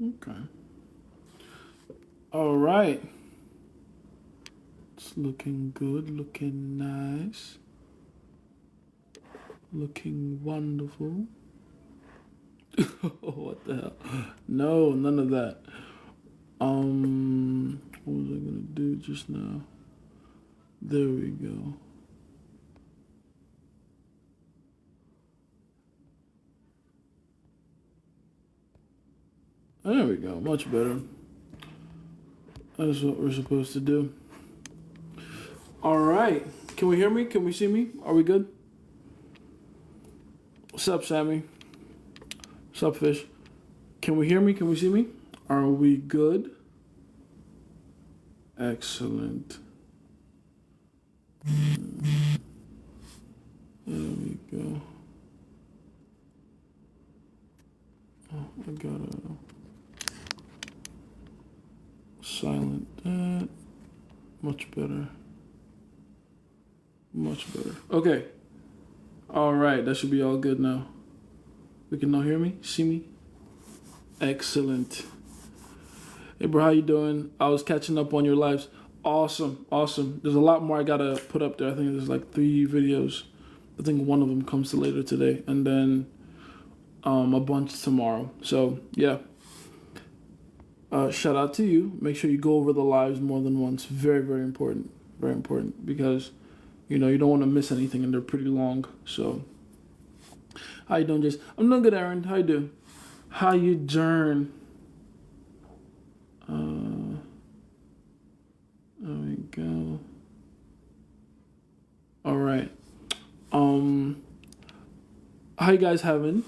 Okay. All right. It's looking good, looking nice, looking wonderful. What the hell? No, none of that. What was I gonna do just now? There we go. There we go. Much better. That's what we're supposed to do. All right. Can we hear me? Can we see me? Are we good? What's up, Sammy? What's up, Fish? Can we hear me? Can we see me? Are we good? Excellent. There we go. Oh, I gotta silent that. Much better. Much better. Okay. All right. That should be all good now. We can now hear me? See me? Excellent. Hey, bro, how you doing? I was catching up on your lives. Awesome. Awesome. There's a lot more I gotta put up there. I think there's like 3 videos. I think one of them comes to later today. And then a bunch tomorrow. So, yeah. Shout out to you. Make sure you go over the lives more than once. Very, very important. Very important. Because, you know, you don't want to miss anything and they're pretty long. So, how you doing, Jace? I'm doing good, Aaron. How you doing? How you doing? There we go. All right. How you guys having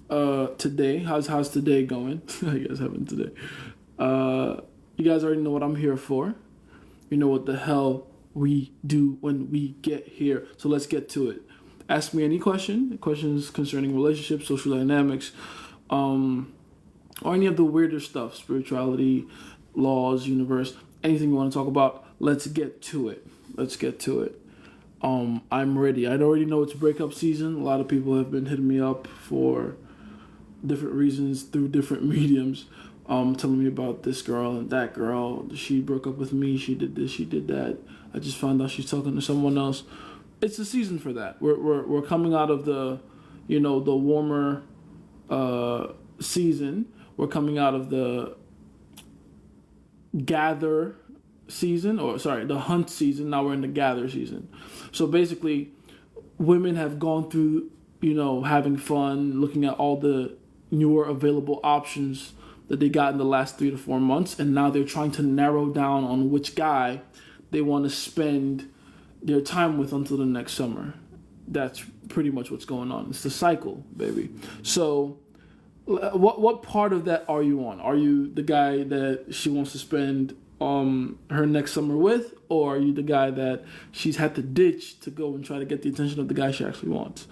today? How's today going? How you guys having today? You guys already know what I'm here for. You know what the hell we do when we get here. So let's get to it. Ask me any questions concerning relationships, social dynamics, or any of the weirder stuff, spirituality, laws, universe, anything you want to talk about. Let's get to it. Let's get to it. I'm ready. I already know it's breakup season. A lot of people have been hitting me up for different reasons through different mediums, telling me about this girl and that girl. She broke up with me. She did this. She did that. I just found out she's talking to someone else. It's the season for that. We're coming out of the, you know, the warmer season. We're coming out of the gather season, or sorry, the hunt season. Now we're in the gather season. So basically, women have gone through, you know, having fun, looking at all the newer available options that they got in the last 3 to 4 months, and now they're trying to narrow down on which guy they want to spend their time with until the next summer. That's pretty much what's going on. It's the cycle, baby. So what part of that are you on? Are you the guy that she wants to spend her next summer with, or are you the guy that she's had to ditch to go and try to get the attention of the guy she actually wants?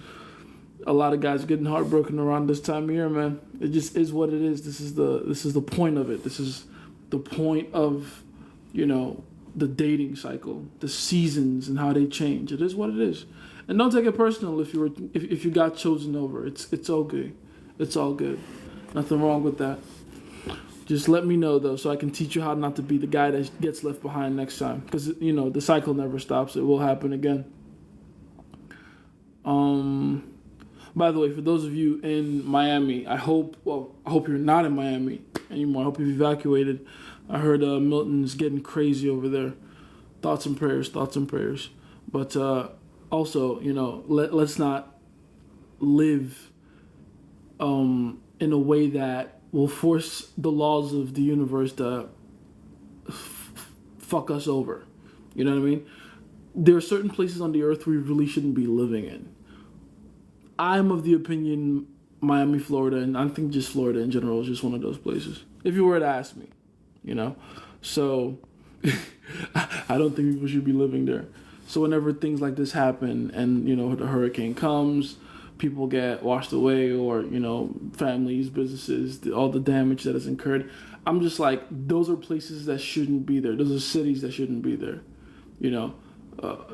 A lot of guys are getting heartbroken around this time of year, man. It just is what it is. This is the point of it. This is the point of, you know, the dating cycle, the seasons and how they change. It is what it is. And don't take it personal if you got chosen over. It's okay. It's all good. Nothing wrong with that. Just let me know, though, so I can teach you how not to be the guy that gets left behind next time. Because, you know, the cycle never stops. It will happen again. By the way, for those of you in Miami, I hope you're not in Miami anymore. I hope you've evacuated. I heard Milton's getting crazy over there. Thoughts and prayers. But also, you know, let's not live in a way that will force the laws of the universe to fuck us over. You know what I mean? There are certain places on the earth we really shouldn't be living in. I'm of the opinion Miami, Florida, and I think just Florida in general is just one of those places. If you were to ask me, you know? So, I don't think people should be living there. So whenever things like this happen and, you know, the hurricane comes, people get washed away, or, you know, families, businesses, all the damage that is incurred, I'm just like, those are places that shouldn't be there. Those are cities that shouldn't be there, you know?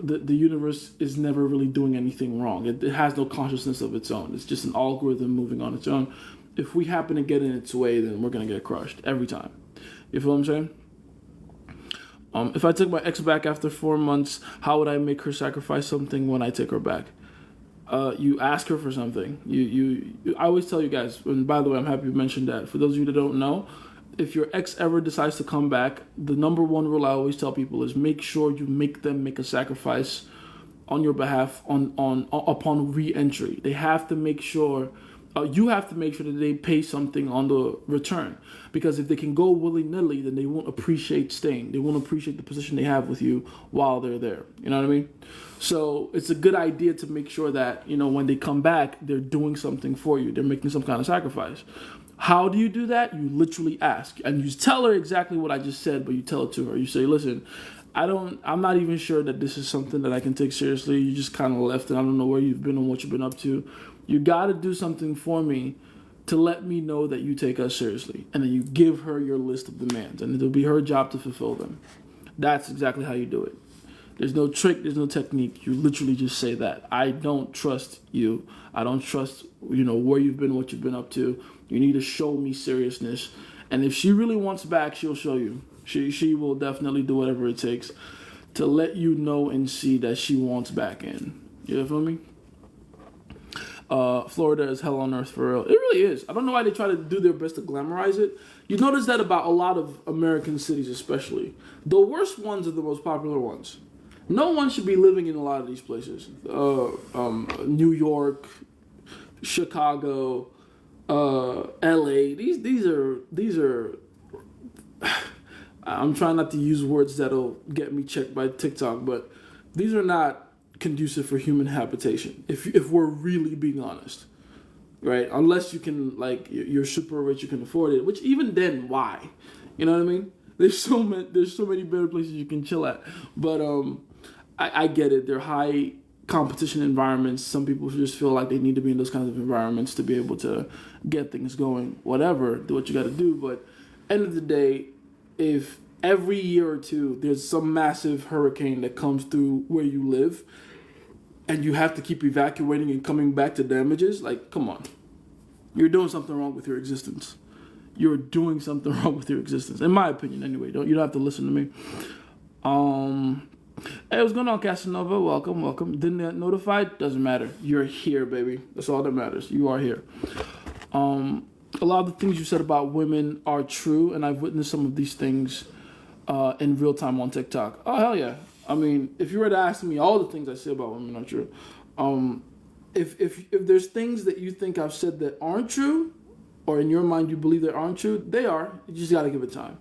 The universe is never really doing anything wrong. It has no consciousness of its own. It's just an algorithm moving on its own. if we happen to get in its way, then we're gonna get crushed every time. You feel what I'm saying? If I took my ex back after 4 months, how would I make her sacrifice something when I take her back? You ask her for something. I always tell you guys, and by the way, I'm happy you mentioned that. For those of you that don't know, if your ex ever decides to come back, the number one rule I always tell people is make sure you make them make a sacrifice on your behalf upon re-entry. They have to make sure, you have to make sure that they pay something on the return. Because if they can go willy-nilly, then they won't appreciate staying. They won't appreciate the position they have with you while they're there. You know what I mean? So it's a good idea to make sure that, when they come back, they're doing something for you. They're making some kind of sacrifice. How do you do that? You literally ask. And you tell her exactly what I just said, but you tell it to her. You say, listen, I'm not even sure that this is something that I can take seriously. You just kind of left and I don't know where you've been and what you've been up to. You got to do something for me to let me know that you take us seriously. And then you give her your list of demands, and it'll be her job to fulfill them. That's exactly how you do it. There's no trick, there's no technique. You literally just say that. I don't trust you. I don't trust, where you've been, what you've been up to. You need to show me seriousness. And if she really wants back, she'll show you. She will definitely do whatever it takes to let you know and see that she wants back in. You feel me? Florida is hell on earth for real. It really is. I don't know why they try to do their best to glamorize it. You notice that about a lot of American cities especially. The worst ones are the most popular ones. No one should be living in a lot of these places. New York, Chicago, LA. These are I'm trying not to use words that'll get me checked by TikTok, but these are not conducive for human habitation, if we're really being honest, right? Unless you can, you're super rich, you can afford it, which even then, why? You know what I mean? There's so many better places you can chill at, but I get it. They're high competition environments. Some people just feel like they need to be in those kinds of environments to be able to get things going. Whatever, do what you got to do, but end of the day, if every year or two there's some massive hurricane that comes through where you live and you have to keep evacuating and coming back to damages, come on. You're doing something wrong with your existence. You're doing something wrong with your existence. In my opinion, anyway. You don't have to listen to me. Hey, what's going on, Casanova? Welcome. Didn't get notified? Doesn't matter. You're here, baby. That's all that matters. You are here. A lot of the things you said about women are true, and I've witnessed some of these things in real time on TikTok. Oh, hell yeah. I mean, if you were to ask me, all the things I say about women are true. If there's things that you think I've said that aren't true, or in your mind you believe that aren't true, they are. You just got to give it time.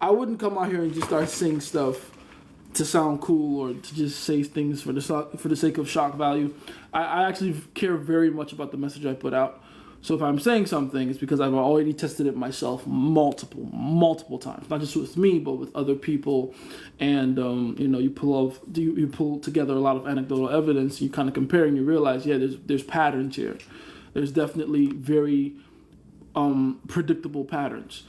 I wouldn't come out here and just start saying stuff to sound cool or to just say things for the sake of shock value. I actually care very much about the message I put out. So if I'm saying something, it's because I've already tested it myself multiple times. Not just with me, but with other people. And, you pull together a lot of anecdotal evidence. You kind of compare and you realize, yeah, there's patterns here. There's definitely very predictable patterns.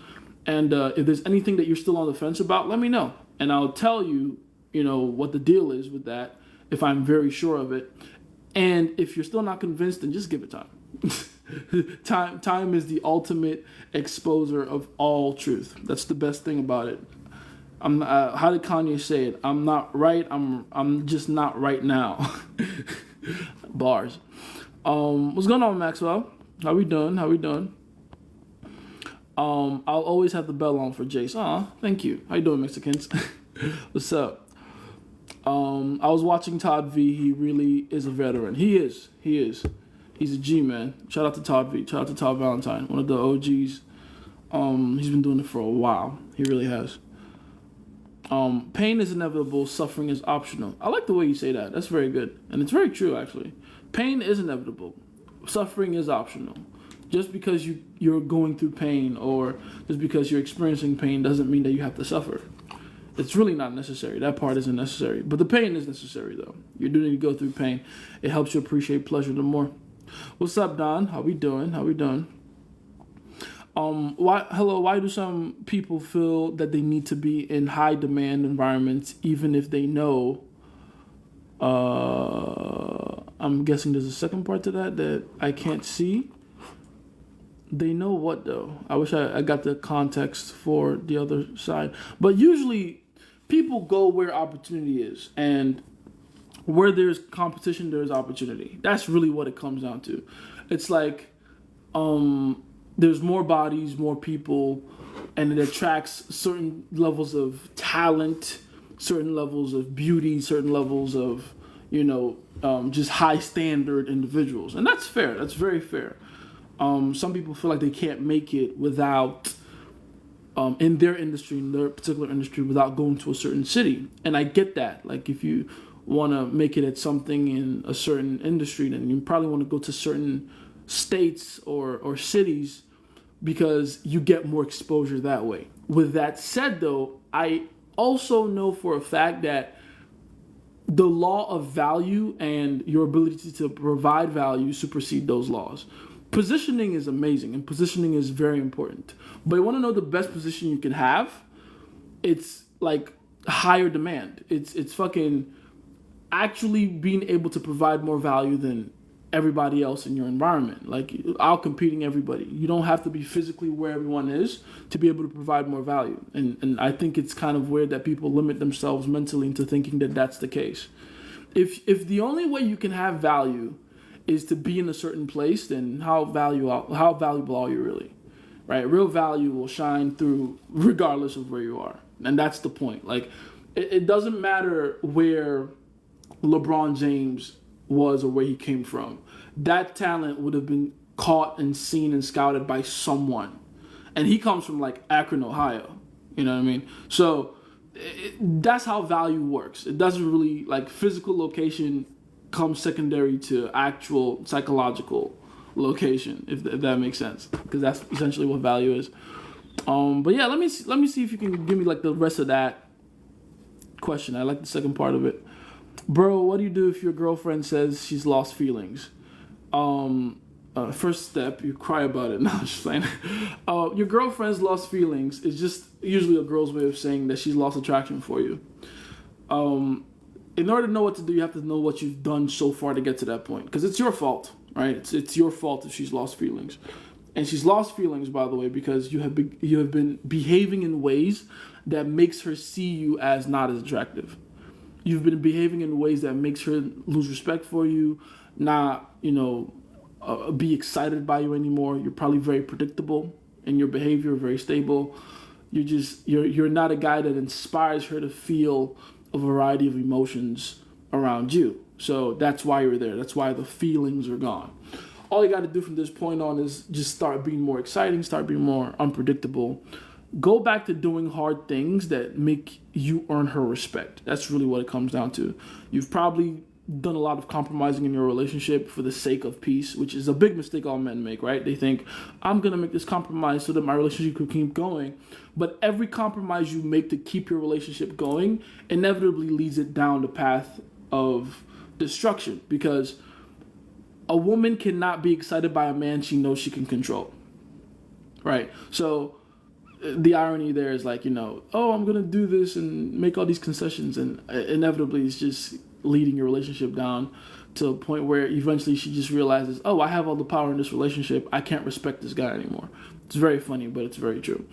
And if there's anything that you're still on the fence about, let me know. And I'll tell you, what the deal is with that if I'm very sure of it. And if you're still not convinced, then just give it time. Time is the ultimate exposer of all truth. That's the best thing about it. How did Kanye say it? I'm not right. I'm just not right now. Bars. What's going on, Maxwell? How we doing? I'll always have the bell on for Jace. Aw, thank you. How you doing, Mexicans? What's up? I was watching Todd V. He really is a veteran. He is. He's a G, man. Shout out to Todd V. Shout out to Todd Valentine, one of the OGs. He's been doing it for a while. He really has. Pain is inevitable. Suffering is optional. I like the way you say that. That's very good. And it's very true, actually. Pain is inevitable. Suffering is optional. Just because you're going through pain or just because you're experiencing pain doesn't mean that you have to suffer. It's really not necessary. That part isn't necessary. But the pain is necessary, though. You do need to go through pain. It helps you appreciate pleasure the more. What's up, Don? How we doing? Why do some people feel that they need to be in high demand environments even if they know I'm guessing there's a second part to that I can't see. They know what though? I wish I got the context for the other side. But usually people go where opportunity is, and where there's competition, there's opportunity. That's really what it comes down to. It's like there's more bodies, more people, and it attracts certain levels of talent, certain levels of beauty, certain levels of, just high standard individuals. And that's fair. That's very fair. Some people feel like they can't make it without, in their industry, in their particular industry, without going to a certain city. And I get that. Like, if you want to make it at something in a certain industry, then you probably want to go to certain states or cities, because you get more exposure that way. With that said, though, I also know for a fact that the law of value and your ability to provide value supersede those laws. Positioning is amazing, and positioning is very important. But you want to know the best position you can have? It's like higher demand. It's fucking actually being able to provide more value than everybody else in your environment. Like, out-competing everybody. You don't have to be physically where everyone is to be able to provide more value. And I think it's kind of weird that people limit themselves mentally into thinking that that's the case. If the only way you can have value is to be in a certain place, then how valuable are you really? Right? Real value will shine through regardless of where you are. And that's the point. Like, it doesn't matter where LeBron James was or where he came from. That talent would have been caught and seen and scouted by someone. And he comes from like Akron, Ohio. You know what I mean? So that's how value works. It doesn't really, like, physical location comes secondary to actual psychological location, if that makes sense, because that's essentially what value is. But yeah, let me see if you can give me like the rest of that question. I like the second part of it. Bro, what do you do if your girlfriend says she's lost feelings? First step, you cry about it. No, I'm just playing. Your girlfriend's lost feelings is just usually a girl's way of saying that she's lost attraction for you. In order to know what to do, you have to know what you've done so far to get to that point, because it's your fault, right? It's your fault if she's lost feelings. And she's lost feelings, by the way, because you have been behaving in ways that makes her see you as not as attractive. You've been behaving in ways that makes her lose respect for you, not, be excited by you anymore. You're probably very predictable in your behavior, very stable. You're not a guy that inspires her to feel a variety of emotions around you. So that's why you're there. That's why the feelings are gone. All you got to do from this point on is just start being more exciting, start being more unpredictable. Go back to doing hard things that make you earn her respect. That's really what it comes down to. You've probably done a lot of compromising in your relationship for the sake of peace, which is a big mistake all men make, right? They think, I'm going to make this compromise so that my relationship could keep going. But every compromise you make to keep your relationship going inevitably leads it down the path of destruction, because a woman cannot be excited by a man she knows she can control, right? So the irony there is like, oh, I'm going to do this and make all these concessions, and inevitably it's just leading your relationship down to a point where eventually she just realizes, oh, I have all the power in this relationship. I can't respect this guy anymore. It's very funny, but it's very true.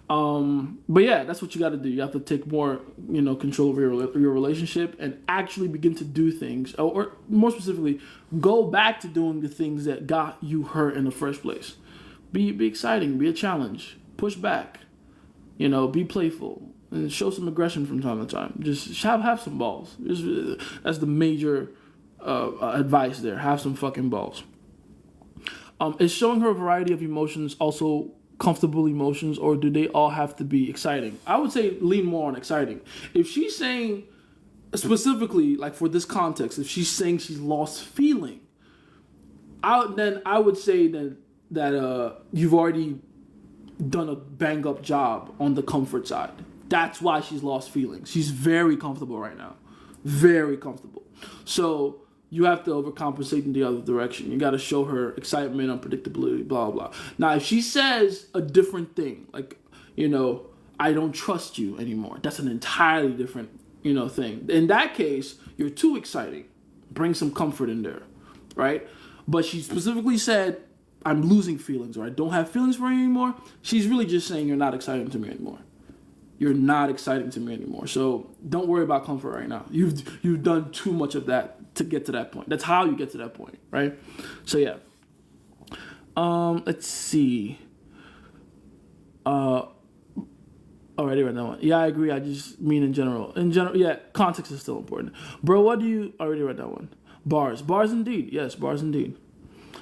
But yeah, that's what you got to do. You have to take more, control over your relationship and actually begin to do things, or more specifically, go back to doing the things that got you hurt in the first place. Be exciting, be a challenge, push back, be playful, and show some aggression from time to time. Just have some balls. That's the major advice there. Have some fucking balls. Is showing her a variety of emotions also comfortable emotions, or do they all have to be exciting? I would say lean more on exciting. If she's saying, specifically, like for this context, if she's saying she's lost feeling, then I would say that you've already done a bang up job on the comfort side. That's why she's lost feelings. She's very comfortable right now. Very comfortable. So you have to overcompensate in the other direction. You got to show her excitement, unpredictability, blah, blah. Now, if she says a different thing, like, I don't trust you anymore, that's an entirely different, thing. In that case, you're too exciting. Bring some comfort in there, right? But she specifically said, I'm losing feelings, or I don't have feelings for you anymore, she's really just saying you're not exciting to me anymore. You're not exciting to me anymore. So don't worry about comfort right now. You've done too much of that to get to that point. That's how you get to that point, right? So yeah. Let's see. Already read that one. Yeah, I agree. I just mean in general. In general, yeah, context is still important. Bro, what do you... Already read that one. Bars. Bars indeed. Yes, bars indeed.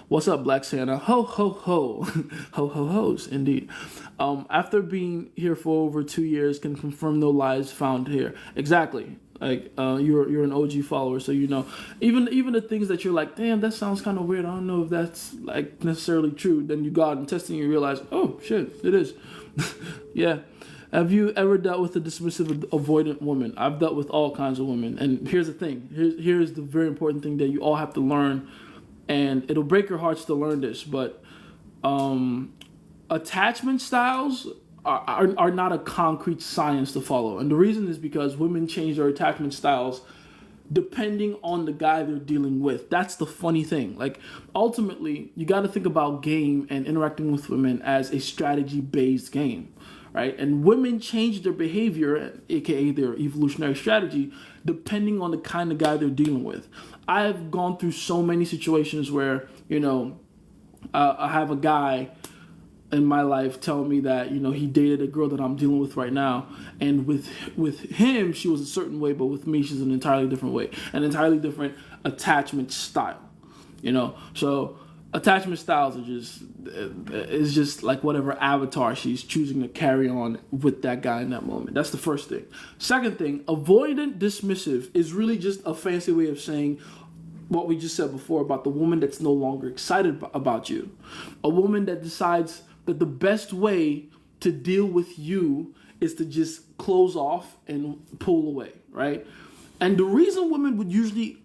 What's up, Black Santa? Ho, ho, ho. Ho, ho, ho's, indeed. After being here for over 2 years, can confirm no lies found here. Exactly. Like, you're an OG follower, so you know. Even the things that you're like, damn, that sounds kind of weird. I don't know if that's, like, necessarily true. Then you go out and testing, you realize, oh, shit, it is. Yeah. Have you ever dealt with a dismissive, avoidant woman? I've dealt with all kinds of women. And here's the thing. Here's the very important thing that you all have to learn. And it'll break your hearts to learn this. But attachment styles are not a concrete science to follow. And the reason is because women change their attachment styles depending on the guy they're dealing with. That's the funny thing. Like, ultimately, you got to think about game and interacting with women as a strategy-based game. Right? And women change their behavior, aka their evolutionary strategy, depending on the kind of guy they're dealing with. I've gone through so many situations where, you know, I have a guy in my life tell me that, you know, he dated a girl that I'm dealing with right now, and with him she was a certain way, but with me she's an entirely different way, an entirely different attachment style. You know, so attachment styles is just like whatever avatar she's choosing to carry on with that guy in that moment. That's the first thing. Second thing, avoidant dismissive is really just a fancy way of saying what we just said before about the woman that's no longer excited about you. A woman that decides that the best way to deal with you is to just close off and pull away, right? And the reason women would usually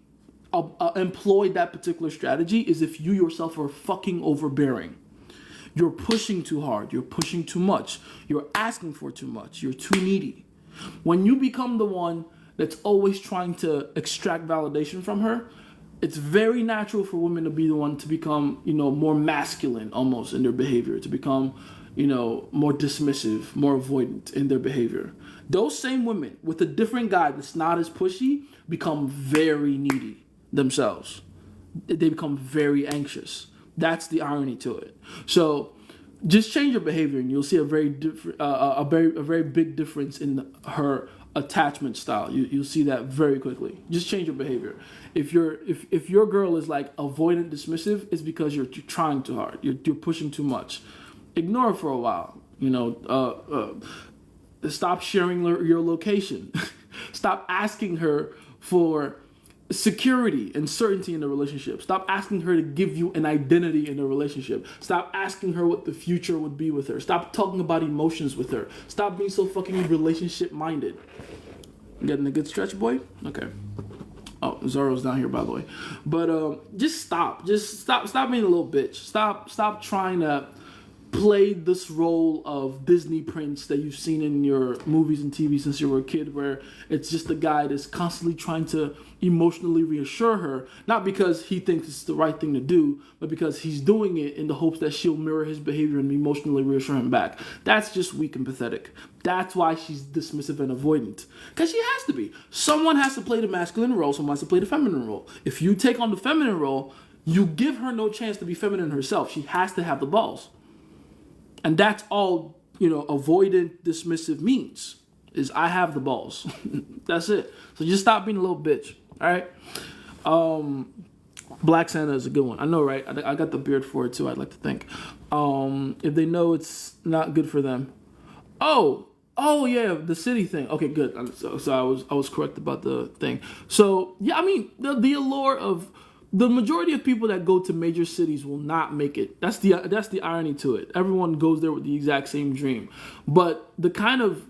employ that particular strategy is if you yourself are fucking overbearing. You're pushing too hard. You're pushing too much. You're asking for too much. You're too needy. When you become the one that's always trying to extract validation from her, it's very natural for women to be the one to become, you know, more masculine almost in their behavior, to become, you know, more dismissive, more avoidant in their behavior. Those same women with a different guy that's not as pushy become very needy themselves. They become very anxious. That's the irony to it. So just change your behavior and you'll see a very different, a very big difference in her attachment style. You'll see that very quickly. Just change your behavior. If your girl is like avoidant dismissive, it's because you're trying too hard. You're pushing too much. Ignore her for a while. You know, stop sharing your location. Stop asking her for security and certainty in the relationship. Stop asking her to give you an identity in the relationship. Stop asking her what the future would be with her. Stop talking about emotions with her. Stop being so fucking relationship minded. Getting a good stretch, boy? Okay. Oh, Zoro's down here, by the way. But just stop. Just stop being a little bitch. Stop trying to play this role of Disney prince that you've seen in your movies and TV since you were a kid, where it's just a guy that's constantly trying to emotionally reassure her, not because he thinks it's the right thing to do, but because he's doing it in the hopes that she'll mirror his behavior and emotionally reassure him back. That's just weak and pathetic. That's why she's dismissive and avoidant. Because she has to be. Someone has to play the masculine role, someone has to play the feminine role. If you take on the feminine role, you give her no chance to be feminine herself. She has to have the balls. And that's all, you know, avoidant, dismissive means, is I have the balls. That's it. So just stop being a little bitch, all right? Black Santa is a good one. I know, right? I got the beard for it, too, I'd like to think. If they know it's not good for them. Oh, yeah, the city thing. Okay, good. So I was correct about the thing. So, yeah, I mean, the allure of... The majority of people that go to major cities will not make it. That's the irony to it. Everyone goes there with the exact same dream. But the kind of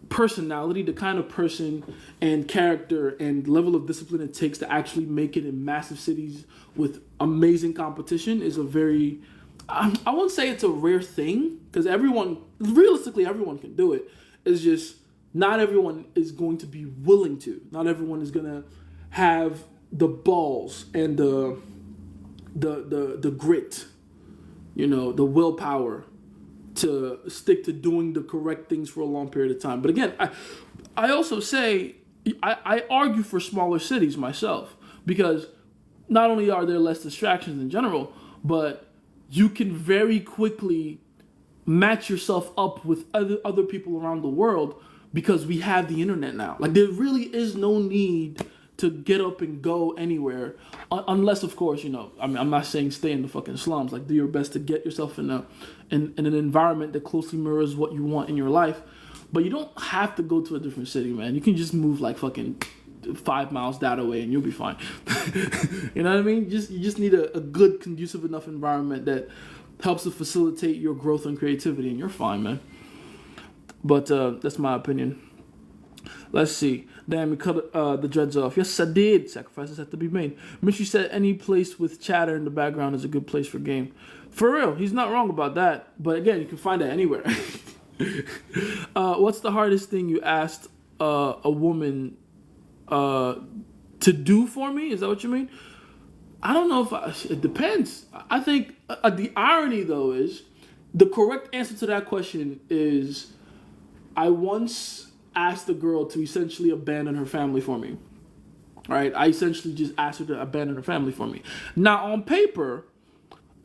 personality, the kind of person and character and level of discipline it takes to actually make it in massive cities with amazing competition is a very... I won't say it's a rare thing, because realistically everyone can do it. It's just not everyone is going to be willing to. Not everyone is going to have the balls and the grit the willpower to stick to doing the correct things for a long period of time. But again, I also say, I argue for smaller cities myself, because not only are there less distractions in general, but you can very quickly match yourself up with other people around the world, because we have the internet now. Like, there really is no need to get up and go anywhere, unless, of course, I'm not saying stay in the fucking slums. Like, do your best to get yourself in an environment that closely mirrors what you want in your life. But you don't have to go to a different city, man. You can just move like fucking 5 miles that away and you'll be fine. You know what I mean? You just need a good, conducive enough environment that helps to facilitate your growth and creativity, and you're fine, man. But that's my opinion. Let's see. Damn, you cut the dreads off. Yes, I did. Sacrifices have to be made. Mitchie said any place with chatter in the background is a good place for game. For real, he's not wrong about that. But again, you can find that anywhere. What's the hardest thing you asked a woman to do for me? Is that what you mean? I don't know it depends. I think the irony, though, is the correct answer to that question is I once asked a girl to essentially abandon her family for me. Right? I essentially just asked her to abandon her family for me. Now, on paper,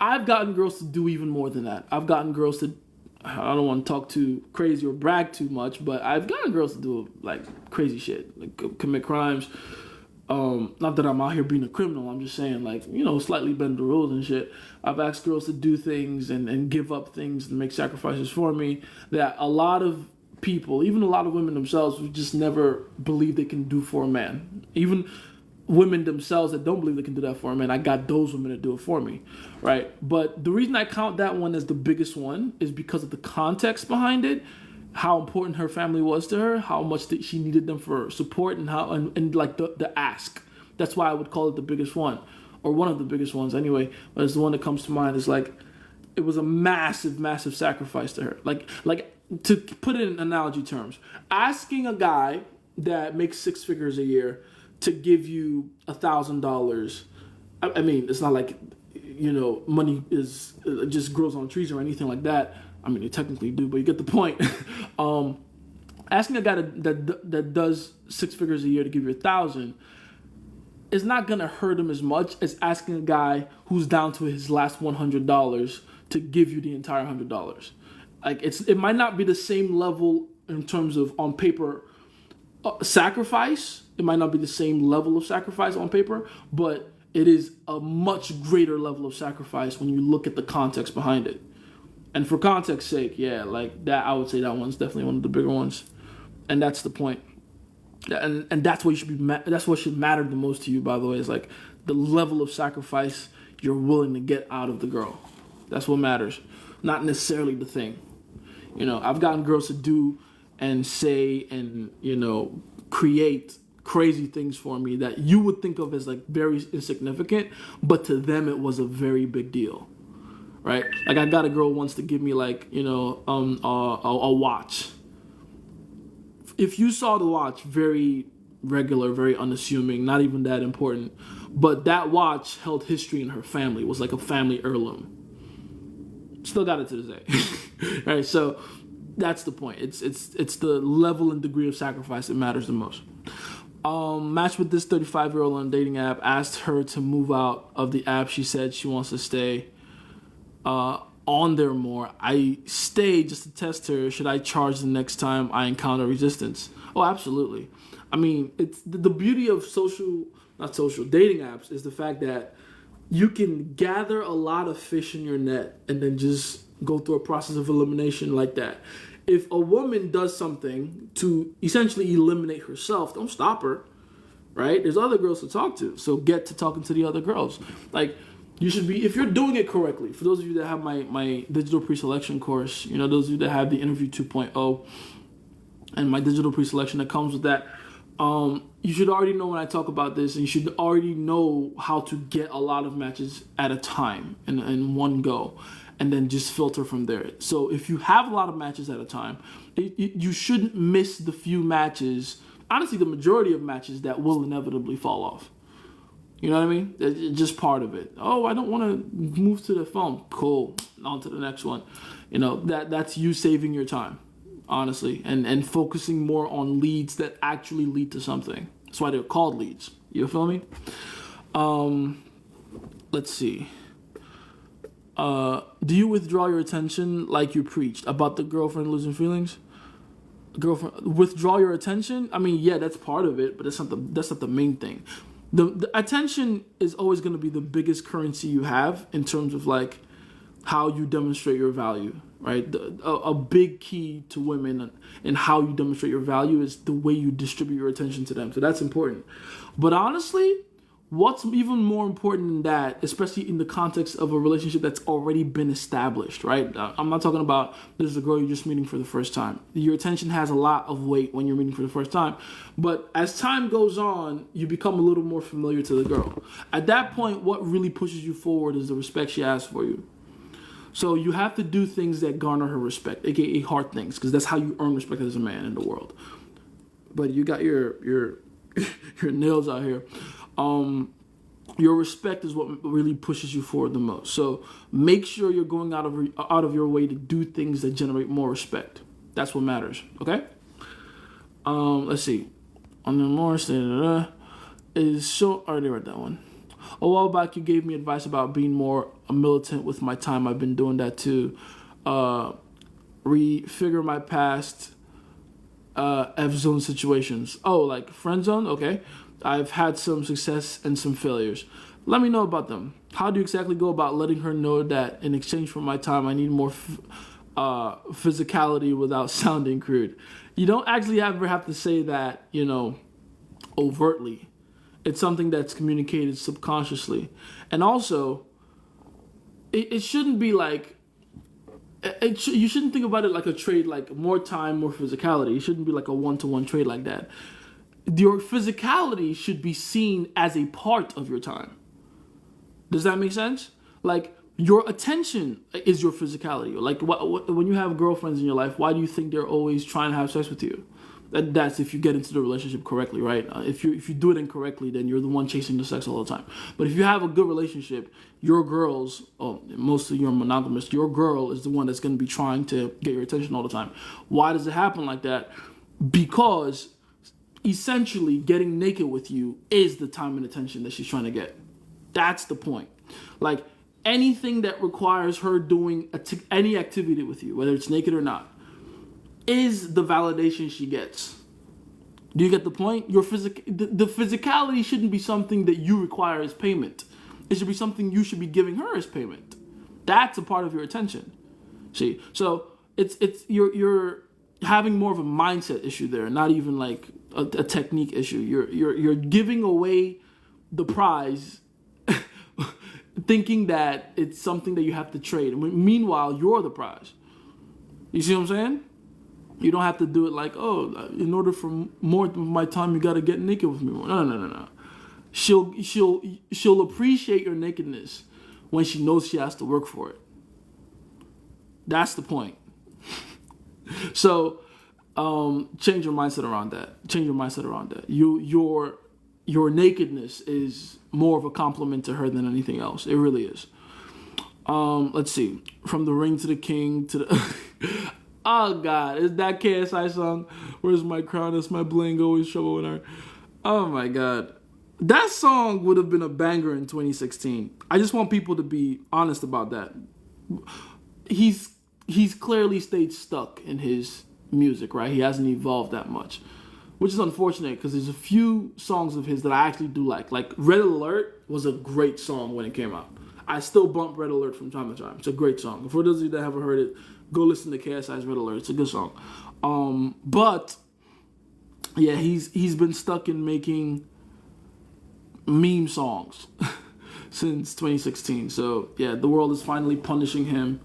I've gotten girls to do even more than that. I've gotten girls to, I don't want to talk too crazy or brag too much, but I've gotten girls to do like crazy shit, like commit crimes. Not that I'm out here being a criminal. I'm just saying, like, slightly bend the rules and shit. I've asked girls to do things and give up things and make sacrifices for me that a lot of people, even a lot of women themselves, would just never believe they can do for a man. Even women themselves that don't believe they can do that for a man, I got those women to do it for me, right? But the reason I count that one as the biggest one is because of the context behind it, how important her family was to her, how much she needed them for support, and how and like the ask. That's why I would call it the biggest one, or one of the biggest ones anyway. But it's the one that comes to mind. Is like, it was a massive, massive sacrifice to her. Like to put it in analogy terms, asking a guy that makes 6 figures a year to give you $1,000. I mean, it's not like money is just grows on trees or anything like that. I mean, they technically do, but you get the point. Asking a guy that does 6 figures a year to give you $1,000 is not gonna hurt him as much as asking a guy who's down to his last $100 to give you the entire $100. Like, it might not be the same level in terms of on paper sacrifice. It might not be the same level of sacrifice on paper, but it is a much greater level of sacrifice when you look at the context behind it. And for context's sake, yeah, like that, I would say that one's definitely one of the bigger ones, and that's the point. And that's what you should be. That's what should matter the most to you, by the way, is like the level of sacrifice you're willing to get out of the girl. That's what matters, not necessarily the thing. I've gotten girls to do and say and create crazy things for me that you would think of as like very insignificant, but to them it was a very big deal. Right? Like, I got a girl once to give me like, a watch. If you saw the watch, very regular, very unassuming, not even that important, but that watch held history in her family. It was like a family heirloom. Still got it to this day. Right? So that's the point. It's the level and degree of sacrifice that matters the most. Matched with this 35-year-old on a dating app, asked her to move out of the app. She said she wants to stay on there more. I stayed just to test her. Should I charge the next time I encounter resistance? Oh, absolutely. I mean, it's the beauty of dating apps is the fact that you can gather a lot of fish in your net and then just go through a process of elimination like that. If a woman does something to essentially eliminate herself, don't stop her, right? There's other girls to talk to, so get to talking to the other girls. Like, you should be, if you're doing it correctly, for those of you that have my digital pre-selection course, those of you that have the interview 2.0 and my digital pre-selection that comes with that, you should already know when I talk about this, and you should already know how to get a lot of matches at a time in one go, and then just filter from there. So if you have a lot of matches at a time, you shouldn't miss the few matches, honestly the majority of matches that will inevitably fall off. You know what I mean? It's just part of it. Oh, I don't want to move to the phone. Cool. On to the next one. That's you saving your time, honestly, and focusing more on leads that actually lead to something. That's why they're called leads. You feel me? Let's see. Do you withdraw your attention like you preached about the girlfriend losing feelings? Girlfriend withdraw your attention? I mean, yeah, that's part of it, but that's not the main thing. The attention is always going to be the biggest currency you have in terms of like how you demonstrate your value, right? A big key to women and how you demonstrate your value is the way you distribute your attention to them. So that's important. But honestly, what's even more important than that, especially in the context of a relationship that's already been established, right? I'm not talking about this is a girl you're just meeting for the first time. Your attention has a lot of weight when you're meeting for the first time. But as time goes on, you become a little more familiar to the girl. At that point, what really pushes you forward is the respect she has for you. So you have to do things that garner her respect, aka hard things, because that's how you earn respect as a man in the world. But you got your nails out here. Your respect is what really pushes you forward the most. So make sure you're going out of your way to do things that generate more respect. That's what matters. Okay. Let's see. On the more is so. I already read that one. A while back, you gave me advice about being more militant with my time. I've been doing that too. Refigure my past F-zone situations. Oh, like friend zone? Okay. I've had some success and some failures. Let me know about them. How do you exactly go about letting her know that in exchange for my time, I need more physicality without sounding crude? You don't actually ever have to say that, overtly. It's something that's communicated subconsciously. And also, it shouldn't be like, you shouldn't think about it like a trade, like more time, more physicality. It shouldn't be like a one-to-one trade like that. Your physicality should be seen as a part of your time. Does that make sense? Like, your attention is your physicality. Like, when you have girlfriends in your life, why do you think they're always trying to have sex with you? That's if you get into the relationship correctly, right? If you do it incorrectly, then you're the one chasing the sex all the time. But if you have a good relationship, your girls, mostly you're monogamous, your girl is the one that's going to be trying to get your attention all the time. Why does it happen like that? Because essentially getting naked with you is the time and attention that she's trying to get. That's the point. Like, anything that requires her doing any activity with you, whether it's naked or not, is the validation she gets. Do you get the point? The physicality shouldn't be something that you require as payment. It should be something you should be giving her as payment. That's a part of your attention. See, so it's you're having more of a mindset issue there, not even like a technique issue. You're giving away the prize, thinking that it's something that you have to trade. Meanwhile, you're the prize. You see what I'm saying? You don't have to do it like, in order for more of my time, you got to get naked with me more. No. She'll appreciate your nakedness when she knows she has to work for it. That's the point. So, change your mindset around that. Your nakedness is more of a compliment to her than anything else. It really is. Let's see. From the ring to the king to the... Oh, God. Is that KSI song? Where's my crown? That's my bling. Always trouble in her. Oh, my God. That song would have been a banger in 2016. I just want people to be honest about that. He's clearly stayed stuck in his music, right? He hasn't evolved that much, which is unfortunate because there's a few songs of his that I actually do like. Like Red Alert was a great song when it came out. I still bump Red Alert from time to time. It's a great song. For those of you that haven't heard it, go listen to KSI's Red Alert. It's a good song. But yeah, he's been stuck in making meme songs since 2016. So yeah, the world is finally punishing him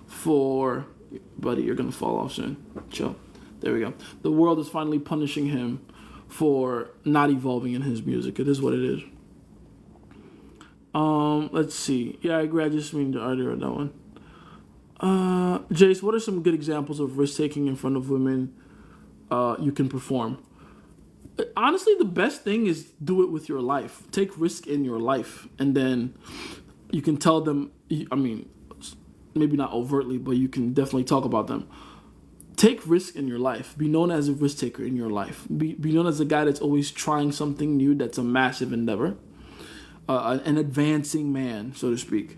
for... Buddy, you're gonna fall off soon. Chill. There we go. The world is finally punishing him for not evolving in his music. It is what it is. Let's see. Yeah, I agree. I just mean to argue on that one. Jace, what are some good examples of risk taking in front of women you can perform? Honestly, the best thing is do it with your life. Take risk in your life, and then you can tell them. I mean, maybe not overtly, but you can definitely talk about them. Take risk in your life. Be known as a risk taker in your life. Be known as a guy that's always trying something new. That's a massive endeavor, an advancing man, so to speak.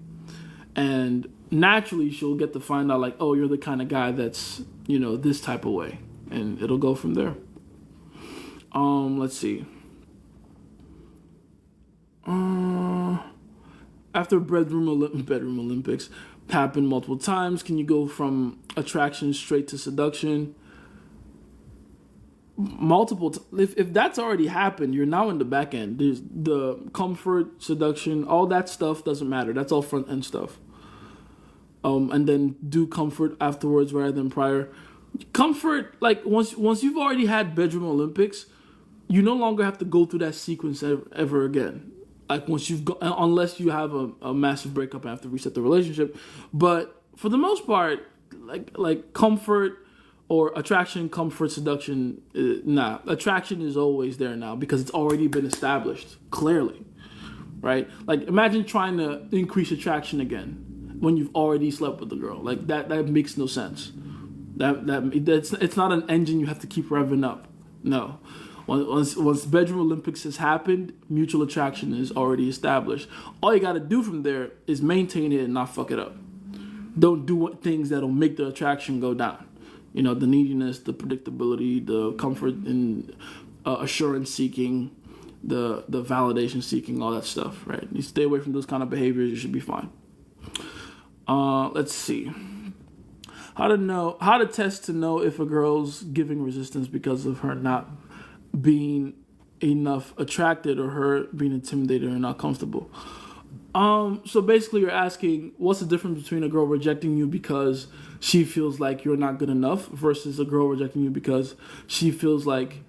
And naturally, she'll get to find out like, oh, you're the kind of guy that's this type of way, and it'll go from there. Let's see. After bedroom Olympics happen multiple times, can you go from attraction straight to seduction? If that's already happened, you're now in the back end. There's the comfort, seduction, all that stuff doesn't matter. That's all front end stuff. And then do comfort afterwards rather than prior. Comfort, like once you've already had bedroom Olympics, you no longer have to go through that sequence ever again. Like once unless you have a massive breakup and have to reset the relationship. But for the most part, like comfort or attraction, comfort, seduction, nah. Attraction is always there now because it's already been established clearly, right? Like imagine trying to increase attraction again when you've already slept with the girl. Like that makes no sense. It's not an engine you have to keep revving up. No. Once bedroom Olympics has happened, mutual attraction is already established. All you got to do from there is maintain it and not fuck it up. Don't do things that'll make the attraction go down. The neediness, the predictability, the comfort and assurance seeking, the validation seeking, all that stuff, right? You stay away from those kind of behaviors, you should be fine. Let's see. How to test to know if a girl's giving resistance because of her not being enough attracted or her being intimidated or not comfortable. So basically you're asking what's the difference between a girl rejecting you because she feels like you're not good enough versus a girl rejecting you because she feels like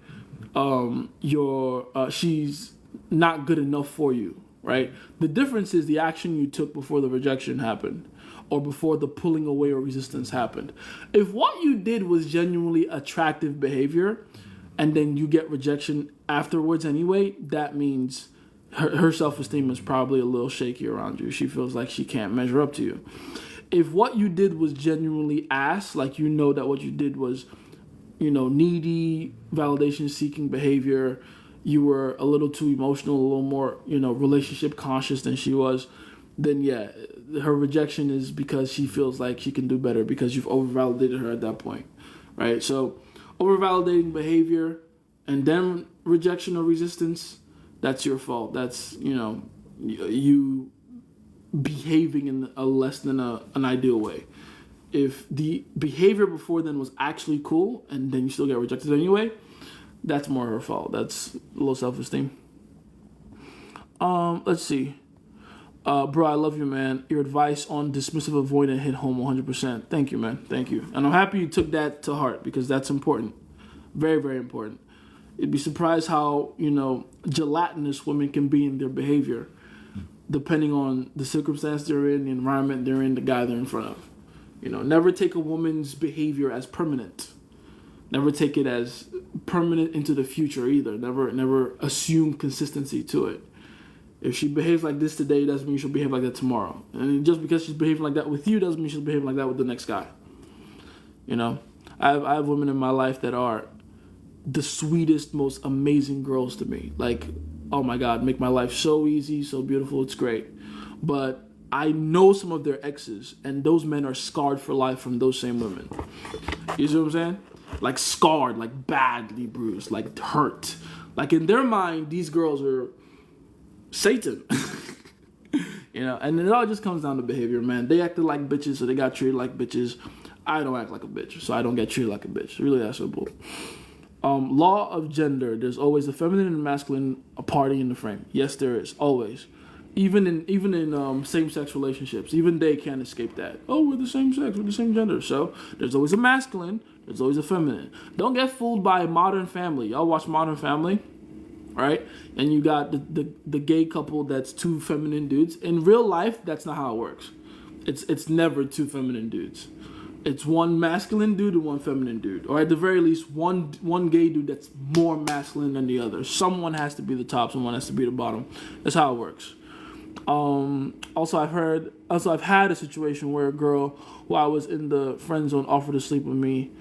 she's not good enough for you, right? The difference is the action you took before the rejection happened or before the pulling away or resistance happened. If what you did was genuinely attractive behavior and then you get rejection afterwards anyway, that means her self-esteem is probably a little shaky around you. She feels like she can't measure up to you. If what you did was genuinely ass, like that what you did was, needy, validation-seeking behavior, you were a little too emotional, a little more, relationship conscious than she was, then yeah, her rejection is because she feels like she can do better because you've over-validated her at that point, right? So over-validating behavior and then rejection or resistance, that's your fault. That's, you behaving in a less than an ideal way. If the behavior before then was actually cool and then you still get rejected anyway, that's more her fault. That's low self-esteem. Let's see. Bro, I love you, man. Your advice on dismissive avoidant hit home 100%. Thank you, man. Thank you. And I'm happy you took that to heart because that's important. Very, very important. You'd be surprised how, gelatinous women can be in their behavior depending on the circumstance they're in, the environment they're in, the guy they're in front of. Never take a woman's behavior as permanent. Never take it as permanent into the future either. Never assume consistency to it. If she behaves like this today, doesn't mean she'll behave like that tomorrow. And just because she's behaving like that with you doesn't mean she's behaving like that with the next guy. I have women in my life that are the sweetest, most amazing girls to me. Like, oh my God, make my life so easy, so beautiful, it's great. But I know some of their exes, and those men are scarred for life from those same women. You see what I'm saying? Like scarred, like badly bruised, like hurt. Like in their mind, these girls are Satan. And it all just comes down to behavior, man. They acted like bitches, so they got treated like bitches. I don't act like a bitch, so I don't get treated like a bitch. Really that simple. Law of gender. There's always a feminine and masculine party in the frame. Yes, there is. Always. Even in same-sex relationships. Even they can't escape that. Oh, we're the same sex. We're the same gender. So there's always a masculine. There's always a feminine. Don't get fooled by Modern Family. Y'all watch Modern Family? Right? And you got the gay couple that's two feminine dudes. In real life, that's not how it works. It's never two feminine dudes. It's one masculine dude and one feminine dude, or at the very least, one gay dude that's more masculine than the other. Someone has to be the top, someone has to be the bottom. That's how it works. Also, I've had a situation where a girl who I was in the friend zone offered to sleep with me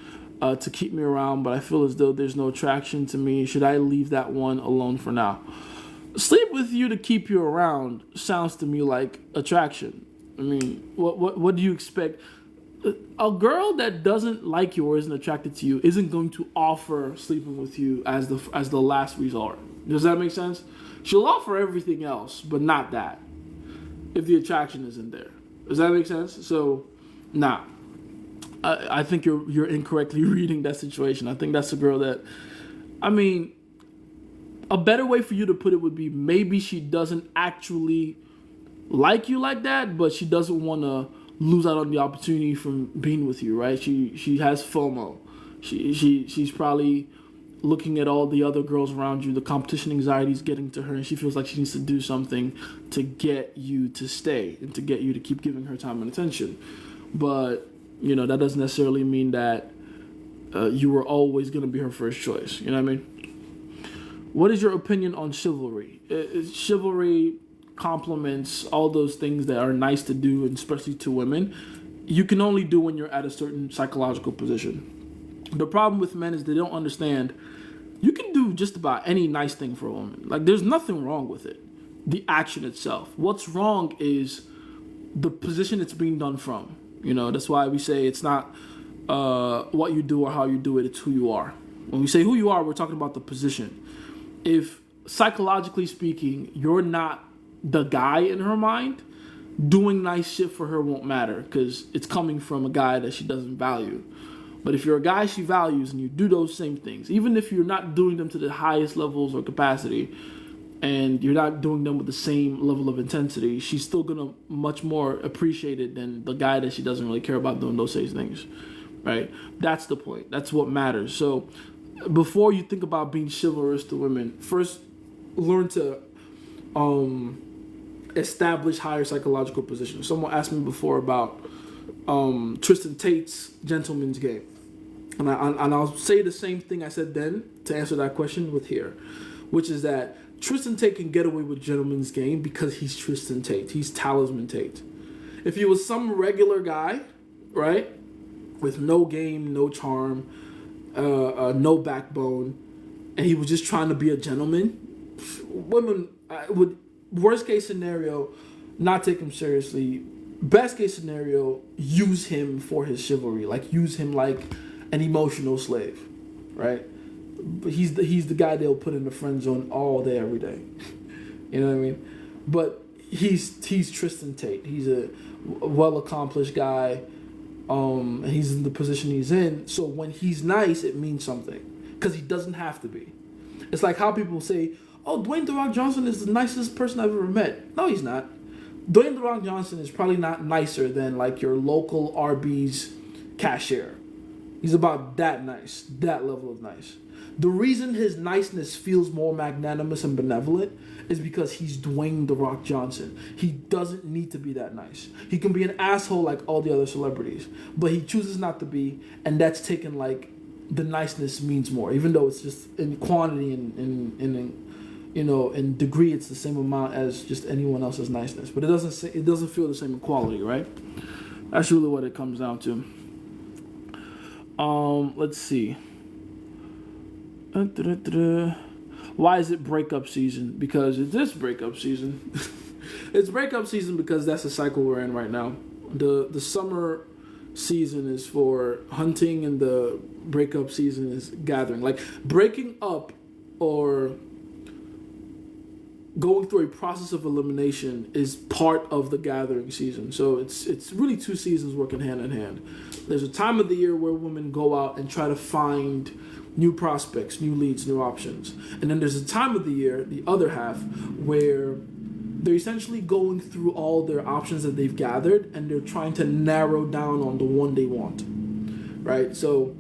to keep me around, but I feel as though there's no attraction to me. Should I leave that one alone for now? Sleep with you to keep you around sounds to me like attraction. I mean, what do you expect? A girl that doesn't like you or isn't attracted to you isn't going to offer sleeping with you as the last resort. Does that make sense? She'll offer everything else, but not that, if the attraction isn't there. Does that make sense? So, nah. I think you're incorrectly reading that situation. I think that's a girl that, I mean, a better way for you to put it would be maybe she doesn't actually like you like that, but she doesn't want to lose out on the opportunity from being with you, right? She has FOMO. She's probably looking at all the other girls around you. The competition anxiety is getting to her, and she feels like she needs to do something to get you to stay and to get you to keep giving her time and attention. But that doesn't necessarily mean that you were always going to be her first choice. You know what I mean? What is your opinion on chivalry? Chivalry, compliments, all those things that are nice to do, and especially to women, you can only do when you're at a certain psychological position. The problem with men is they don't understand you can do just about any nice thing for a woman. Like, there's nothing wrong with it. The action itself. What's wrong is the position it's being done from. That's why we say it's not what you do or how you do it, it's who you are. When we say who you are, we're talking about the position. If psychologically speaking, you're not the guy in her mind, doing nice shit for her won't matter because it's coming from a guy that she doesn't value. But if you're a guy she values and you do those same things, even if you're not doing them to the highest levels or capacity, and you're not doing them with the same level of intensity, she's still gonna much more appreciate it than the guy that she doesn't really care about doing those same things, right? That's the point. That's what matters. So before you think about being chivalrous to women, first learn to establish higher psychological positions. Someone asked me before about Tristan Tate's gentleman's game, and I'll say the same thing I said then to answer that question with here, which is that Tristan Tate can get away with gentleman's game because he's Tristan Tate. He's Talisman Tate. If he was some regular guy, right, with no game, no charm, no backbone, and he was just trying to be a gentleman, women would, worst case scenario, not take him seriously. Best case scenario, use him for his chivalry, like use him like an emotional slave, right? He's the guy they'll put in the friend zone all day, every day. You know what I mean? But he's Tristan Tate. He's a well accomplished guy. He's in the position he's in. So when he's nice, it means something because he doesn't have to be. It's like how people say, "Oh, Dwayne The Rock Johnson is the nicest person I've ever met." No, he's not. Dwayne The Rock Johnson is probably not nicer than like your local Arby's cashier. He's about that nice, that level of nice. The reason his niceness feels more magnanimous and benevolent is because he's Dwayne The Rock Johnson. He doesn't need to be that nice. He can be an asshole like all the other celebrities, but he chooses not to be, and that's taken like the niceness means more, even though it's just in quantity and in degree it's the same amount as just anyone else's niceness, but it doesn't feel the same in quality, right? That's really what it comes down to. Let's see. Why is it breakup season? Because it is breakup season. It's breakup season because that's the cycle we're in right now. The summer season is for hunting and the breakup season is gathering. Like breaking up or going through a process of elimination is part of the gathering season. So it's really two seasons working hand in hand. There's a time of the year where women go out and try to find new prospects, new leads, new options. And then there's a time of the year, the other half, where they're essentially going through all their options that they've gathered and they're trying to narrow down on the one they want, right? So,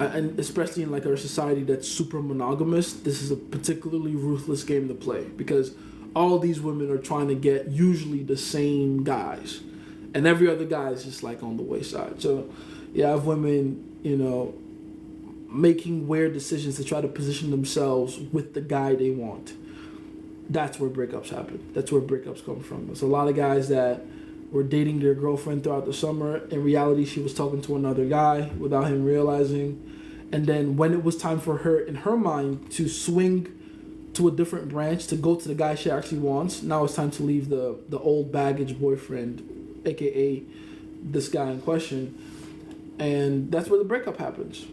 and especially in like our society that's super monogamous, this is a particularly ruthless game to play because all these women are trying to get usually the same guys. and every other guy is just like on the wayside. So you have women, making weird decisions to try to position themselves with the guy they want. That's where breakups happen. That's where breakups come from. There's a lot of guys that were dating their girlfriend throughout the summer. In reality, she was talking to another guy without him realizing. And then when it was time for her, in her mind, to swing to a different branch, to go to the guy she actually wants, now it's time to leave the old baggage boyfriend, aka this guy in question. And that's where the breakup happens.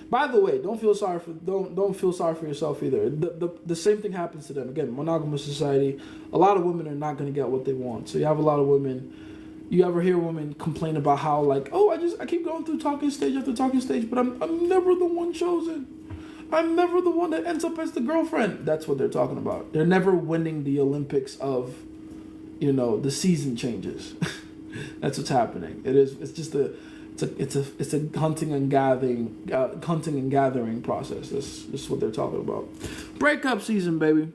By the way, don't feel sorry for yourself either. The same thing happens to them. Again, monogamous society, a lot of women are not going to get what they want. So you have a lot of women. You ever hear women complain about how like, oh, I keep going through talking stage after talking stage, but I'm never the one chosen. I'm never the one that ends up as the girlfriend. That's what they're talking about. They're never winning the Olympics of, the season changes. That's what's happening. It's a hunting and gathering process. This is what they're talking about. Breakup season, baby.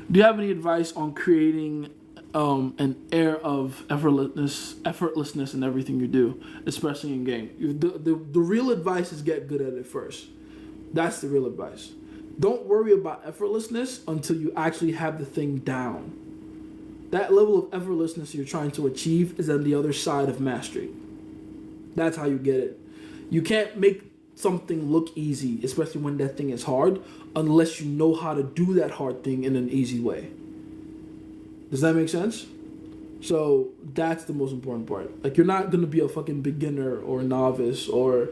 Do you have any advice on creating an air of effortlessness in everything you do, especially in game? The real advice is get good at it first. That's the real advice. Don't worry about effortlessness until you actually have the thing down. That level of effortlessness you're trying to achieve is on the other side of mastery. That's how you get it. You can't make something look easy, especially when that thing is hard, unless you know how to do that hard thing in an easy way. Does that make sense? So that's the most important part. Like, you're not going to be a fucking beginner or novice or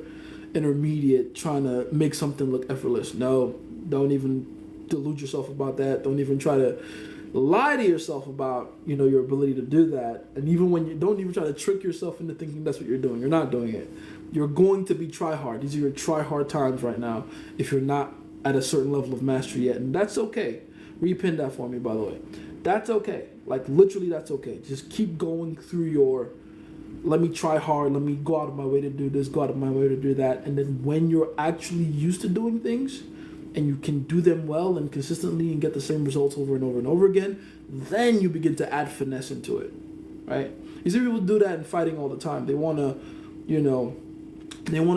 intermediate trying to make something look effortless. No, don't even delude yourself about that. Don't even try to lie to yourself about, your ability to do that. And even when you don't even try to trick yourself into thinking that's what you're doing. You're not doing it. You're going to be try hard. These are your try hard times right now if you're not at a certain level of mastery yet. And that's okay. Repin that for me, by the way. That's okay. Like, literally, that's okay. Just keep going through your, let me try hard, let me go out of my way to do this, go out of my way to do that. And then when you're actually used to doing things, and you can do them well and consistently and get the same results over and over and over again, then you begin to add finesse into it, right? You see people do that in fighting all the time. They want to,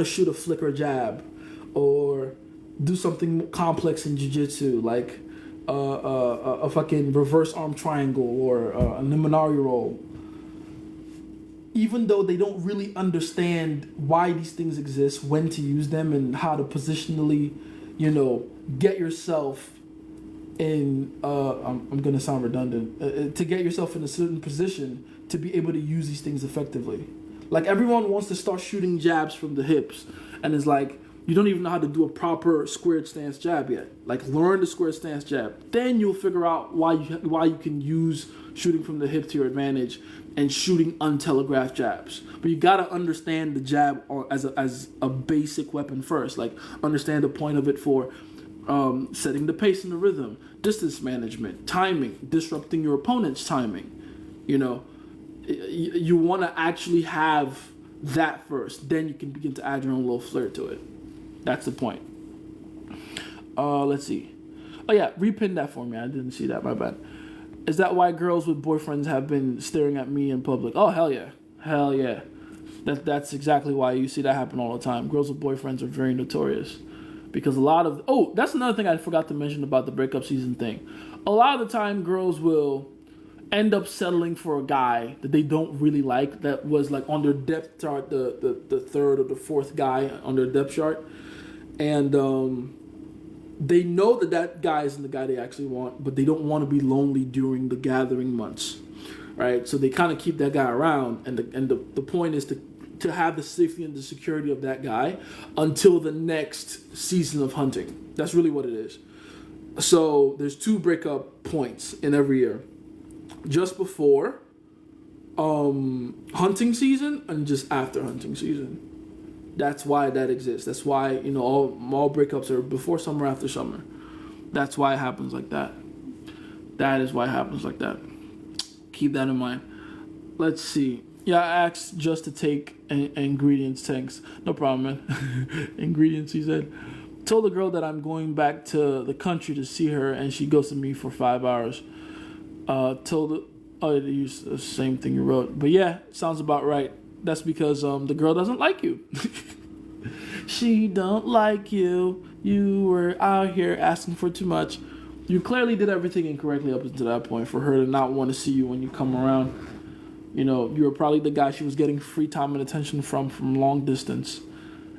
shoot a flicker jab or do something complex in jiu-jitsu, like a fucking reverse arm triangle or a Niminari roll. Even though they don't really understand why these things exist, when to use them, and how to positionally, get yourself in, I'm going to sound redundant, to get yourself in a certain position to be able to use these things effectively. Like, everyone wants to start shooting jabs from the hips, and it's like, you don't even know how to do a proper squared stance jab yet. Like, learn the squared stance jab. Then you'll figure out why you can use shooting from the hip to your advantage and shooting untelegraphed jabs. But you gotta understand the jab as a basic weapon first. Like, understand the point of it for setting the pace and the rhythm, distance management, timing, disrupting your opponent's timing. You want to actually have that first. Then you can begin to add your own little flair to it. That's the point. Let's see. Oh yeah, repin that for me. I didn't see that. My bad. Is that why girls with boyfriends have been staring at me in public? Oh, hell yeah. Hell yeah. That's exactly why you see that happen all the time. Girls with boyfriends are very notorious. Because a lot of... Oh, that's another thing I forgot to mention about the breakup season thing. A lot of the time, girls will end up settling for a guy that they don't really like, that was like on their depth chart, the third or the fourth guy on their depth chart. And they know that guy isn't the guy they actually want, but they don't want to be lonely during the gathering months, right? So they kind of keep that guy around, and the point is to have the safety and the security of that guy until the next season of hunting. That's really what it is. So there's 2 breakup points in every year. Just before hunting season and just after hunting season. That's why that exists. That's why, all breakups are before summer, after summer. That's why it happens like that. That is why it happens like that. Keep that in mind. Let's see. Yeah, I asked just to take ingredients. Thanks. No problem, man. Ingredients, he said. Told the girl that I'm going back to the country to see her, and she ghosted me for 5 hours. Told Oh, they used the same thing you wrote. But yeah, sounds about right. That's because the girl doesn't like you. She don't like you. You were out here asking for too much. You clearly did everything incorrectly up until that point for her to not want to see you when you come around. You know, you were probably the guy she was getting free time and attention from long distance.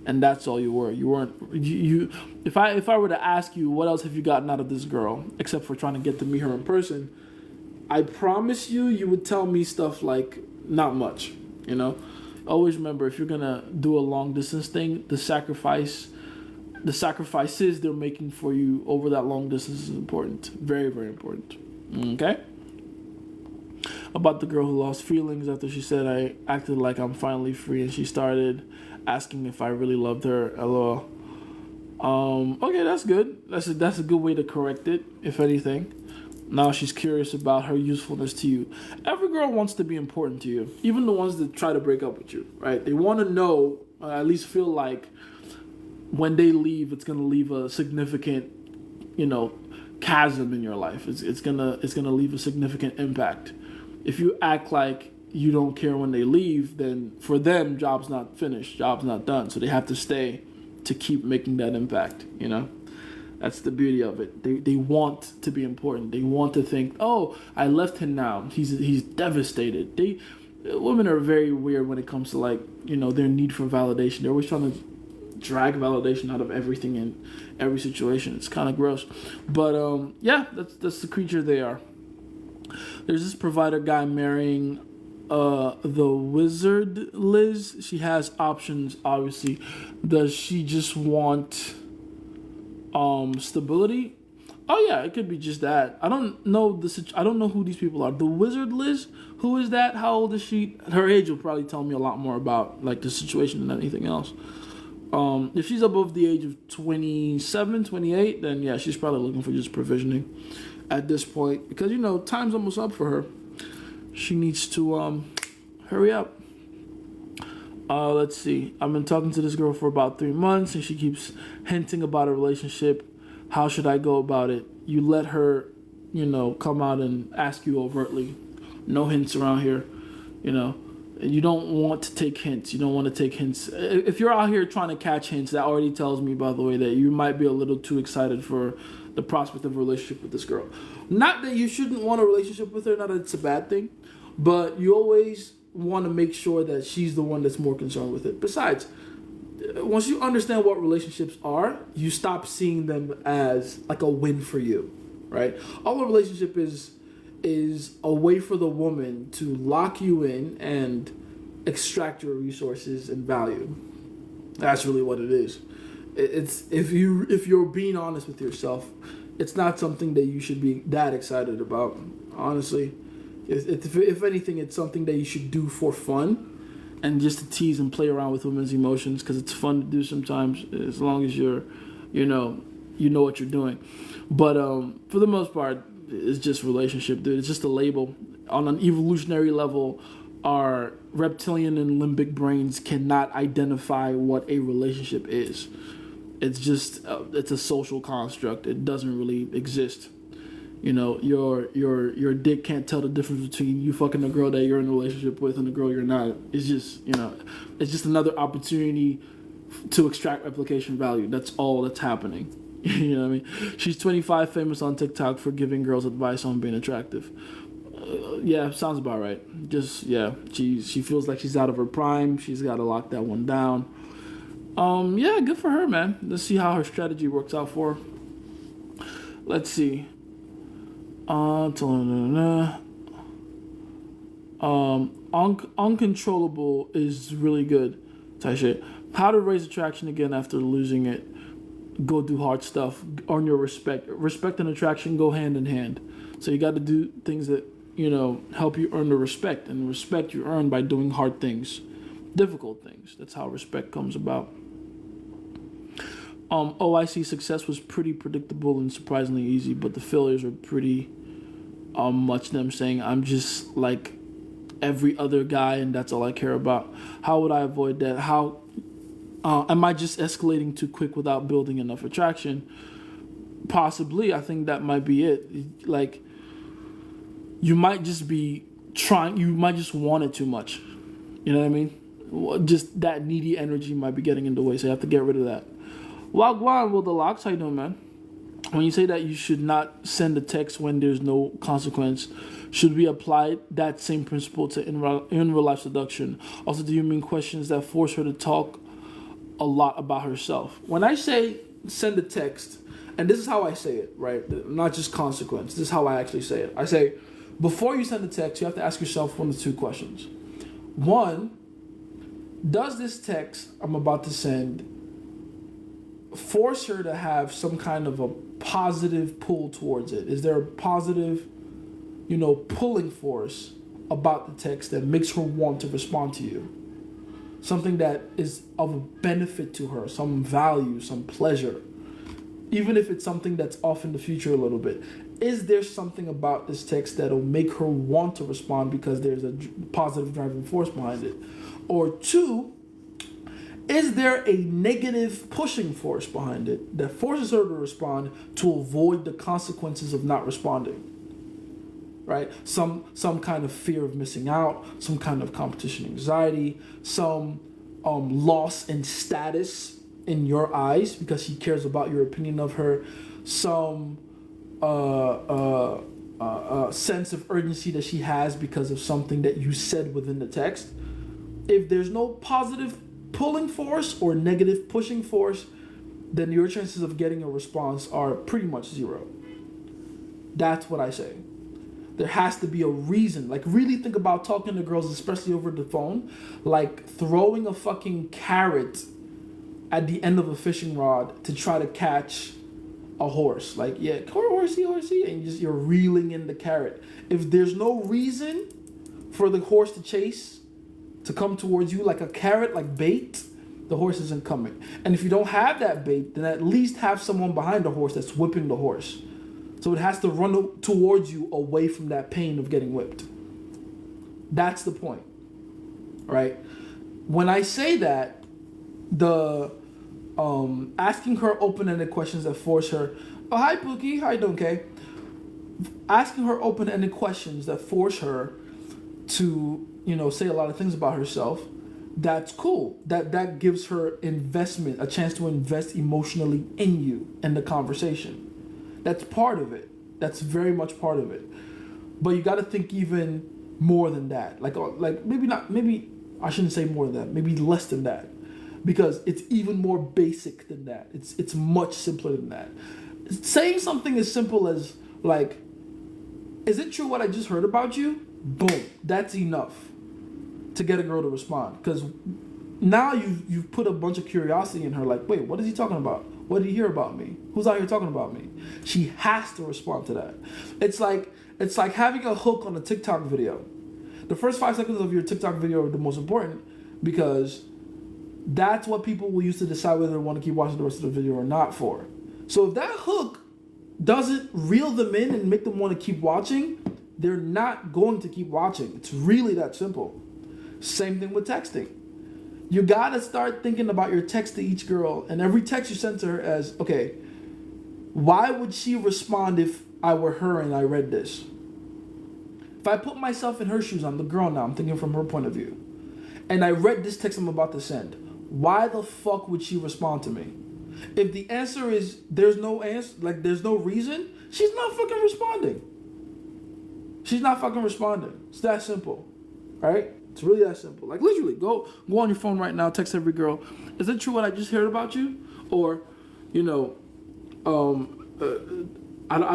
And that's all you were. You weren't you if I were to ask you what else have you gotten out of this girl except for trying to get to meet her in person, I promise you would tell me stuff like not much, you know? Always remember, if you're gonna do a long distance thing, the sacrifices they're making for you over that long distance is important. Very, very important. Okay? About the girl who lost feelings after she said I acted like I'm finally free and she started asking if I really loved her. LOL. Okay, that's good. That's a good way to correct it, if anything. Now she's curious about her usefulness to you. Every girl wants to be important to you, even the ones that try to break up with you, right? They want to know, at least feel like, when they leave, it's gonna leave a significant, chasm in your life. It's gonna leave a significant impact. If you act like you don't care when they leave, then for them, job's not finished, job's not done. So they have to stay to keep making that impact. That's the beauty of it. They want to be important. They want to think, oh, I left him now. He's devastated. Women are very weird when it comes to their need for validation. They're always trying to drag validation out of everything in every situation. It's kind of gross. But that's the creature they are. There's this provider guy marrying the wizard Liz. She has options, obviously. Does she just want stability? Oh yeah, it could be just that. I don't know I don't know who these people are. The wizard Liz, who is that? How old is she? Her age will probably tell me a lot more about the situation than anything else. If she's above the age of 27, 28, then yeah, she's probably looking for just provisioning at this point because time's almost up for her. She needs to hurry up. Let's see. I've been talking to this girl for about 3 months and she keeps hinting about a relationship. How should I go about it? You let her, come out and ask you overtly. No hints around here, You don't want to take hints. You don't want to take hints. If you're out here trying to catch hints, that already tells me, by the way, that you might be a little too excited for the prospect of a relationship with this girl. Not that you shouldn't want a relationship with her, not that it's a bad thing, but you always want to make sure that she's the one that's more concerned with it. Besides, once you understand what relationships are, you stop seeing them as a win for you, right? All a relationship is a way for the woman to lock you in and extract your resources and value. That's really what it is. It's if you're being honest with yourself, it's not something that you should be that excited about. Honestly, if anything, it's something that you should do for fun and just to tease and play around with women's emotions because it's fun to do sometimes as long as you know what you're doing. But for the most part, it's just relationship, dude. It's just a label. On an evolutionary level, our reptilian and limbic brains cannot identify what a relationship is. It's just it's a social construct. It doesn't really exist. Your dick can't tell the difference between you fucking a girl that you're in a relationship with and the girl you're not. It's just it's just another opportunity to extract replication value. That's all that's happening. You know what I mean? She's 25, famous on TikTok for giving girls advice on being attractive. Yeah, sounds about right. Just, yeah, she feels like she's out of her prime. She's got to lock that one down. Yeah, good for her, man. Let's see how her strategy works out for her. Let's see. Uncontrollable is really good. Type shit. How to raise attraction again after losing it. Go do hard stuff. Earn your respect. Respect and attraction go hand in hand. So you got to do things that, help you earn the respect. And respect you earn by doing hard things. Difficult things. That's how respect comes about. OIC success was pretty predictable and surprisingly easy, but the failures are pretty much them saying, I'm just like every other guy and that's all I care about. How would I avoid that? How am I just escalating too quick without building enough attraction? Possibly. I think that might be it. You might just be you might just want it too much. You know what I mean? Just that needy energy might be getting in the way, so you have to get rid of that. Wagwan, well, the locks, how you doing, man? When you say that you should not send a text when there's no consequence, should we apply that same principle to in real life seduction? Also, do you mean questions that force her to talk a lot about herself? When I say send a text, and this is how I say it, right? Not just consequence. This is how I actually say it. I say, before you send a text, you have to ask yourself one of two questions. One, does this text I'm about to send force her to have some kind of a positive pull towards it? Is there a positive, pulling force about the text that makes her want to respond to you? Something that is of a benefit to her, some value, some pleasure. Even if it's something that's off in the future a little bit. Is there something about this text that'll make her want to respond because there's a positive driving force behind it? Or two, is there a negative pushing force behind it that forces her to respond to avoid the consequences of not responding? Right? Some kind of fear of missing out, some kind of competition anxiety, some loss in status in your eyes because she cares about your opinion of her, some sense of urgency that she has because of something that you said within the text. If there's no positive pulling force or negative pushing force, then your chances of getting a response are pretty much zero. That's what I say. There has to be a reason. Like, really think about talking to girls, especially over the phone, like throwing a fucking carrot at the end of a fishing rod to try to catch a horse. Like, yeah, horsey, and you're reeling in the carrot. If there's no reason for the horse to chase, to come towards you like a carrot, like bait, the horse isn't coming. And if you don't have that bait, then at least have someone behind the horse that's whipping the horse. So it has to run towards you away from that pain of getting whipped. That's the point, right? When I say that, the asking her open-ended questions that force her, oh, hi, Pookie, how you doing, Kay? Asking her open-ended questions that force her to, say a lot of things about herself, that's cool. That gives her investment, a chance to invest emotionally in you and the conversation. That's part of it. That's very much part of it. But you got to think even more than that. Like maybe I shouldn't say more than that. Maybe less than that. Because it's even more basic than that. It's much simpler than that. Saying something as simple as, like, is it true what I just heard about you? Boom. That's enough to get a girl to respond. Because now you've put a bunch of curiosity in her. Like, wait, what is he talking about? What did he hear about me? Who's out here talking about me? She has to respond to that. It's like having a hook on a TikTok video. The first 5 seconds of your TikTok video are the most important because that's what people will use to decide whether they want to keep watching the rest of the video or not for. So if that hook doesn't reel them in and make them want to keep watching, they're not going to keep watching. It's really that simple. Same thing with texting. You gotta start thinking about your text to each girl and every text you send to her as, okay, why would she respond if I were her and I read this? If I put myself in her shoes, I'm the girl now, I'm thinking from her point of view, and I read this text I'm about to send, why the fuck would she respond to me? If the answer is there's no answer, like there's no reason, she's not fucking responding. She's not fucking responding. It's that simple, right? It's really that simple. Like, literally, go on your phone right now, text every girl, is it true what I just heard about you? Or, I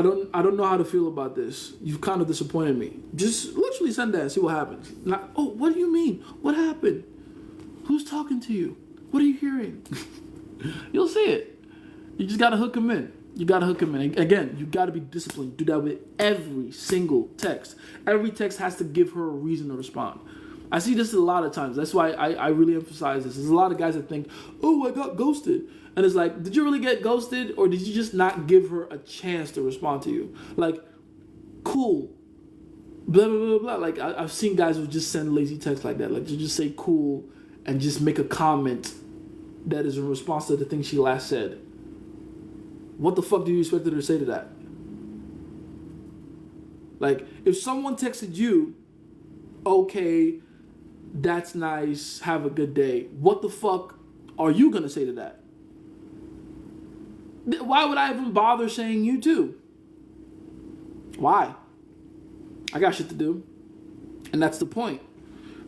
don't know how to feel about this. You've kind of disappointed me. Just literally send that and see what happens. Not, oh, what do you mean? What happened? Who's talking to you? What are you hearing? You'll see it. You just got to hook them in. You got to hook them in. Again, you got to be disciplined. Do that with every single text. Every text has to give her a reason to respond. I see this a lot of times. That's why I really emphasize this. There's a lot of guys that think, oh, I got ghosted. And it's like, did you really get ghosted? Or did you just not give her a chance to respond to you? Like, cool. Blah, blah, blah, blah. Like, I've seen guys who just send lazy texts like that. Like, to just say cool and just make a comment that is in response to the thing she last said. What the fuck do you expect her to say to that? Like, if someone texted you okay, that's nice, have a good day. What the fuck are you gonna say to that? Why would I even bother saying you too? Why? I got shit to do. And that's the point,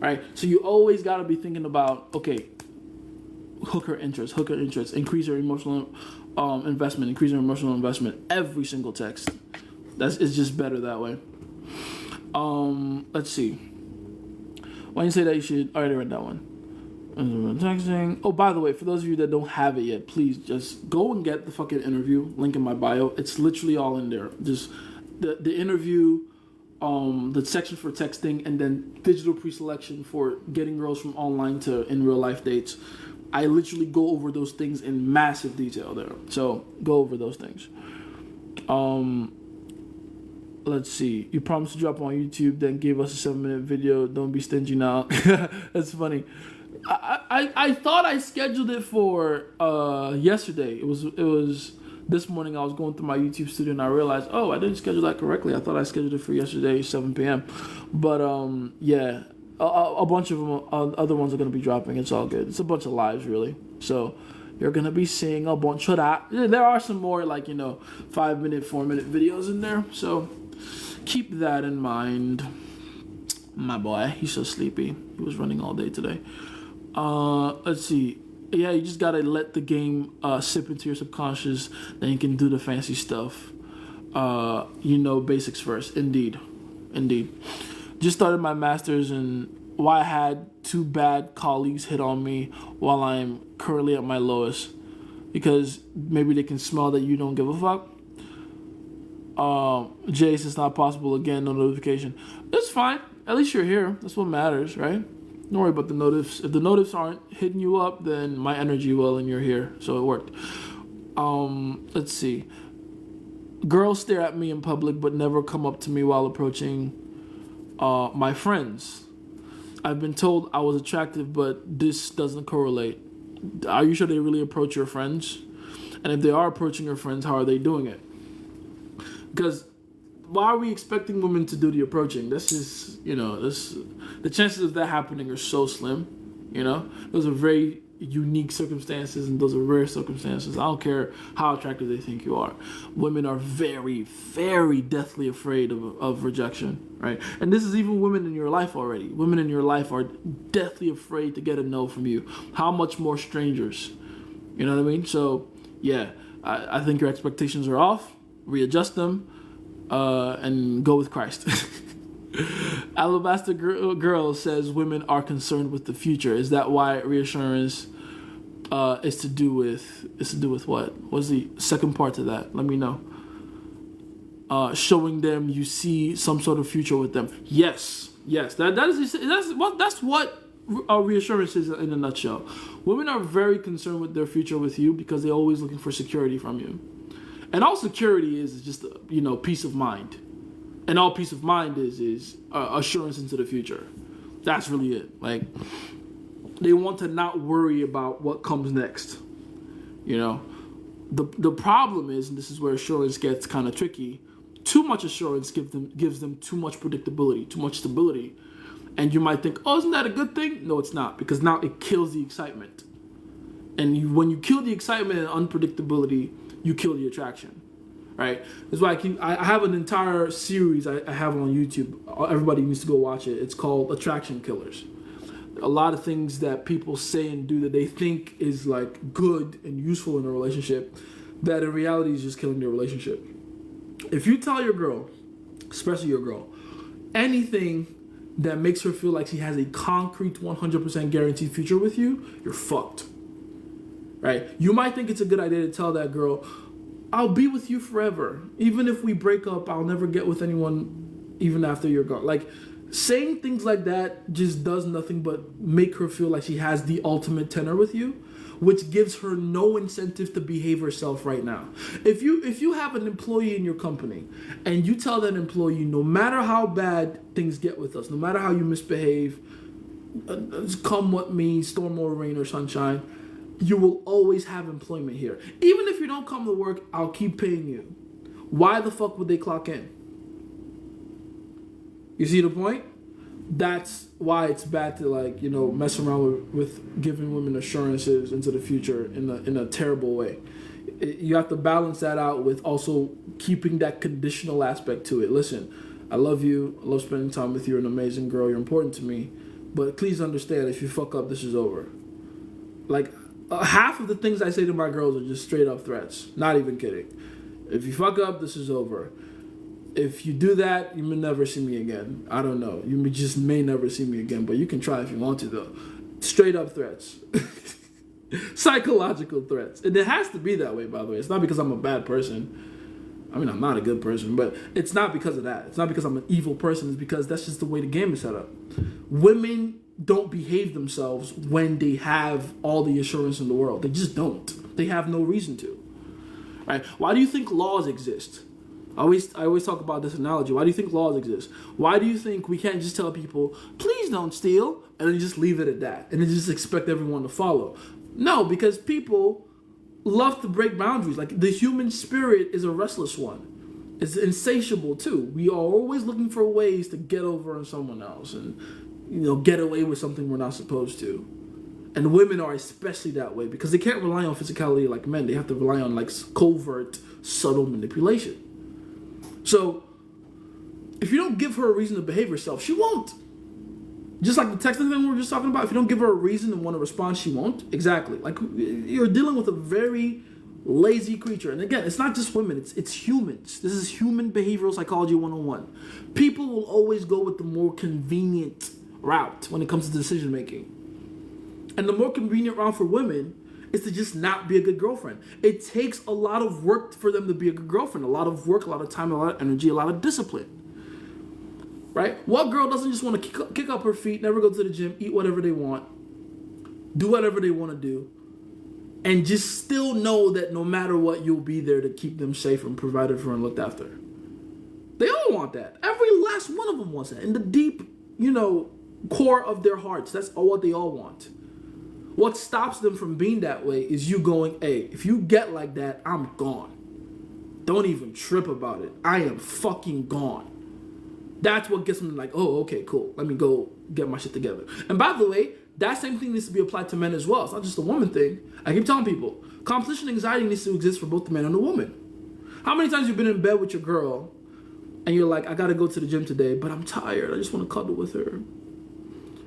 right? So you always got to be thinking about, okay, hook her interest, increase her emotional investment, increase her emotional investment. Every single text. It's just better that way. Let's see. Why you say that you should, I already read that one. Texting. Oh, by the way, for those of you that don't have it yet, please just go and get the fucking interview. Link in my bio. It's literally all in there. Just the interview, the section for texting, and then digital pre-selection for getting girls from online to in real life dates. I literally go over those things in massive detail there. So go over those things. Let's see. You promised to drop on YouTube, then gave us a 7-minute video. Don't be stingy now. That's funny. I thought I scheduled it for yesterday. It was this morning. I was going through my YouTube studio and I realized, oh, I didn't schedule that correctly. I thought I scheduled it for yesterday, 7 p.m. But yeah, a bunch of them, other ones are gonna be dropping. It's all good. It's a bunch of lives, really. So you're gonna be seeing a bunch of that. There are some more 5-minute, 4-minute videos in there. So keep that in mind. My boy, he's so sleepy. He was running all day today. Let's see. Yeah, you just gotta let the game sip into your subconscious. Then you can do the fancy stuff. Basics first. Indeed. Just started my master's, and why I had 2 bad colleagues hit on me while I'm currently at my lowest, because maybe they can smell that you don't give a fuck. Jace, it's not possible again. No notification. It's fine. At least you're here. That's what matters, right? Don't worry about the notifs. If the notifs aren't hitting you up, then my energy will, and you're here. So it worked. Let's see. Girls stare at me in public but never come up to me while approaching my friends. I've been told I was attractive, but this doesn't correlate. Are you sure they really approach your friends? And if they are approaching your friends, how are they doing it? Because why are we expecting women to do the approaching? This is, the chances of that happening are so slim. Those are very unique circumstances, and those are rare circumstances. I don't care how attractive they think you are. Women are very, very deathly afraid of rejection, right? And this is even women in your life already. Women in your life are deathly afraid to get a no from you. How much more strangers? You know what I mean? So, yeah, I think your expectations are off. Readjust them, and go with Christ. Alabaster Girl says women are concerned with the future. Is that why reassurance is to do with what? What's the second part to that? Let me know. Showing them you see some sort of future with them. Yes. That's what reassurance is in a nutshell. Women are very concerned with their future with you because they're always looking for security from you. And all security is just, peace of mind. And all peace of mind is assurance into the future. That's really it. They want to not worry about what comes next. The problem is, and this is where assurance gets kind of tricky, too much assurance gives them too much predictability, too much stability. And you might think, oh, isn't that a good thing? No, it's not, because now it kills the excitement. And when you kill the excitement and unpredictability, you kill the attraction, right? That's why I have an entire series I have on YouTube. Everybody needs to go watch it. It's called Attraction Killers. A lot of things that people say and do that they think is good and useful in a relationship, that in reality is just killing their relationship. If you tell your girl, especially your girl, anything that makes her feel like she has a concrete 100% guaranteed future with you, you're fucked. Right? You might think it's a good idea to tell that girl, I'll be with you forever. Even if we break up, I'll never get with anyone even after you're gone. Saying things like that just does nothing but make her feel like she has the ultimate tenor with you, which gives her no incentive to behave herself right now. If you have an employee in your company and you tell that employee, no matter how bad things get with us, no matter how you misbehave, come what may, storm or rain or sunshine, you will always have employment here. Even if you don't come to work, I'll keep paying you. Why the fuck would they clock in? You see the point? that's why it's bad to like, you know, mess around with giving women assurances into the future in a terrible way. You have to balance that out with also keeping that conditional aspect to it. Listen, I love you. I love spending time with you. You're an amazing girl. You're important to me. But please understand, if you fuck up, this is over. Like, half of the things I say to my girls are just straight up threats. Not even kidding. If you fuck up, this is over. If you do that, you may never see me again. I don't know. You just may never see me again, but you can try if you want to, though. Straight up threats. Psychological threats. And it has to be that way, by the way. It's not because I'm a bad person. I mean, I'm not a good person, but it's not because of that. It's not because I'm an evil person. It's because that's just the way the game is set up. Women don't behave themselves when they have all the assurance in the world. They just don't. They have no reason to. Right? Why do you think laws exist? I always talk about this analogy. Why do you think laws exist? Why do you think we can't just tell people, please don't steal, and then just leave it at that, and then just expect everyone to follow? No, because people love to break boundaries. Like, the human spirit is a restless one. It's insatiable too. We are always looking for ways to get over on someone else and, you know, get away with something we're not supposed to. And women are especially that way because they can't rely on physicality like men. They have to rely on like covert, subtle manipulation. So, if you don't give her a reason to behave herself, she won't. Just like the texting thing we were just talking about, if you don't give her a reason and want to respond, she won't. Exactly. Like, you're dealing with a very lazy creature. And again, it's not just women, it's humans. This is human behavioral psychology 101. People will always go with the more convenient route when it comes to decision making. And the more convenient route for women is to just not be a good girlfriend. It takes a lot of work for them to be a good girlfriend. A lot of work, a lot of time, a lot of energy, a lot of discipline. Right? What girl doesn't just want to kick up her feet, never go to the gym, eat whatever they want, do whatever they want to do, and just still know that no matter what, you'll be there to keep them safe and provided for and looked after? They all want that. Every last one of them wants that. In the deep, you know, core of their hearts, that's all what they all want. What stops them from being that way is you going, hey, if you get like that, I'm gone. Don't even trip about it. I am fucking gone. That's what gets them like, oh, okay, cool. Let me go get my shit together. And by the way, that same thing needs to be applied to men as well. It's not just a woman thing. I keep telling people, competition anxiety needs to exist for both the man and the woman. How many times you've been in bed with your girl and you're like, I gotta go to the gym today, but I'm tired. I just want to cuddle with her.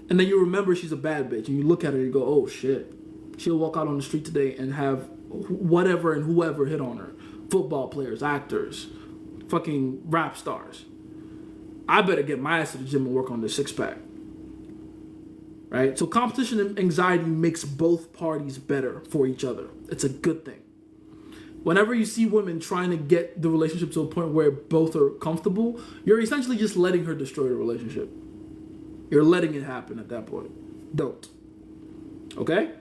And then you remember she's a bad bitch, and you look at her and you go, oh shit. She'll walk out on the street today and have whatever and whoever hit on her. Football players, actors, fucking rap stars. I better get my ass to the gym and work on this six-pack. Right? So competition anxiety makes both parties better for each other. It's a good thing. Whenever you see women trying to get the relationship to a point where both are comfortable, you're essentially just letting her destroy the relationship. You're letting it happen at that point. Don't. Okay?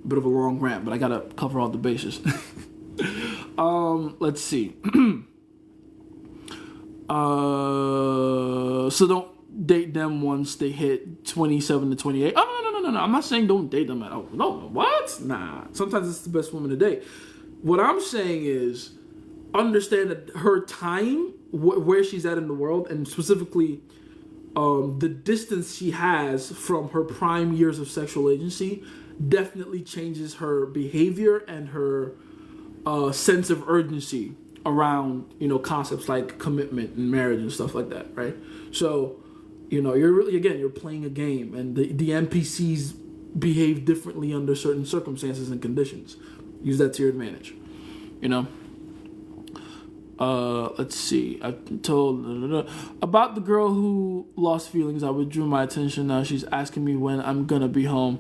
A bit of a long rant, but I gotta cover all the bases. Let's see. So don't date them once they hit 27 to 28. Oh, no. I'm not saying don't date them at all. No, what? Nah. Sometimes it's the best woman to date. What I'm saying is understand that her time, where she's at in the world, and specifically the distance she has from her prime years of sexual agency definitely changes her behavior and her sense of urgency around, you know, concepts like commitment and marriage and stuff like that, right? So, you know, you're playing a game, and the NPCs behave differently under certain circumstances and conditions. Use that to your advantage, you know? Let's see. I told about the girl who lost feelings. I withdrew my attention. Now she's asking me when I'm gonna be home.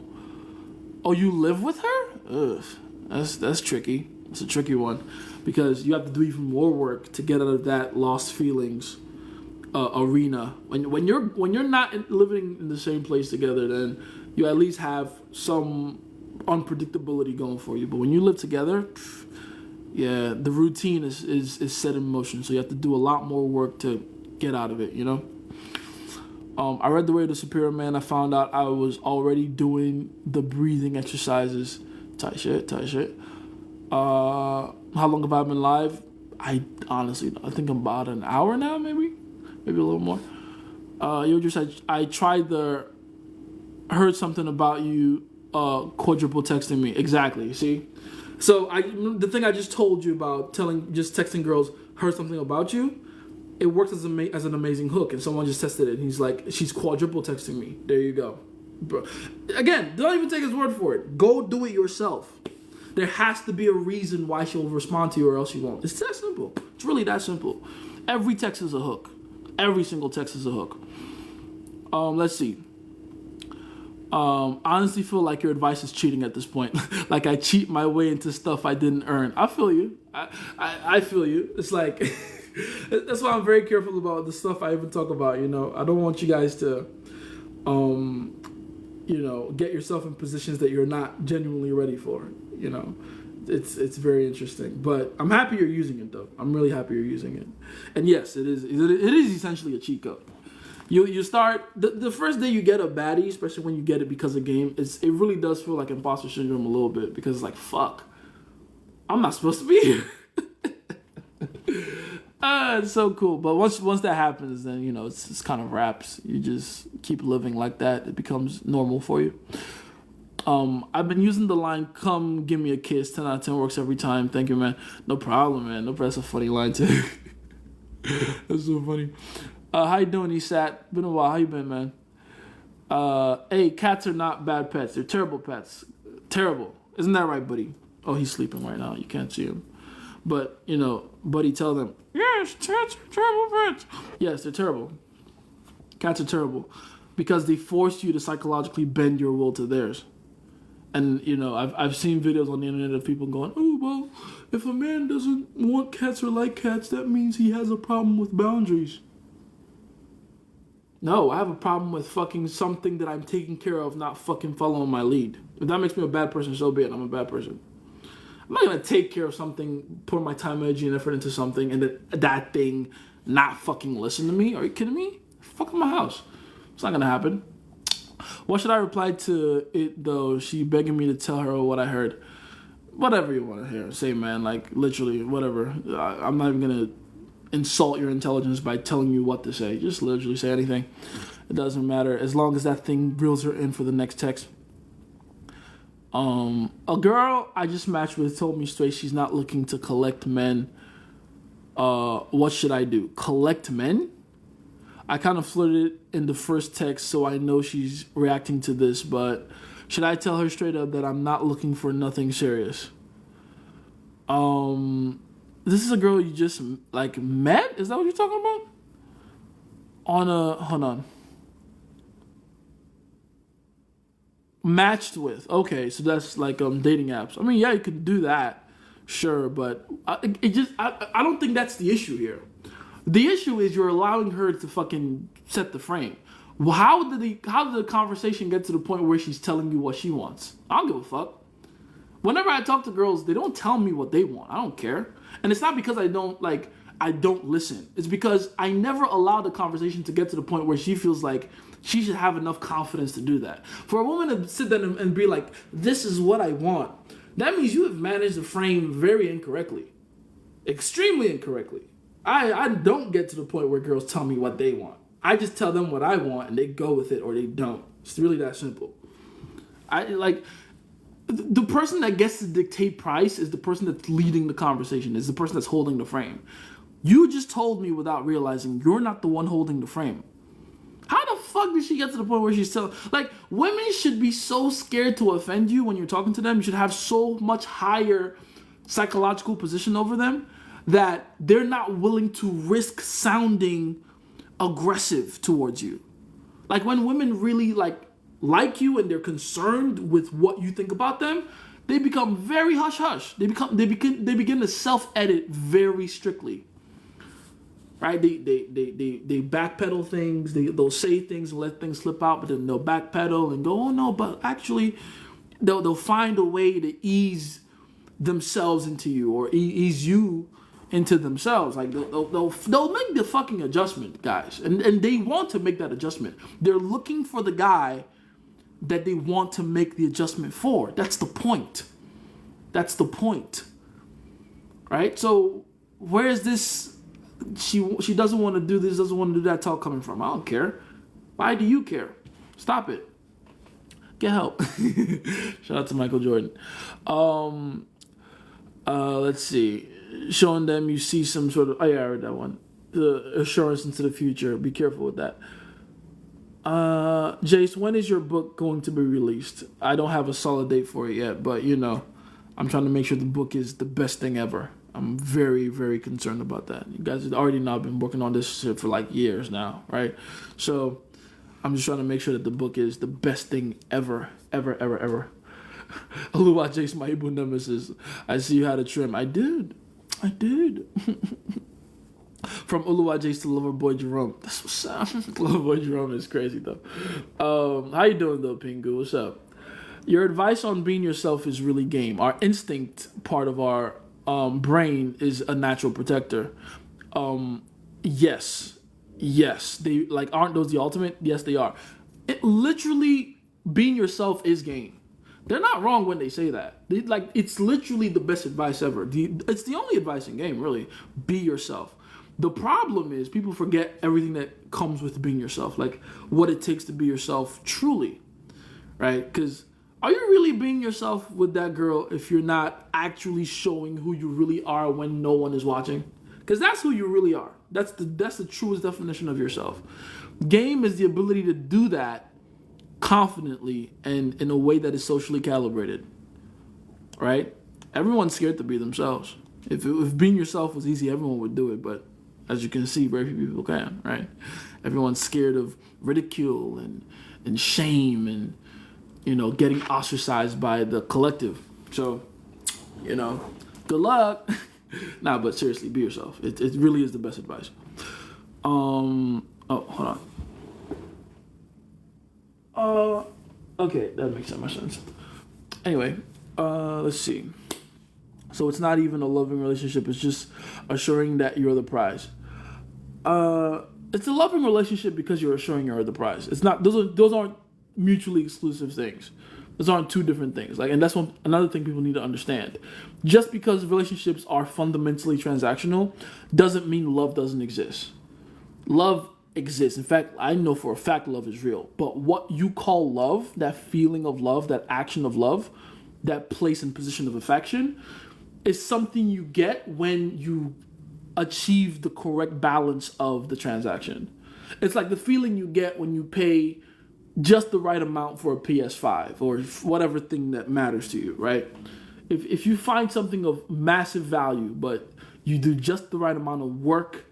Oh, you live with her? Ugh, that's tricky. It's a tricky one because you have to do even more work to get out of that lost feelings arena. When you're not living in the same place together, then you at least have some unpredictability going for you. But when you live together, yeah, the routine is set in motion. So you have to do a lot more work to get out of it, you know? I read The Way of the Superior Man. I found out I was already doing the breathing exercises. Tight shit. How long have I been live? I honestly, I think I'm about an hour now, maybe a little more. You just said, I heard something about you quadruple texting me. Exactly, see? So the thing I just told you about just texting girls, heard something about you, it works as an amazing hook. And someone just tested it. And he's like, she's quadruple texting me. There you go. Bro. Again, don't even take his word for it. Go do it yourself. There has to be a reason why she'll respond to you or else she won't. It's that simple. It's really that simple. Every text is a hook. Every single text is a hook. Let's see. I honestly feel like your advice is cheating at this point. Like I cheat my way into stuff I didn't earn. I feel you. I feel you. It's like, that's why I'm very careful about the stuff I even talk about, you know. I don't want you guys to, you know, get yourself in positions that you're not genuinely ready for, you know. It's very interesting. But I'm happy you're using it, though. I'm really happy you're using it. And yes, it is essentially a cheat code. You start, the first day you get a baddie, especially when you get it because of game, it really does feel like imposter syndrome a little bit, because it's like, fuck, I'm not supposed to be here. It's so cool. But once that happens, then, you know, it's kind of wraps. You just keep living like that. It becomes normal for you. I've been using the line, come give me a kiss, 10 out of 10 works every time. Thank you, man. No problem, man. No, that's a funny line, too. That's so funny. How you doing, Esat? Been a while. How you been, man? Hey, cats are not bad pets. They're terrible pets. Terrible. Isn't that right, buddy? Oh, he's sleeping right now. You can't see him. But, you know, buddy, tell them, yes, cats are terrible pets. Yes, they're terrible. Cats are terrible. Because they force you to psychologically bend your will to theirs. And, you know, I've seen videos on the internet of people going, oh, well, if a man doesn't want cats or like cats, that means he has a problem with boundaries. No, I have a problem with fucking something that I'm taking care of, not fucking following my lead. If that makes me a bad person, so be it. I'm a bad person. I'm not going to take care of something, pour my time, energy, and effort into something, and that thing not fucking listen to me. Are you kidding me? Fuck my house. It's not going to happen. What should I reply to it, though? She begging me to tell her what I heard. Whatever you want to hear. Say, man, like, literally, whatever. I'm not even going to insult your intelligence by telling you what to say. Just literally say anything. It doesn't matter as long as that thing reels her in for the next text. A girl I just matched with told me straight she's not looking to collect men. What should I do? Collect men? I kind of flirted in the first text, so I know she's reacting to this, but should I tell her straight up that I'm not looking for nothing serious? This is a girl you just, like, met? Is that what you're talking about? Hold on. Matched with. Okay, so that's like dating apps. I mean, yeah, you could do that. Sure, but I don't think that's the issue here. The issue is you're allowing her to fucking set the frame. Well, how did the conversation get to the point where she's telling you what she wants? I don't give a fuck. Whenever I talk to girls, they don't tell me what they want. I don't care. And it's not because I don't listen. It's because I never allow the conversation to get to the point where she feels like she should have enough confidence to do that. For a woman to sit there and be like, this is what I want, that means you have managed the frame very incorrectly. Extremely incorrectly. I don't get to the point where girls tell me what they want. I just tell them what I want and they go with it or they don't. It's really that simple. The person that gets to dictate price is the person that's leading the conversation, is the person that's holding the frame. You just told me without realizing you're not the one holding the frame. How the fuck did she get to the point where she's telling... Like, women should be so scared to offend you when you're talking to them. You should have so much higher psychological position over them that they're not willing to risk sounding aggressive towards you. Like, when women really, like you and they're concerned with what you think about them, they become very hush-hush. They begin to self-edit very strictly. Right? They backpedal things. They'll say things and let things slip out, but then they'll backpedal and go, oh no, but actually they'll find a way to ease themselves into you or ease you into themselves. Like they'll make the fucking adjustment, guys. And they want to make that adjustment. They're looking for the guy that they want to make the adjustment for. That's the point. That's the point. Right? So where is this she doesn't want to do this, doesn't want to do that talk coming from? I don't care. Why do you care? Stop it. Get help. Shout out to Michael Jordan. Let's see. Showing them you see some sort of... Oh, yeah, I read that one. The assurance into the future. Be careful with that. Jace, when is your book going to be released? I don't have a solid date for it yet, but, I'm trying to make sure the book is the best thing ever. I'm very, very concerned about that. You guys already know I've been working on this shit for like years now, right? So I'm just trying to make sure that the book is the best thing ever, ever, ever, ever. Oluwa Jace, my Igbo nemesis. I see you had a trim. I did. From Oluwa Jace to Loverboy Jerome. That's what's up. Loverboy Jerome is crazy though. How you doing though, Pingu? What's up? Your advice on being yourself is really game. Our instinct part of our brain is a natural protector. Yes. They aren't those the ultimate? Yes, they are. It literally being yourself is game. They're not wrong when they say that. It's literally the best advice ever. It's the only advice in game, really. Be yourself. The problem is people forget everything that comes with being yourself, like what it takes to be yourself truly, right? Because are you really being yourself with that girl if you're not actually showing who you really are when no one is watching? Because that's who you really are. That's the truest definition of yourself. Game is the ability to do that confidently and in a way that is socially calibrated, right? Everyone's scared to be themselves. If being yourself was easy, everyone would do it, but as you can see, very few people can, right? Everyone's scared of ridicule and shame and, getting ostracized by the collective. So, good luck. Nah, but seriously, be yourself. It really is the best advice. Oh, hold on. Okay, that makes so much sense. Anyway, let's see. So it's not even a loving relationship. It's just assuring that you're the prize. It's a loving relationship because you're assuring you're the prize. It's not. Those aren't mutually exclusive things. Those aren't two different things. And that's another thing people need to understand. Just because relationships are fundamentally transactional doesn't mean love doesn't exist. Love exists. In fact, I know for a fact love is real. But what you call love, that feeling of love, that action of love, that place and position of affection, is something you get when you achieve the correct balance of the transaction. It's like the feeling you get when you pay just the right amount for a PS5 or whatever thing that matters to you, right? If you find something of massive value, but you do just the right amount of work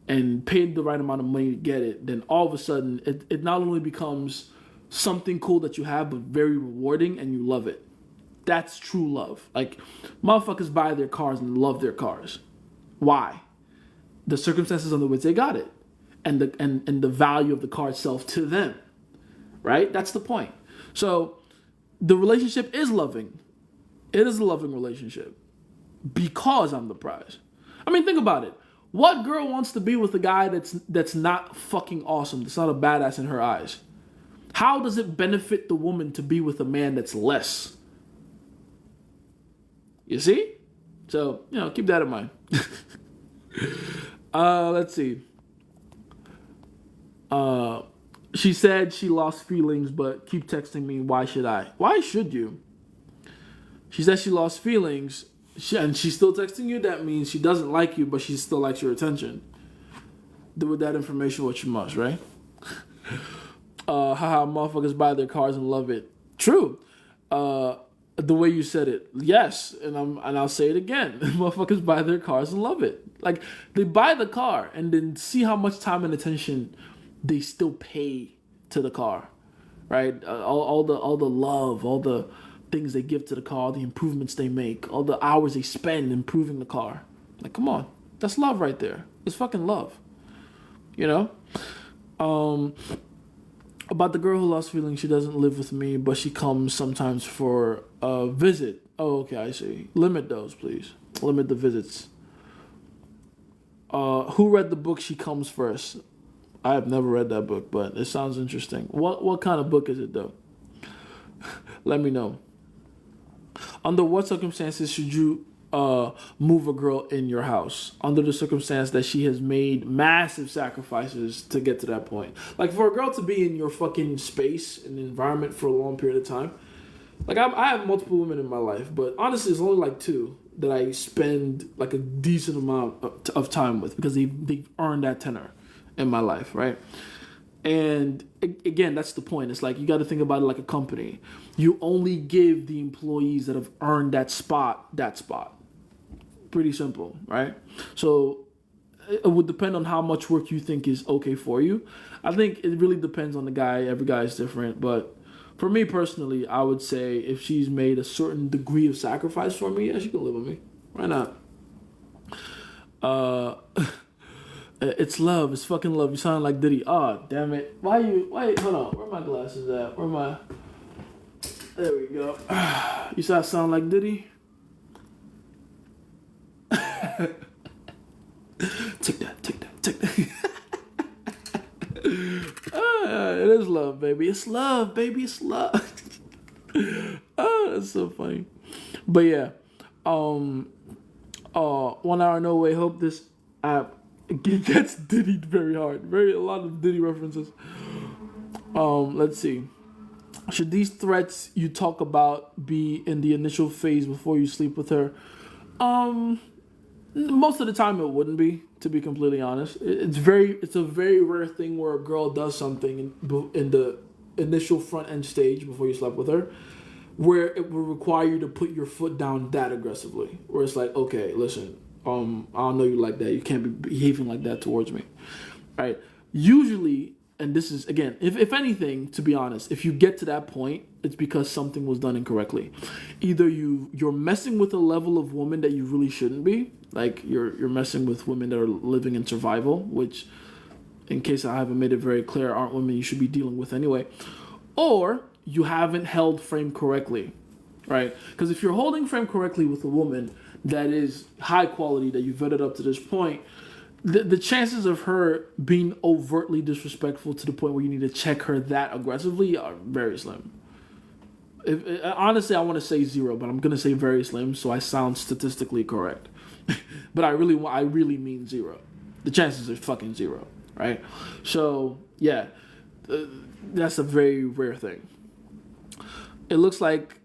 and paid the right amount of money to get it, then all of a sudden it not only becomes something cool that you have, but very rewarding and you love it. That's true love. Like, motherfuckers buy their cars and love their cars. Why? The circumstances under which they got it. And the value of the car itself to them. Right? That's the point. So, the relationship is loving. It is a loving relationship. Because I'm the prize. I mean, think about it. What girl wants to be with a guy that's not fucking awesome, that's not a badass in her eyes? How does it benefit the woman to be with a man that's less? You see? So, keep that in mind. Let's see. She said she lost feelings, but keep texting me. Why should I? Why should you? She said she lost feelings, and she's still texting you. That means she doesn't like you, but she still likes your attention. Do with that information what you must, right? Haha, motherfuckers buy their cars and love it. True. The way you said it, yes, and I'll say it again. Motherfuckers buy their cars and love it. Like, they buy the car and then see how much time and attention they still pay to the car, right? All the love, all the things they give to the car, the improvements they make, all the hours they spend improving the car. Like, come on, that's love right there. It's fucking love, About the girl who lost feelings, she doesn't live with me, but she comes sometimes for a visit. Oh, okay, I see. Limit those, please. Limit the visits. Who read the book She Comes First? I have never read that book, but it sounds interesting. What kind of book is it, though? Let me know. Under what circumstances should you move a girl in your house under the circumstance that she has made massive sacrifices to get to that point. Like, for a girl to be in your fucking space and environment for a long period of time. Like, I have multiple women in my life, but honestly, it's only like two that I spend like a decent amount of time with because they've earned that tenor in my life, right? And again, that's the point. It's like, you got to think about it like a company. You only give the employees that have earned that spot. Pretty simple, right? So it would depend on how much work you think is okay for you. I think it really depends on the guy. Every guy is different. But for me personally, I would say if she's made a certain degree of sacrifice for me, yeah, she can live with me. Why not? It's love. It's fucking love. You sound like Diddy. Oh, damn it. Wait, hold on. Where are my glasses at? There we go. You sound like Diddy? Take that. It is love, baby. It's love, baby. It's love. Oh, that's so funny. But yeah. 1 hour, no way. Hope this app gets Diddy very hard. A lot of Diddy references. Let's see. Should these threats you talk about be in the initial phase before you sleep with her? Most of the time it wouldn't be, to be completely honest. It's a very rare thing where a girl does something in the initial front end stage before you slept with her, where it will require you to put your foot down that aggressively. Where it's like, okay, listen, I don't know you like that. You can't be behaving like that towards me, right? Usually, and this is, again, if anything, to be honest, if you get to that point, it's because something was done incorrectly. Either you're messing with a level of woman that you really shouldn't be, like you're messing with women that are living in survival, which, in case I haven't made it very clear, aren't women you should be dealing with anyway, or you haven't held frame correctly, right? Because if you're holding frame correctly with a woman that is high quality, that you've vetted up to this point, the chances of her being overtly disrespectful to the point where you need to check her that aggressively are very slim. Honestly, I want to say zero, but I'm going to say very slim so I sound statistically correct. But I really mean zero. The chances are fucking zero, right? So, yeah, that's a very rare thing. It looks like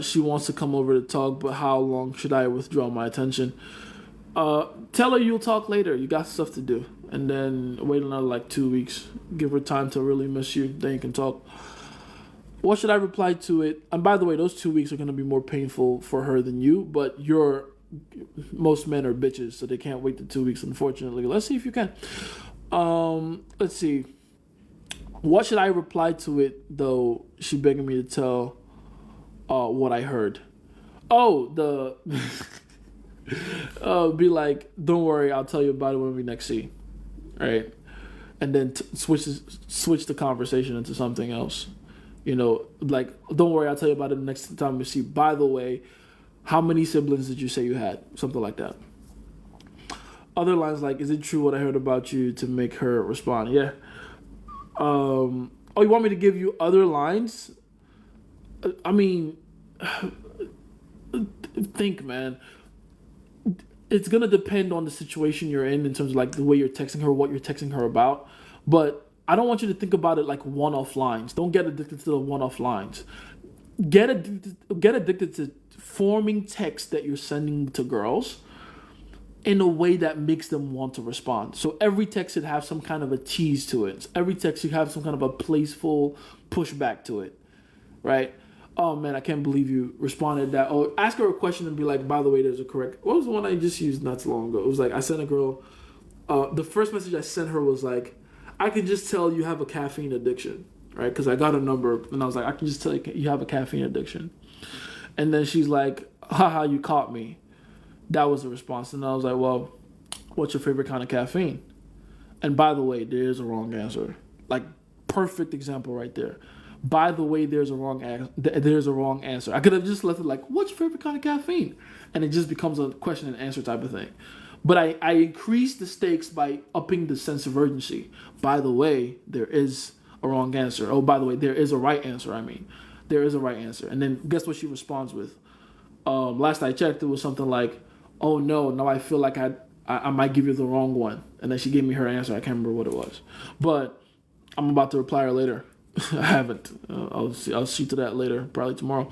she wants to come over to talk, but how long should I withdraw my attention? Tell her you'll talk later. You got stuff to do. And then wait another like 2 weeks. Give her time to really miss you. Then you can talk. What should I reply to it? And by the way, those 2 weeks are going to be more painful for her than you. But most men are bitches, so they can't wait the 2 weeks, unfortunately. Let's see if you can. Let's see. What should I reply to it, though? She begging me to tell what I heard. Be like, don't worry, I'll tell you about it when we next see, right? And then switch the conversation into something else. You know, like, don't worry, I'll tell you about it the next time we see. By the way, how many siblings did you say you had? Something like that. Other lines like, is it true what I heard about you, to make her respond? Yeah. You want me to give you other lines? I mean, think, man. It's going to depend on the situation you're in terms of like the way you're texting her, what you're texting her about. But I don't want you to think about it like one-off lines. Don't get addicted to the one-off lines. Get addicted to forming text that you're sending to girls in a way that makes them want to respond. So every text should have some kind of a tease to it. Every text should have some kind of a playful pushback to it, right? Oh man, I can't believe you responded that. Or ask her a question and be like, by the way, there's a correct. What was the one I just used not so long ago? It was like, I sent a girl, the first message I sent her was like, I can just tell you have a caffeine addiction, right? Because I got a number and I was like, I can just tell you have a caffeine addiction. And then she's like, haha, you caught me. That was the response. And I was like, well, what's your favorite kind of caffeine? And by the way, there is a wrong answer. Like, perfect example right there. By the way, there's a wrong answer. I could have just left it like, what's your favorite kind of caffeine? And it just becomes a question and answer type of thing. But I increased the stakes by upping the sense of urgency. By the way, there is a wrong answer. Oh, by the way, there is a right answer. There is a right answer. And then guess what she responds with? last I checked, it was something like, "Oh no, now I feel like I might give you the wrong one." And then she gave me her answer. I can't remember what it was, but I'm about to reply her later. I haven't. I'll see to that later, probably tomorrow.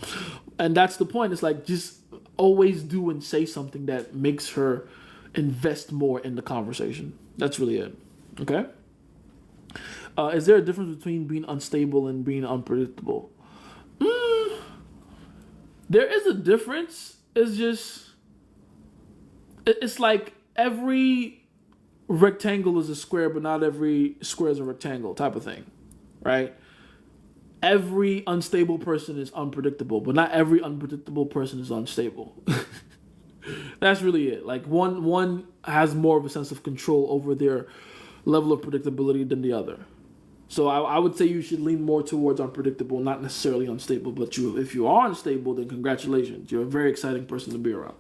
And that's the point. It's like, just always do and say something that makes her invest more in the conversation. That's really it. Okay? Is there a difference between being unstable and being unpredictable? There is a difference. It's like every rectangle is a square, but not every square is a rectangle type of thing, right? Every unstable person is unpredictable, but not every unpredictable person is unstable. That's really it. Like one has more of a sense of control over their level of predictability than the other. So I would say you should lean more towards unpredictable, not necessarily unstable. But if you are unstable, then congratulations. You're a very exciting person to be around.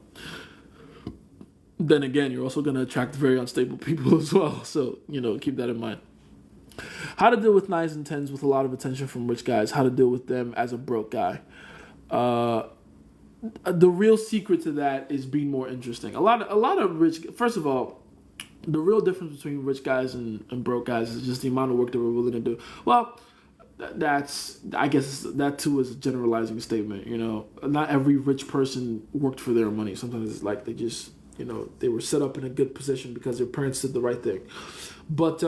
Then again, you're also going to attract very unstable people as well. So, keep that in mind. How to deal with 9s and 10s with a lot of attention from rich guys. How to deal with them as a broke guy. The real secret to that is being more interesting. A lot of rich... First of all, the real difference between rich guys and broke guys is just the amount of work that we're willing to do. Well, I guess that too is a generalizing statement. Not every rich person worked for their money. Sometimes it's like they just... they were set up in a good position because their parents did the right thing. But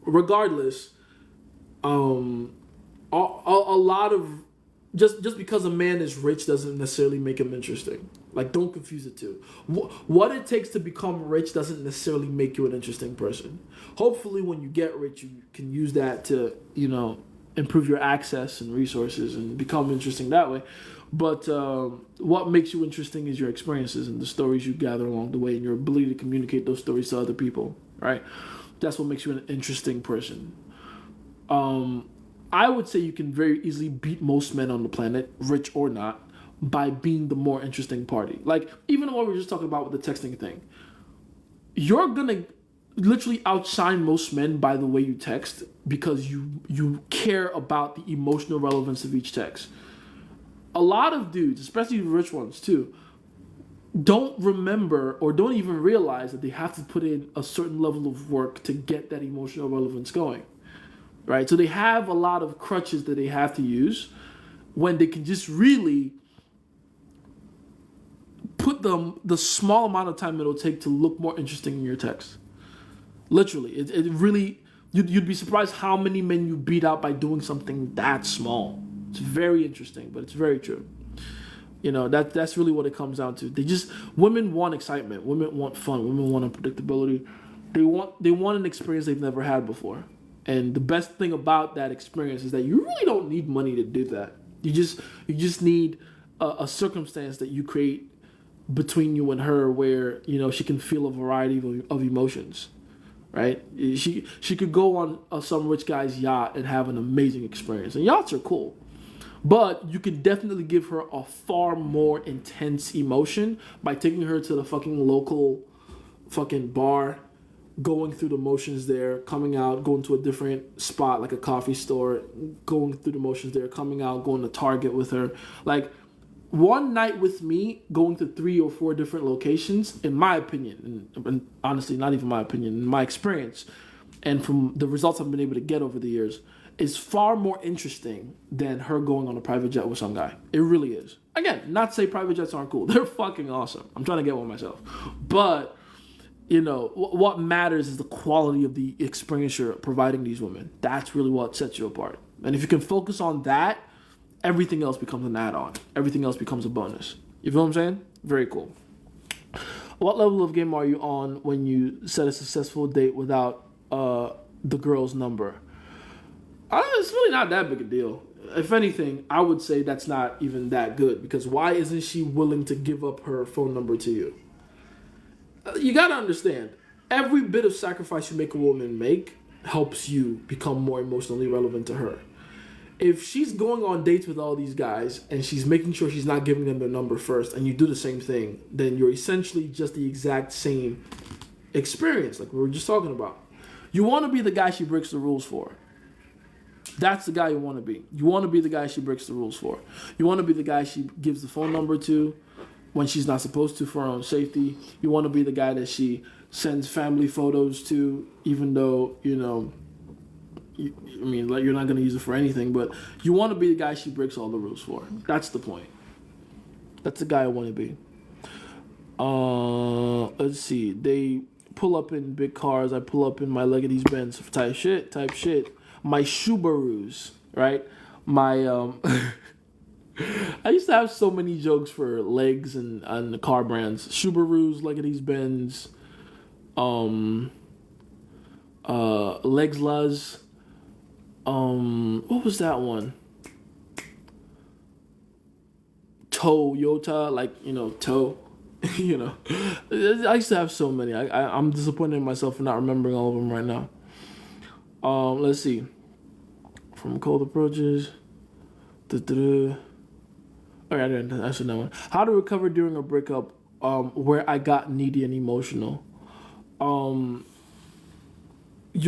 regardless, a lot of just because a man is rich doesn't necessarily make him interesting. Like, don't confuse the two. What it takes to become rich doesn't necessarily make you an interesting person. Hopefully, when you get rich, you can use that to improve your access and resources and become interesting that way. But what makes you interesting is your experiences and the stories you gather along the way and your ability to communicate those stories to other people, right? That's what makes you an interesting person. I would say you can very easily beat most men on the planet, rich or not, by being the more interesting party. Like, even what we were just talking about with the texting thing. You're going to literally outshine most men by the way you text because you care about the emotional relevance of each text. A lot of dudes, especially rich ones too, don't remember or don't even realize that they have to put in a certain level of work to get that emotional relevance going, right? So they have a lot of crutches that they have to use when they can just really put the small amount of time it'll take to look more interesting in your text. Literally, it really, you'd be surprised how many men you beat out by doing something that small. It's very interesting, but it's very true. That's really what it comes down to. Women want excitement. Women want fun. Women want unpredictability. They want an experience they've never had before. And the best thing about that experience is that you really don't need money to do that. You just need a circumstance that you create between you and her where, she can feel a variety of emotions, right? She could go on some rich guy's yacht and have an amazing experience. And yachts are cool. But you can definitely give her a far more intense emotion by taking her to the fucking local fucking bar, going through the motions there, coming out, going to a different spot like a coffee store, going through the motions there, coming out, going to Target with her. Like, one night with me, going to 3 or 4 different locations, in my opinion, and honestly, not even my opinion, in my experience, and from the results I've been able to get over the years, is far more interesting than her going on a private jet with some guy. It really is. Again, not to say private jets aren't cool. They're fucking awesome. I'm trying to get one myself. But, what matters is the quality of the experience you're providing these women. That's really what sets you apart. And if you can focus on that, everything else becomes an add-on. Everything else becomes a bonus. You feel what I'm saying? Very cool. What level of game are you on when you set a successful date without the girl's number? It's really not that big a deal. If anything, I would say that's not even that good, because why isn't she willing to give up her phone number to you? You got to understand, every bit of sacrifice you make a woman make helps you become more emotionally relevant to her. If she's going on dates with all these guys and she's making sure she's not giving them their number first, and you do the same thing, then you're essentially just the exact same experience like we were just talking about. You want to be the guy she breaks the rules for. That's the guy you want to be. You want to be the guy she breaks the rules for. You want to be the guy she gives the phone number to when she's not supposed to for her own safety. You want to be the guy that she sends family photos to, even though, you know, like you're not going to use it for anything, but you want to be the guy she breaks all the rules for. That's the point. That's the guy I want to be. Let's see. They pull up in big cars. I pull up in my Legacy Benz type shit. My Subarus, right? My I used to have so many jokes for legs and the car brands. Subarus, Legacy Benz, Legslas. What was that one? Toyota, like, you know, toe. You know, I used to have so many. I'm disappointed in myself for not remembering all of them right now. Let's see. From cold approaches. Alright, I should know one. How to recover during a breakup where I got needy and emotional. You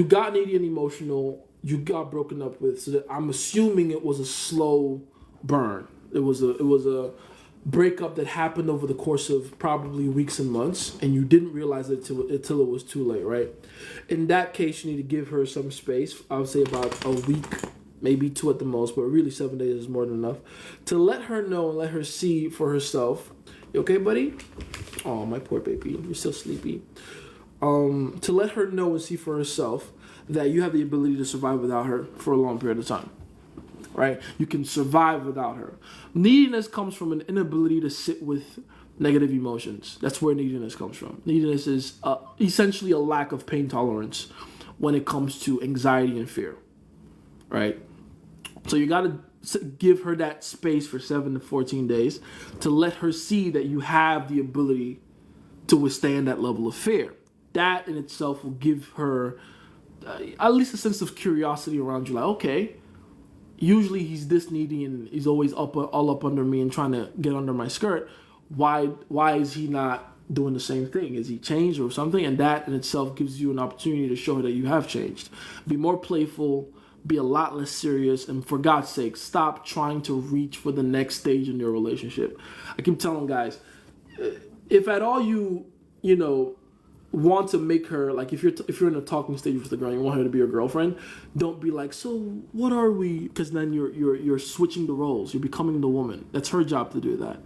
got needy and emotional. You got broken up with. So that I'm assuming it was a slow burn. It was a breakup that happened over the course of probably weeks and months, and you didn't realize it until it was too late, right? In that case, you need to give her some space. I would say about a week, maybe 2 at the most, but really 7 days is more than enough to let her know and let her see for herself. You okay, buddy? Oh, my poor baby, you're still sleepy. To let her know and see for herself that you have the ability to survive without her for a long period of time. Right? You can survive without her. Neediness comes from an inability to sit with negative emotions. That's where neediness comes from. Neediness is essentially a lack of pain tolerance when it comes to anxiety and fear. Right? So you got to give her that space for 7 to 14 days to let her see that you have the ability to withstand that level of fear. That in itself will give her at least a sense of curiosity around you. Like, okay, usually he's this needy and he's always all up under me and trying to get under my skirt. Why is he not doing the same thing? Is he changed or something? And that in itself gives you an opportunity to show her that you have changed. Be more playful, be a lot less serious, and for God's sake, stop trying to reach for the next stage in your relationship. I keep telling guys, if at all you want to make her, like, if you're in a talking stage with the girl, you want her to be your girlfriend, don't be like, so what are we? Because then you're switching the roles. You're becoming the woman. That's her job to do that.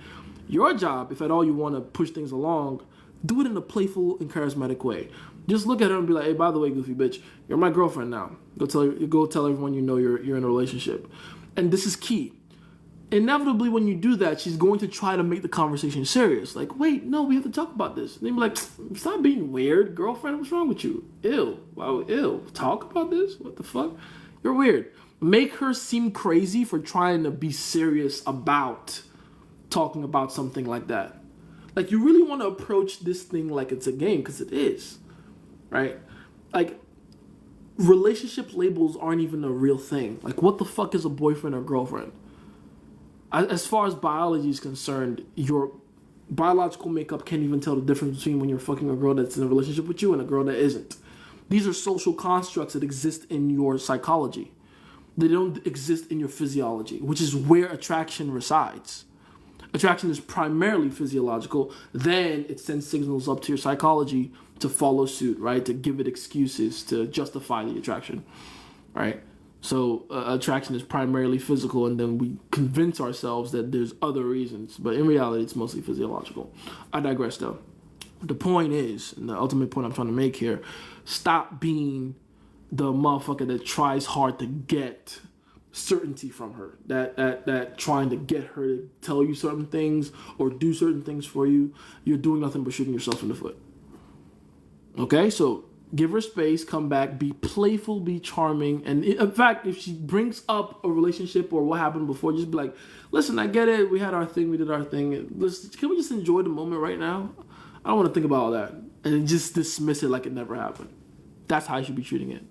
Your job, if at all you want to push things along, do it in a playful and charismatic way. Just look at her and be like, hey, by the way, goofy bitch, you're my girlfriend now. Go tell everyone you know you're in a relationship. And this is key. Inevitably, when you do that, she's going to try to make the conversation serious. Like, wait, no, we have to talk about this. And they'd be like, stop being weird, girlfriend. What's wrong with you? Ew. Wow, ew. Talk about this? What the fuck? You're weird. Make her seem crazy for trying to be serious about talking about something like that. Like, you really want to approach this thing like it's a game, because it is, right? Like, relationship labels aren't even a real thing. Like, what the fuck is a boyfriend or girlfriend? As far as biology is concerned, your biological makeup can't even tell the difference between when you're fucking a girl that's in a relationship with you and a girl that isn't. These are social constructs that exist in your psychology. They don't exist in your physiology, which is where attraction resides. Attraction is primarily physiological. Then it sends signals up to your psychology to follow suit, right? To give it excuses to justify the attraction, right? So attraction is primarily physical, and then we convince ourselves that there's other reasons. But in reality, it's mostly physiological. I digress, though. The point is, and the ultimate point I'm trying to make here, stop being the motherfucker that tries hard to get certainty from her. That trying to get her to tell you certain things or do certain things for you. You're doing nothing but shooting yourself in the foot. Okay, so give her space, come back, be playful, be charming. And in fact, if she brings up a relationship or what happened before, just be like, listen, I get it. We had our thing. We did our thing. Can we just enjoy the moment right now? I don't want to think about all that. And just dismiss it like it never happened. That's how you should be treating it.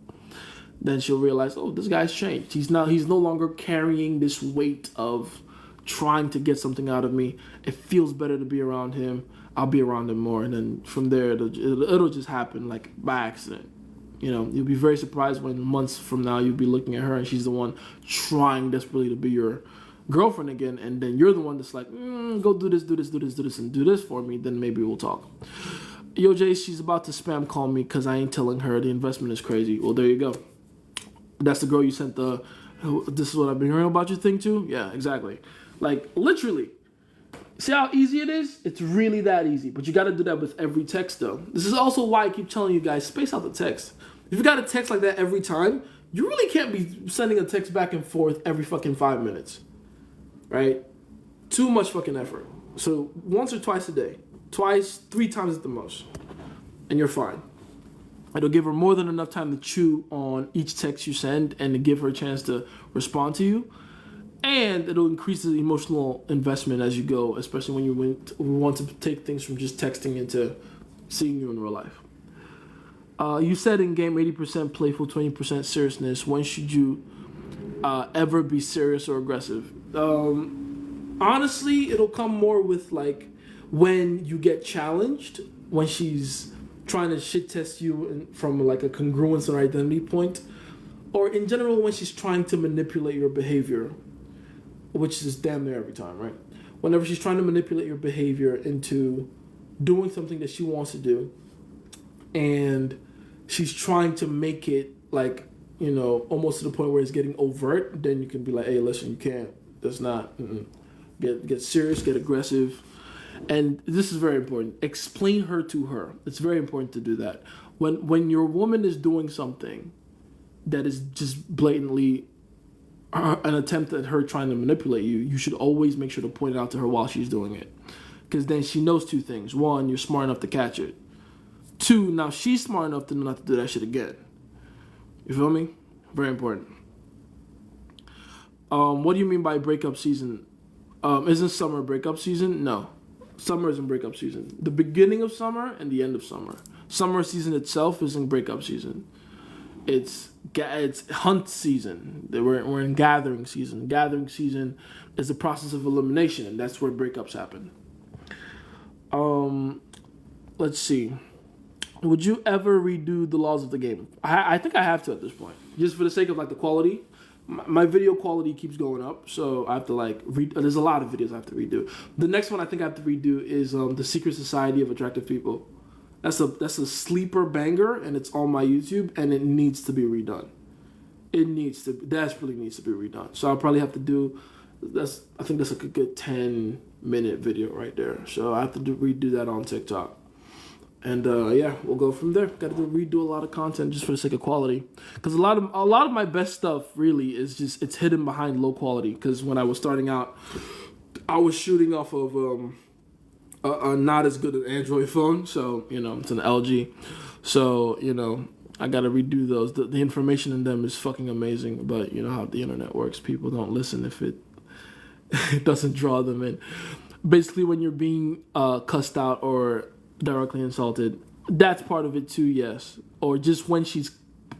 Then she'll realize, oh, this guy's changed. He's no longer carrying this weight of trying to get something out of me. It feels better to be around him. I'll be around him more, and then from there it'll just happen like by accident. You'll be very surprised when months from now you'll be looking at her and she's the one trying desperately to be your girlfriend again, and then you're the one that's like, go do this, and do this for me, then maybe we'll talk. Yo, Jace, she's about to spam call me because I ain't telling her the investment is crazy. Well, there you go. That's the girl you sent this is what I've been hearing about you thing to? Yeah, exactly. Like, literally. See how easy it is? It's really that easy. But you got to do that with every text, though. This is also why I keep telling you guys, space out the text. If you got a text like that every time, you really can't be sending a text back and forth every fucking 5 minutes. Right? Too much fucking effort. So once or twice a day. Twice, 3 times at the most. And you're fine. It'll give her more than enough time to chew on each text you send and to give her a chance to respond to you. And it'll increase the emotional investment as you go, especially when you want to take things from just texting into seeing you in real life. You said in game 80% playful, 20% seriousness. When should you ever be serious or aggressive? Honestly, it'll come more with like when you get challenged, when she's trying to shit test you from like a congruence or identity point, or in general when she's trying to manipulate your behavior, which is damn near every time, right? Whenever she's trying to manipulate your behavior into doing something that she wants to do, and she's trying to make it like, almost to the point where it's getting overt, then you can be like, hey, listen, you can't. That's not. Get serious, get aggressive. And this is very important. Explain her to her. It's very important to do that. When your woman is doing something that is just blatantly an attempt at her trying to manipulate you, you should always make sure to point it out to her while she's doing it. Because then she knows 2 things. 1, you're smart enough to catch it. 2, now she's smart enough to not to do that shit again. You feel me? Very important. What do you mean by breakup season? Isn't summer breakup season? No. Summer isn't breakup season. The beginning of summer and the end of summer. Summer season itself isn't breakup season. It's hunt season. We're in gathering season. Gathering season is the process of elimination, and that's where breakups happen. Let's see. Would you ever redo the laws of the game? I think I have to at this point, just for the sake of like the quality. My video quality keeps going up, so I have to there's a lot of videos I have to redo. The next one I think I have to redo is The Secret Society of Attractive People. That's a sleeper banger, and it's on my YouTube, and it needs to be redone. Desperately needs to be redone. So I'll probably have to do, I think that's like a good 10-minute video right there. So I have to redo that on TikTok. And we'll go from there. Got to redo a lot of content just for the sake of quality, because a lot of my best stuff really is just it's hidden behind low quality. Because when I was starting out, I was shooting off of a not as good an Android phone, so it's an LG. So I got to redo those. The information in them is fucking amazing, but you know how the internet works. People don't listen if it doesn't draw them in. Basically, when you're being cussed out or directly insulted, that's part of it too, yes. Or just when she's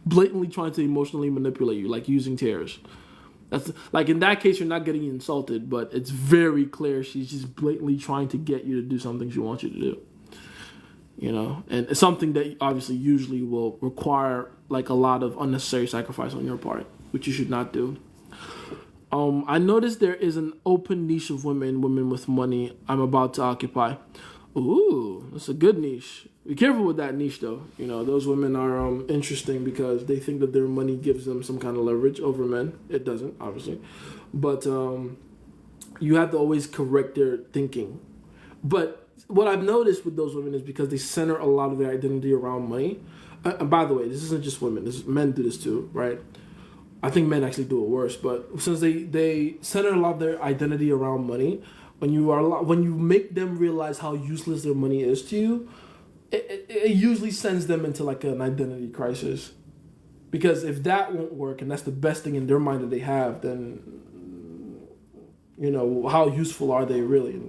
blatantly trying to emotionally manipulate you, like using tears. That's like in that case, you're not getting insulted, but it's very clear she's just blatantly trying to get you to do something she wants you to do. And it's something that obviously usually will require like a lot of unnecessary sacrifice on your part, which you should not do. I noticed there is an open niche of women with money I'm about to occupy. Ooh, that's a good niche. Be careful with that niche, though. Those women are interesting because they think that their money gives them some kind of leverage over men. It doesn't, obviously. But you have to always correct their thinking. But what I've noticed with those women is because they center a lot of their identity around money. And by the way, this isn't just women. Men do this too, right? I think men actually do it worse. But since they center a lot of their identity around money, when you make them realize how useless their money is to you, it usually sends them into like an identity crisis. Because if that won't work and that's the best thing in their mind that they have, then how useful are they really?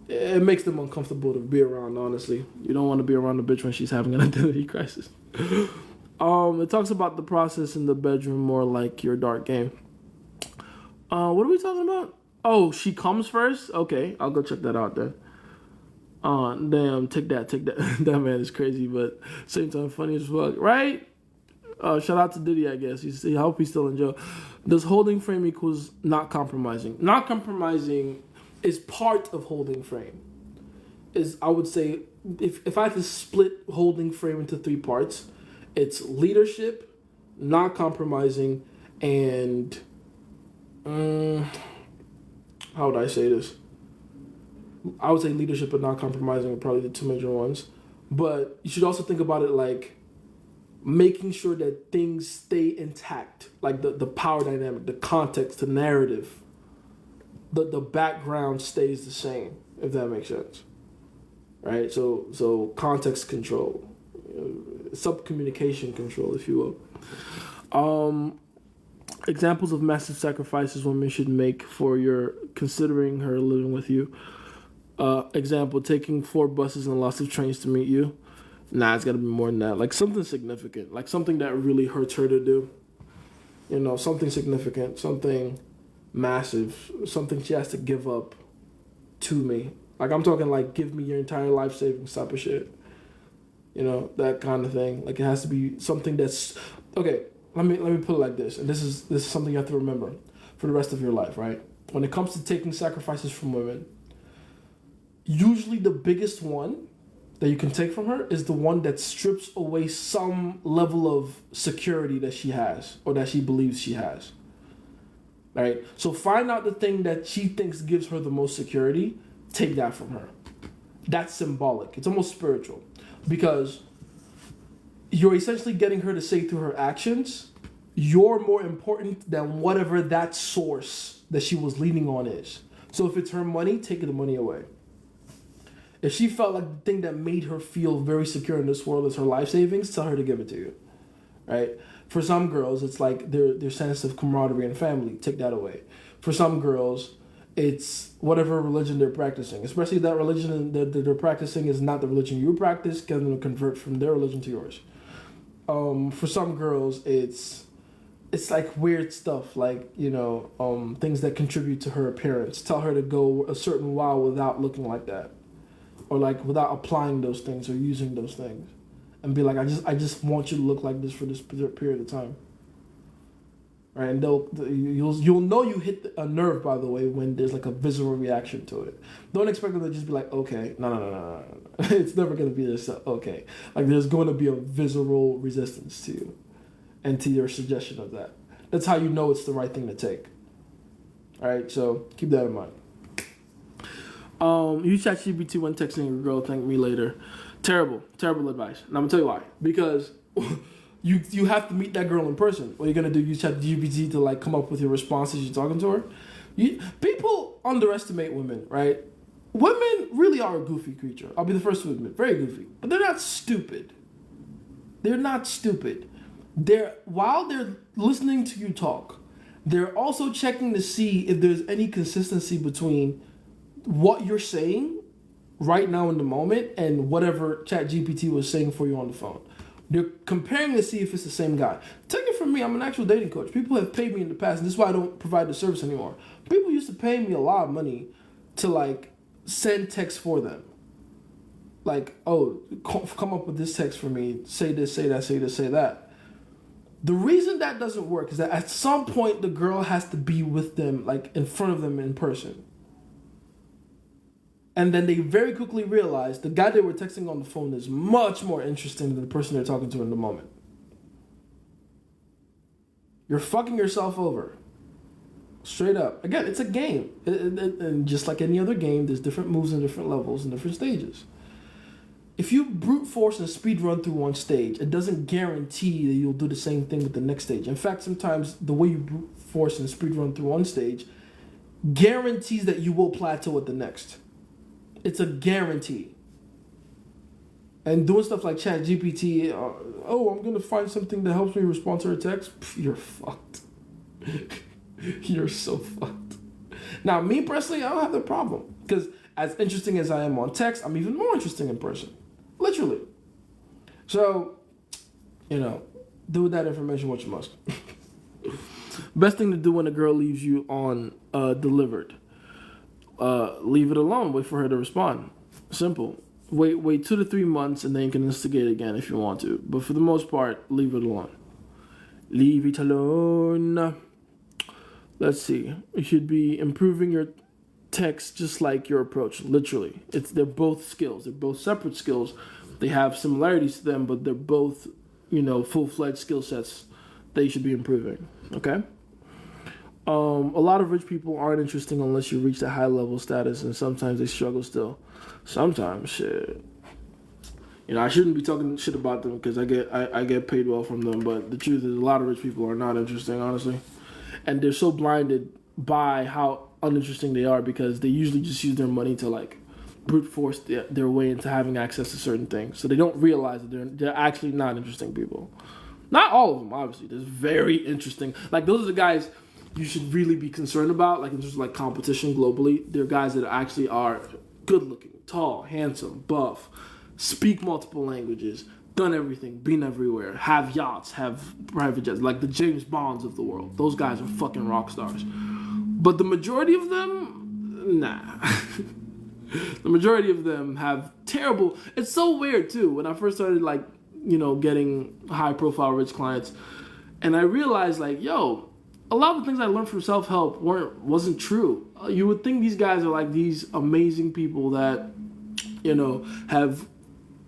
It makes them uncomfortable to be around, honestly. You don't want to be around a bitch when she's having an identity crisis. It talks about the process in the bedroom more like your dark game. What are we talking about? Oh, she comes first? Okay, I'll go check that out then. Damn, take that. That man is crazy, but same time funny as fuck, right? Shout out to Diddy, I guess. I hope he's still in jail. Does holding frame equals not compromising? Not compromising is part of holding frame. I would say, if I had to split holding frame into 3 parts, it's leadership, not compromising, and how would I say this? I would say leadership and not compromising are probably the 2 major ones. But you should also think about it like making sure that things stay intact, like the power dynamic, the context, the narrative, the background stays the same, if that makes sense. Right? So context control, sub-communication control, if you will. Examples of massive sacrifices women should make for your considering her living with you. Example, taking 4 buses and lots of trains to meet you. Nah, it's got to be more than that. Like something significant, like something that really hurts her to do. You know, something significant, something massive, something she has to give up to me. Like I'm talking like give me your entire life savings type of shit. You know, that kind of thing. Like it has to be something that's okay. Let me put it like this, and this is something you have to remember for the rest of your life, right? When it comes to taking sacrifices from women, usually the biggest one that you can take from her is the one that strips away some level of security that she has or that she believes she has. Right? So find out the thing that she thinks gives her the most security, take that from her. That's symbolic. It's almost spiritual because you're essentially getting her to say through her actions, you're more important than whatever that source that she was leaning on is. So if it's her money, take the money away. If she felt like the thing that made her feel very secure in this world is her life savings, tell her to give it to you, right? For some girls, it's like their sense of camaraderie and family. Take that away. For some girls, it's whatever religion they're practicing, especially if that religion that they're practicing is not the religion you practice, get them to convert from their religion to yours. For some girls, it's like weird stuff, like, you know, things that contribute to her appearance. Tell her to go a certain while without looking like that. Or like without applying those things or using those things, and be like, I just want you to look like this for this period of time, right? And you'll know you hit a nerve, by the way, when there's like a visceral reaction to it. Don't expect them to just be like, okay, no. It's never gonna be this. Okay, like there's going to be a visceral resistance to you, and to your suggestion of that. That's how you know it's the right thing to take. All right, so keep that in mind. Use ChatGPT when texting your girl, thank me later. Terrible advice. And I'm gonna tell you why. Because you have to meet that girl in person. What you're gonna do, use ChatGPT to like come up with your responses you're talking to her. People underestimate women, right? Women really are a goofy creature. I'll be the first to admit, very goofy. But they're not stupid. While they're listening to you talk, they're also checking to see if there's any consistency between what you're saying right now in the moment and whatever ChatGPT was saying for you on the phone. They're comparing to see if it's the same guy. Take it from me, I'm an actual dating coach. People have paid me in the past, and this is why I don't provide the service anymore. People used to pay me a lot of money to like send text for them. Like, oh, come up with this text for me, say this, say that, say this, say that. The reason that doesn't work is that at some point the girl has to be with them, like in front of them in person. And then they very quickly realize the guy they were texting on the phone is much more interesting than the person they're talking to in the moment. You're fucking yourself over. Straight up. Again, it's a game. And just like any other game, there's different moves and different levels and different stages. If you brute force and speed run through one stage, it doesn't guarantee that you'll do the same thing with the next stage. In fact, sometimes the way you brute force and speed run through one stage guarantees that you will plateau at the next. It's a guarantee. And doing stuff like ChatGPT, I'm going to find something that helps me respond to her text. You're fucked. You're so fucked. Now, me personally, I don't have that problem. Because as interesting as I am on text, I'm even more interesting in person. Literally. So, do with that information what you must. Best thing to do when a girl leaves you on delivered. Leave it alone. Wait for her to respond. Simple. Wait 2 to 3 months, and then you can instigate again if you want to. But for the most part, leave it alone. Leave it alone. Let's see. You should be improving your text just like your approach. Literally, they're both skills. They're both separate skills. They have similarities to them, but they're both, full-fledged skill sets that you should be improving. Okay. A lot of rich people aren't interesting unless you reach a high level status, and sometimes they struggle still. Sometimes, shit. I shouldn't be talking shit about them because I get paid well from them. But the truth is, a lot of rich people are not interesting, honestly, and they're so blinded by how uninteresting they are because they usually just use their money to like brute force their way into having access to certain things. So they don't realize that they're actually not interesting people. Not all of them, obviously. There's very interesting. Like those are the guys you should really be concerned about, like in terms of like competition globally. They're guys that actually are good looking, tall, handsome, buff, speak multiple languages, done everything, been everywhere, have yachts, have private jets, like the James Bonds of the world. Those guys are fucking rock stars. But the majority of them, nah. The majority of them have terrible. It's so weird too. When I first started getting high profile rich clients, and I realized a lot of the things I learned from self-help wasn't true. You would think these guys are like these amazing people that, have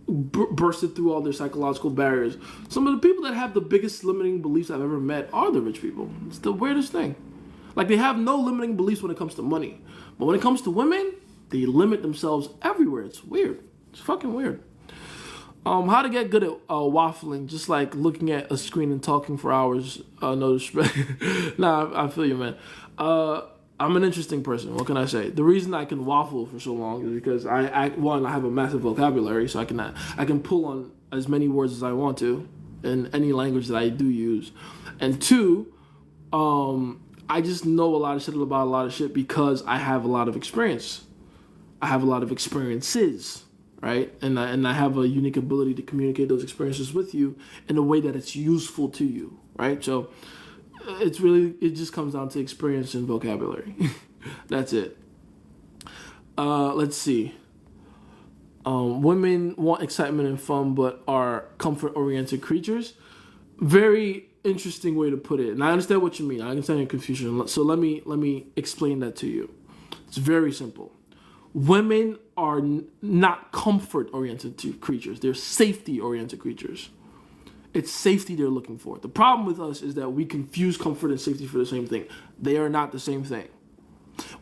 bursted through all their psychological barriers. Some of the people that have the biggest limiting beliefs I've ever met are the rich people. It's the weirdest thing. Like they have no limiting beliefs when it comes to money. But when it comes to women, they limit themselves everywhere. It's weird. It's fucking weird. How to get good at waffling, just like looking at a screen and talking for hours. No disrespect. Nah, I feel you, man. I'm an interesting person. What can I say? The reason I can waffle for so long is because I have a massive vocabulary, so I can pull on as many words as I want to in any language that I do use. And two, I just know a lot of shit about a lot of shit because I have a lot of experience. I have a lot of experiences. Right? And I have a unique ability to communicate those experiences with you in a way that it's useful to you, right? So it just comes down to experience and vocabulary. That's it. Let's see. Women want excitement and fun but are comfort-oriented creatures. Very interesting way to put it. And I understand what you mean. I understand your confusion. So let me explain that to you. It's very simple. Women are not comfort-oriented creatures. They're safety-oriented creatures. It's safety they're looking for. The problem with us is that we confuse comfort and safety for the same thing. They are not the same thing.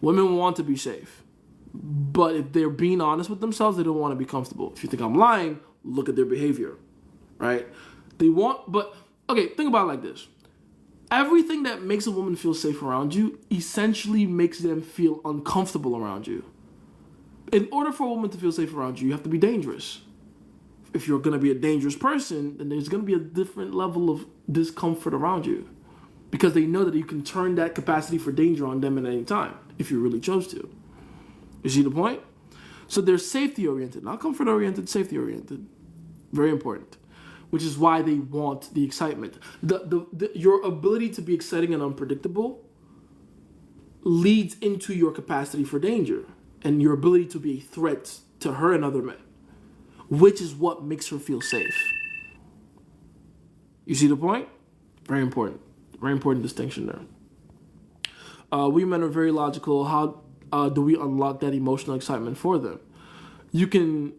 Women want to be safe. But if they're being honest with themselves, they don't want to be comfortable. If you think I'm lying, look at their behavior, right? Okay, think about it like this. Everything that makes a woman feel safe around you essentially makes them feel uncomfortable around you. In order for a woman to feel safe around you, you have to be dangerous. If you're going to be a dangerous person, then there's going to be a different level of discomfort around you. Because they know that you can turn that capacity for danger on them at any time, if you really chose to. You see the point? So they're safety-oriented, not comfort-oriented, safety-oriented. Very important. Which is why they want the excitement. Your ability to be exciting and unpredictable leads into your capacity for danger. And your ability to be a threat to her and other men, which is what makes her feel safe. You see the point? Very important. Very important distinction there. We men are very logical. How do we unlock that emotional excitement for them? You can,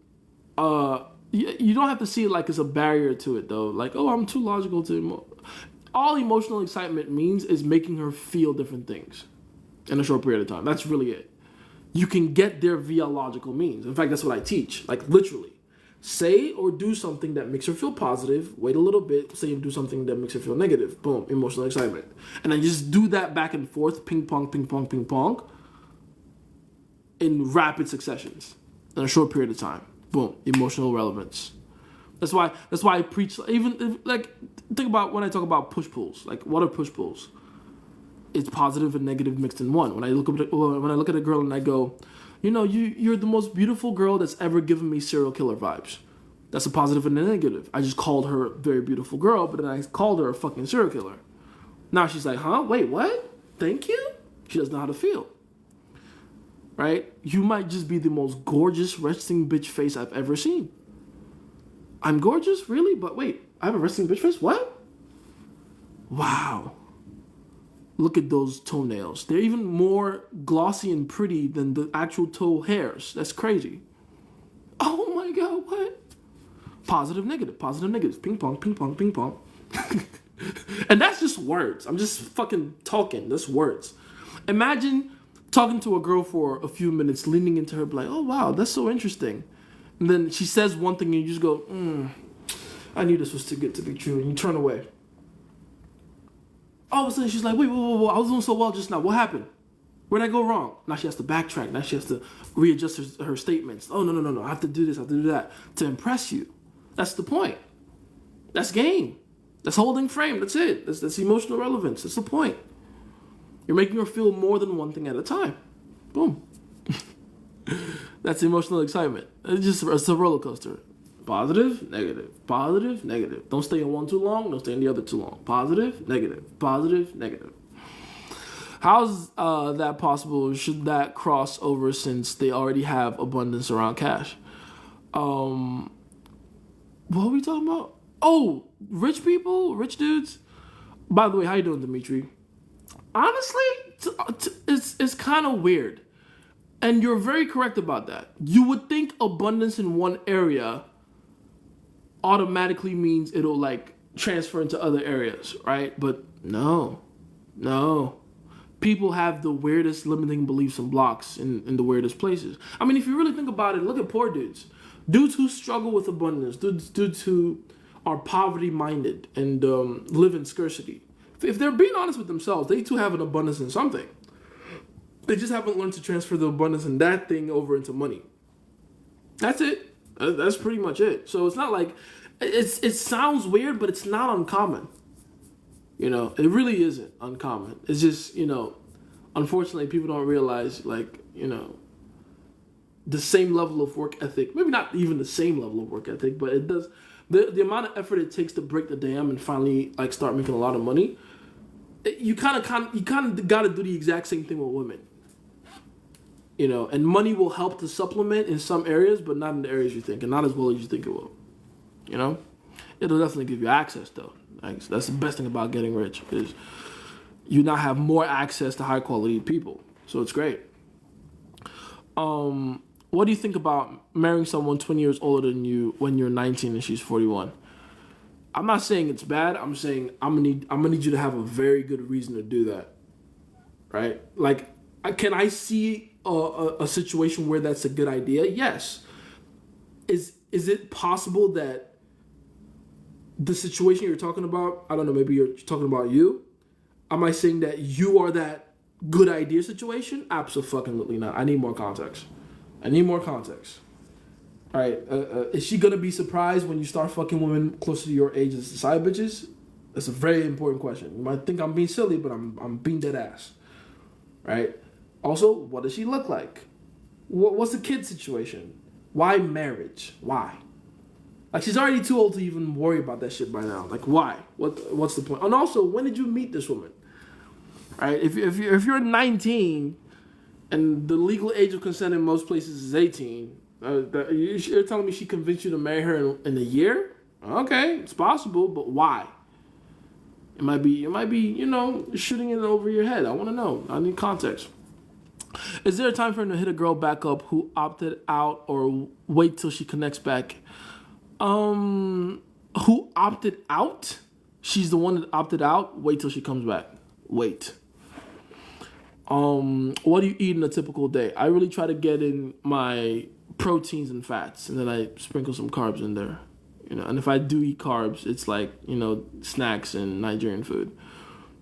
you don't have to see it like it's a barrier to it though. Like, oh, I'm too logical to all emotional excitement means is making her feel different things in a short period of time. That's really it. You can get there via logical means. In fact, that's what I teach. Like literally, say or do something that makes her feel positive. Wait a little bit. Say and do something that makes her feel negative. Boom, emotional excitement. And then just do that back and forth, ping pong, ping pong, ping pong, in rapid successions in a short period of time. Boom, emotional relevance. That's why I preach. Even think about when I talk about push pulls. Like, what are push pulls? It's positive and negative mixed in one. When I look at a girl and I go, you're the most beautiful girl that's ever given me serial killer vibes. That's a positive and a negative. I just called her a very beautiful girl, but then I called her a fucking serial killer. Now she's like, huh? Wait, what? Thank you? She doesn't know how to feel. right? You might just be the most gorgeous resting bitch face I've ever seen. I'm gorgeous? Really? But wait, I have a resting bitch face? What? Wow. Look at those toenails. They're even more glossy and pretty than the actual toe hairs. That's crazy. Oh my God, what? Positive, negative, ping pong, ping pong, ping pong. And that's just words. I'm just fucking talking. That's words. Imagine talking to a girl for a few minutes, leaning into her, like, oh wow, that's so interesting. And then she says one thing and you just go, I knew this was too good to be true. And you turn away. All of a sudden she's like, wait, whoa, I was doing so well just now. What happened? Where'd I go wrong? Now she has to backtrack. Now she has to readjust her statements. Oh, no. I have to do this, I have to do that to impress you. That's the point. That's game. That's holding frame. That's it. That's emotional relevance. That's the point. You're making her feel more than one thing at a time. Boom. That's emotional excitement. It's a roller coaster. Positive, negative. Positive, negative. Don't stay in one too long. Don't stay in the other too long. Positive, negative. Positive, negative. How's that possible? Should that cross over since they already have abundance around cash? What are we talking about? Oh, rich people, rich dudes. By the way, how you doing, Dimitri? Honestly, it's kind of weird. And you're very correct about that. You would think abundance in one area automatically means it'll like transfer into other areas, right? But no. People have the weirdest limiting beliefs and blocks in the weirdest places. I mean, if you really think about it, look at poor dudes. Dudes who struggle with abundance, dudes who are poverty-minded and live in scarcity. If they're being honest with themselves, they too have an abundance in something. They just haven't learned to transfer the abundance in that thing over into money. That's it. That's pretty much it. So it's not like, it sounds weird, but it's not uncommon. You know, it really isn't uncommon. It's just, you know, unfortunately people don't realize, like, you know, the same level of work ethic, maybe not even the same level of work ethic, but it does, the amount of effort it takes to break the dam and finally like start making a lot of money, you kind of got to do the exact same thing with women. You know, and money will help to supplement in some areas, but not in the areas you think, and not as well as you think it will. You know, it'll definitely give you access though. Like, that's the best thing about getting rich is you now have more access to high quality people. So it's great. What do you think about marrying someone 20 years older than you when you're 19 and she's 41? I'm not saying it's bad. I'm saying I'm gonna need you to have a very good reason to do that. Right? Like, can I see a situation where that's a good idea? Yes. Is it possible that the situation you're talking about, I don't know, maybe you're talking about you? Am I saying that you are that good idea situation? Absolutely not. I need more context. All right. Is she going to be surprised when you start fucking women closer to your age as side bitches? That's a very important question. You might think I'm being silly, but I'm being dead ass. Right? Also, what does she look like? What's the kid situation? Why marriage? Why? Like, she's already too old to even worry about that shit by now. Like, why? What's the point? And also, when did you meet this woman? Right? If you're 19 and the legal age of consent in most places is 18, you're telling me she convinced you to marry her in a year? Okay, it's possible, but why? It might be, you know, shooting it over your head. I want to know. I need context. Is there a time frame to hit a girl back up who opted out, or wait till she connects back? Who opted out? She's the one that opted out. Wait till she comes back. Wait. What do you eat in a typical day? I really try to get in my proteins and fats, and then I sprinkle some carbs in there. You know, and if I do eat carbs, it's like, you know, snacks and Nigerian food.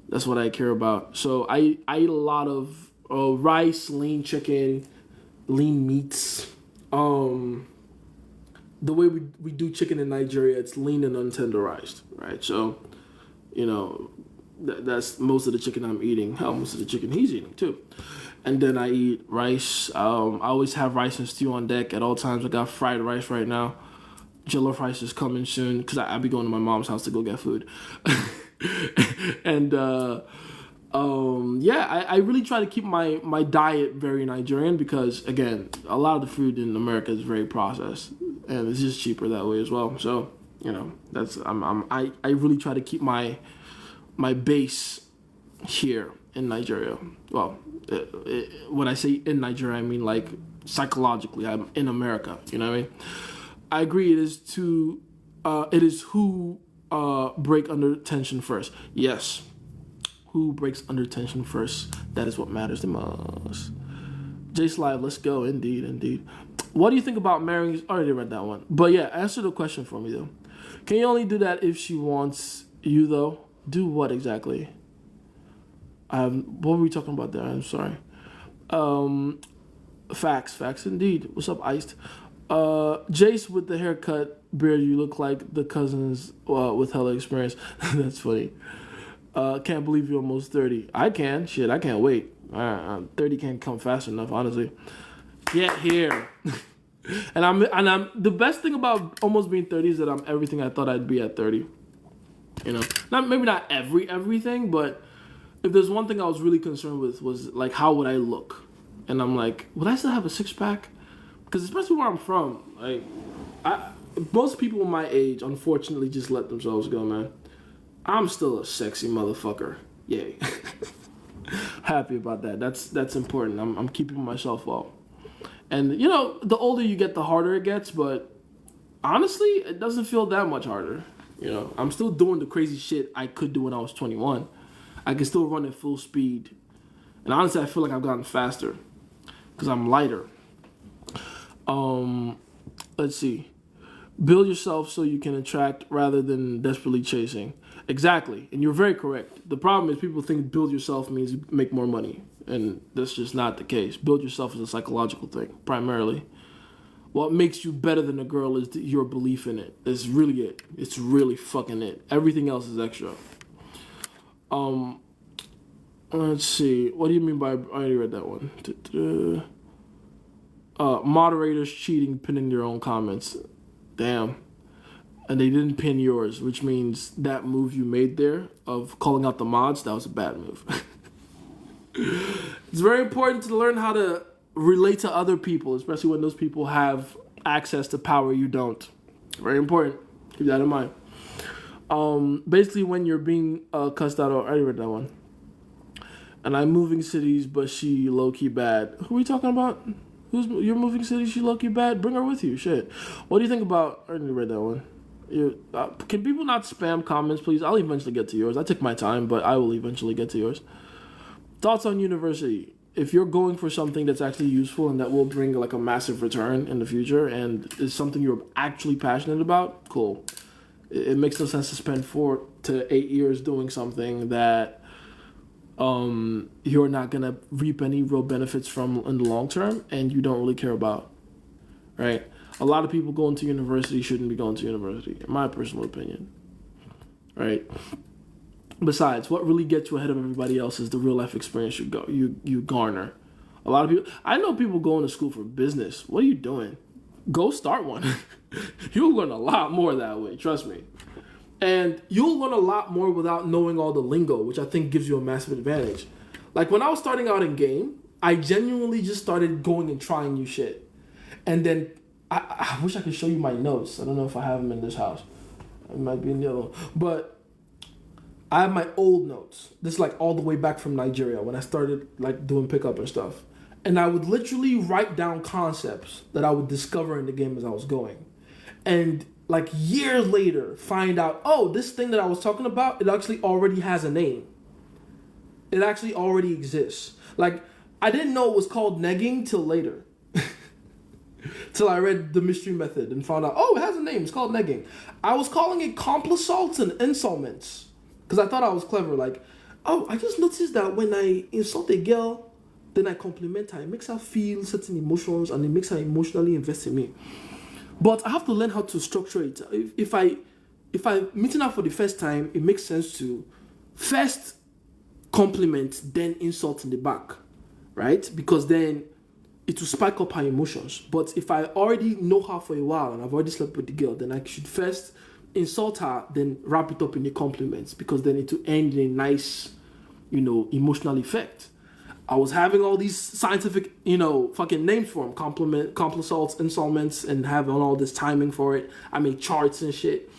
That's what I care about. So I eat a lot of rice, lean chicken, lean meats. The way we do chicken in Nigeria, it's lean and untenderized, right? So, you know, that's most of the chicken I'm eating. Hell, most of the chicken he's eating too. And then I eat rice. I always have rice and stew on deck at all times. I got fried rice right now. Jollof rice is coming soon because I be going to my mom's house to go get food. And Yeah, I really try to keep my diet very Nigerian because again, a lot of the food in America is very processed, and it's just cheaper that way as well. So that's I really try to keep my base here in Nigeria. Well, when I say in Nigeria, I mean like psychologically, I'm in America. You know what I mean? I agree. It is who break under tension first. Yes. Who breaks under tension first? That is what matters the most. Jace Live, let's go. Indeed. What do you think about marrying? I already read that one. But yeah, answer the question for me, though. Can you only do that if she wants you, though? Do what exactly? What were we talking about there? I'm sorry. Facts indeed. What's up, Iced? Jace with the haircut, beard, you look like the cousins with hella experience. That's funny. Can't believe you're almost 30. I can. Shit, I can't wait. 30 can't come fast enough, honestly. Get here. and I'm the best thing about almost being 30 is that I'm everything I thought I'd be at 30. Maybe not everything, but if there's one thing I was really concerned with was like how would I look? And I'm like, would I still have a six-pack? Because especially where I'm from, like most people my age unfortunately just let themselves go, man. I'm still a sexy motherfucker. Yay. Happy about that. That's important. I'm keeping myself up. And the older you get, the harder it gets, but honestly, it doesn't feel that much harder. I'm still doing the crazy shit I could do when I was 21. I can still run at full speed. And honestly, I feel like I've gotten faster because I'm lighter. Let's see. Build yourself so you can attract rather than desperately chasing. Exactly. And you're very correct. The problem is people think build yourself means make more money. And that's just not the case. Build yourself is a psychological thing, primarily. What makes you better than a girl is your belief in it. It's really it. It's really fucking it. Everything else is extra. Let's see. What do you mean by... I already read that one. Moderators cheating, pinning their own comments. Damn. And they didn't pin yours, which means that move you made there of calling out the mods, that was a bad move. It's very important to learn how to relate to other people, especially when those people have access to power you don't. Very important. Keep that in mind. Basically, when you're being cussed out, I already read that one. And I'm moving cities, but she low-key bad. Who are we talking about? You're moving cities, she low-key bad? Bring her with you, shit. What do you think about... I already read that one. Can people not spam comments, please? I'll eventually get to yours. I took my time, but I will eventually get to yours. Thoughts on university. If you're going for something that's actually useful and that will bring like a massive return in the future and is something you're actually passionate about, cool. It makes no sense to spend 4 to 8 years doing something that you're not going to reap any real benefits from in the long term and you don't really care about, right? A lot of people going to university shouldn't be going to university, in my personal opinion, right? Besides, what really gets you ahead of everybody else is the real life experience you garner. A lot of people, I know people going to school for business. What are you doing? Go start one. You'll learn a lot more that way, trust me. And you'll learn a lot more without knowing all the lingo, which I think gives you a massive advantage. Like when I was starting out in game, I genuinely just started going and trying new shit. And then I wish I could show you my notes. I don't know if I have them in this house. It might be in the other one. But I have my old notes. This is like all the way back from Nigeria when I started like doing pickup and stuff. And I would literally write down concepts that I would discover in the game as I was going. And like years later, find out, oh, this thing that I was talking about, it actually already has a name. It actually already exists. Like, I didn't know it was called negging till later. Till I read the mystery method and found out, oh, it has a name. It's called negging. I was calling it complissalts and insulments. Because I thought I was clever. Like, oh, I just noticed that when I insult a girl, then I compliment her. It makes her feel certain emotions and it makes her emotionally invest in me. But I have to learn how to structure it. If I'm meeting her for the first time, it makes sense to first compliment, then insult in the back, right? Because then it will spike up her emotions. But if I already know her for a while and I've already slept with the girl, then I should first insult her, then wrap it up in the compliments, because then it will end in a nice emotional effect. I was having all these scientific, fucking names for them, complusalts, installments, and having all this timing for it. I made charts and shit.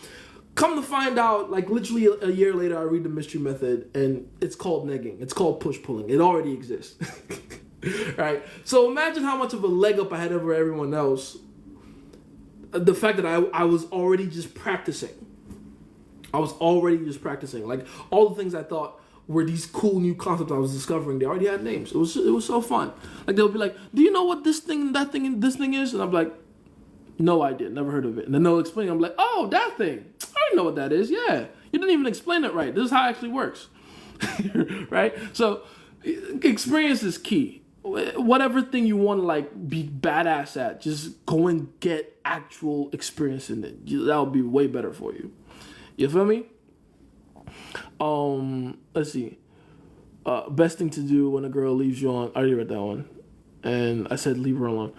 Come to find out, like literally a year later, I read the mystery method, and it's called negging. It's called push-pulling. It already exists. Right? So imagine how much of a leg up I had over everyone else. The fact that I was already just practicing. Like, all the things I thought were these cool new concepts I was discovering, they already had names. It was so fun. Like, they'll be like, do you know what this thing, that thing, and this thing is? And I'm like, no idea, never heard of it. And then they'll explain. I'm like, oh, that thing. I already know what that is. Yeah, you didn't even explain it right. This is how it actually works. Right? So experience is key. Whatever thing you want to like be badass at, just go and get actual experience in it. That'll be way better for you. You feel me? Let's see. Best thing to do when a girl leaves you on. I already read that one, and I said leave her alone.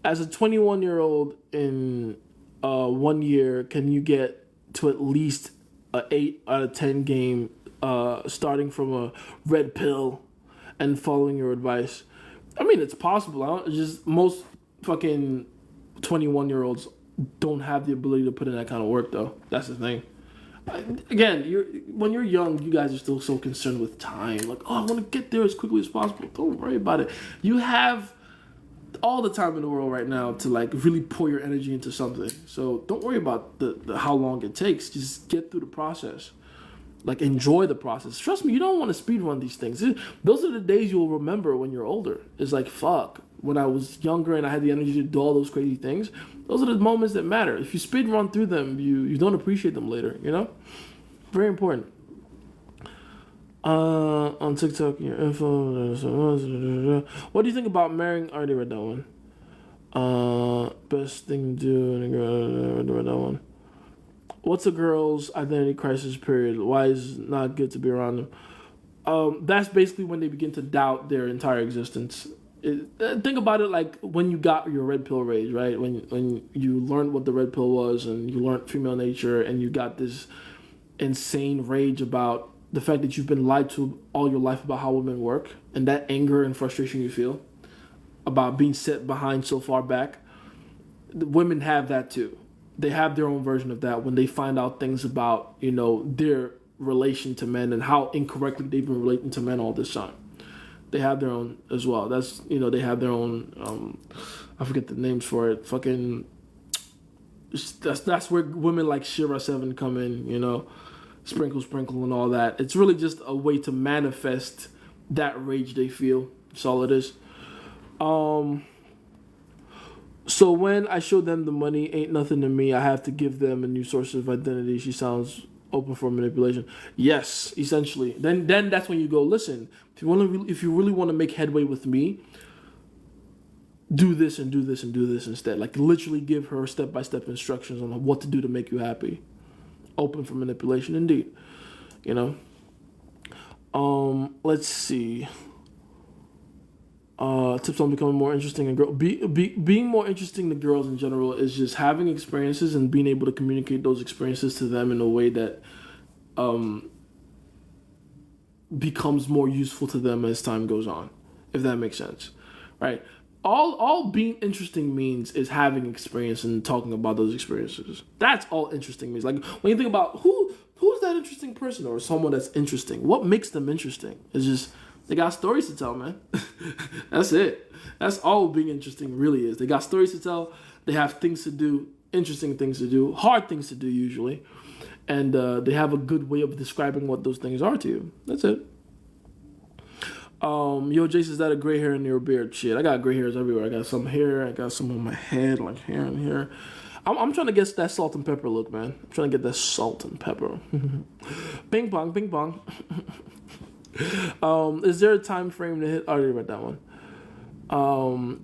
As a 21-year-old in 1 year, can you get to at least a 8 out of 10 game, starting from a red pill and following your advice? I mean, it's possible. Most fucking 21-year-olds don't have the ability to put in that kind of work, though. That's the thing. Again, when you're young, you guys are still so concerned with time. Like, oh, I want to get there as quickly as possible. Don't worry about it. You have all the time in the world right now to like really pour your energy into something. So don't worry about the how long it takes. Just get through the process. Like, enjoy the process. Trust me, you don't want to speed run these things. Those are the days you'll remember when you're older. It's like, fuck, when I was younger and I had the energy to do all those crazy things, those are the moments that matter. If you speed run through them, you don't appreciate them later, Very important. On TikTok, your info. What do you think about marrying? I already read that one. Best thing to do. I already read that one. What's a girl's identity crisis period? Why is it not good to be around them? That's basically when they begin to doubt their entire existence. Think about it like when you got your red pill rage, right? When you learned what the red pill was and you learned female nature and you got this insane rage about the fact that you've been lied to all your life about how women work, and that anger and frustration you feel about being set behind so far back. The women have that too. They have their own version of that when they find out things about, their relation to men and how incorrectly they've been relating to men all this time. They have their own as well. That's, they have their own, I forget the names for it. Fucking, that's where women like Shira 7 come in, sprinkle and all that. It's really just a way to manifest that rage they feel. That's all it is. So when I show them the money ain't nothing to me, I have to give them a new source of identity. She sounds open for manipulation. Yes, essentially. Then that's when you go, listen, if you really want to make headway with me, do this and do this and do this instead. Like, literally give her step-by-step instructions on what to do to make you happy. Open for manipulation, indeed. Let's see. Tips on becoming more interesting and being more interesting to girls in general is just having experiences and being able to communicate those experiences to them in a way that becomes more useful to them as time goes on, if that makes sense, right? All being interesting means is having experience and talking about those experiences. That's all interesting means. Like, when you think about who's that interesting person or someone that's interesting, what makes them interesting? It's just they got stories to tell, man. That's it. That's all being interesting really is. They got stories to tell. They have things to do, interesting things to do, hard things to do usually. And they have a good way of describing what those things are to you. That's it. Yo, Jace, is that a gray hair in your beard? Shit, I got gray hairs everywhere. I got some here. I got some on my head, like here and here. I'm trying to get that salt and pepper look, man. I'm trying to get that salt and pepper. Ping pong, ping pong. Is there a time frame to hit? I already read that one.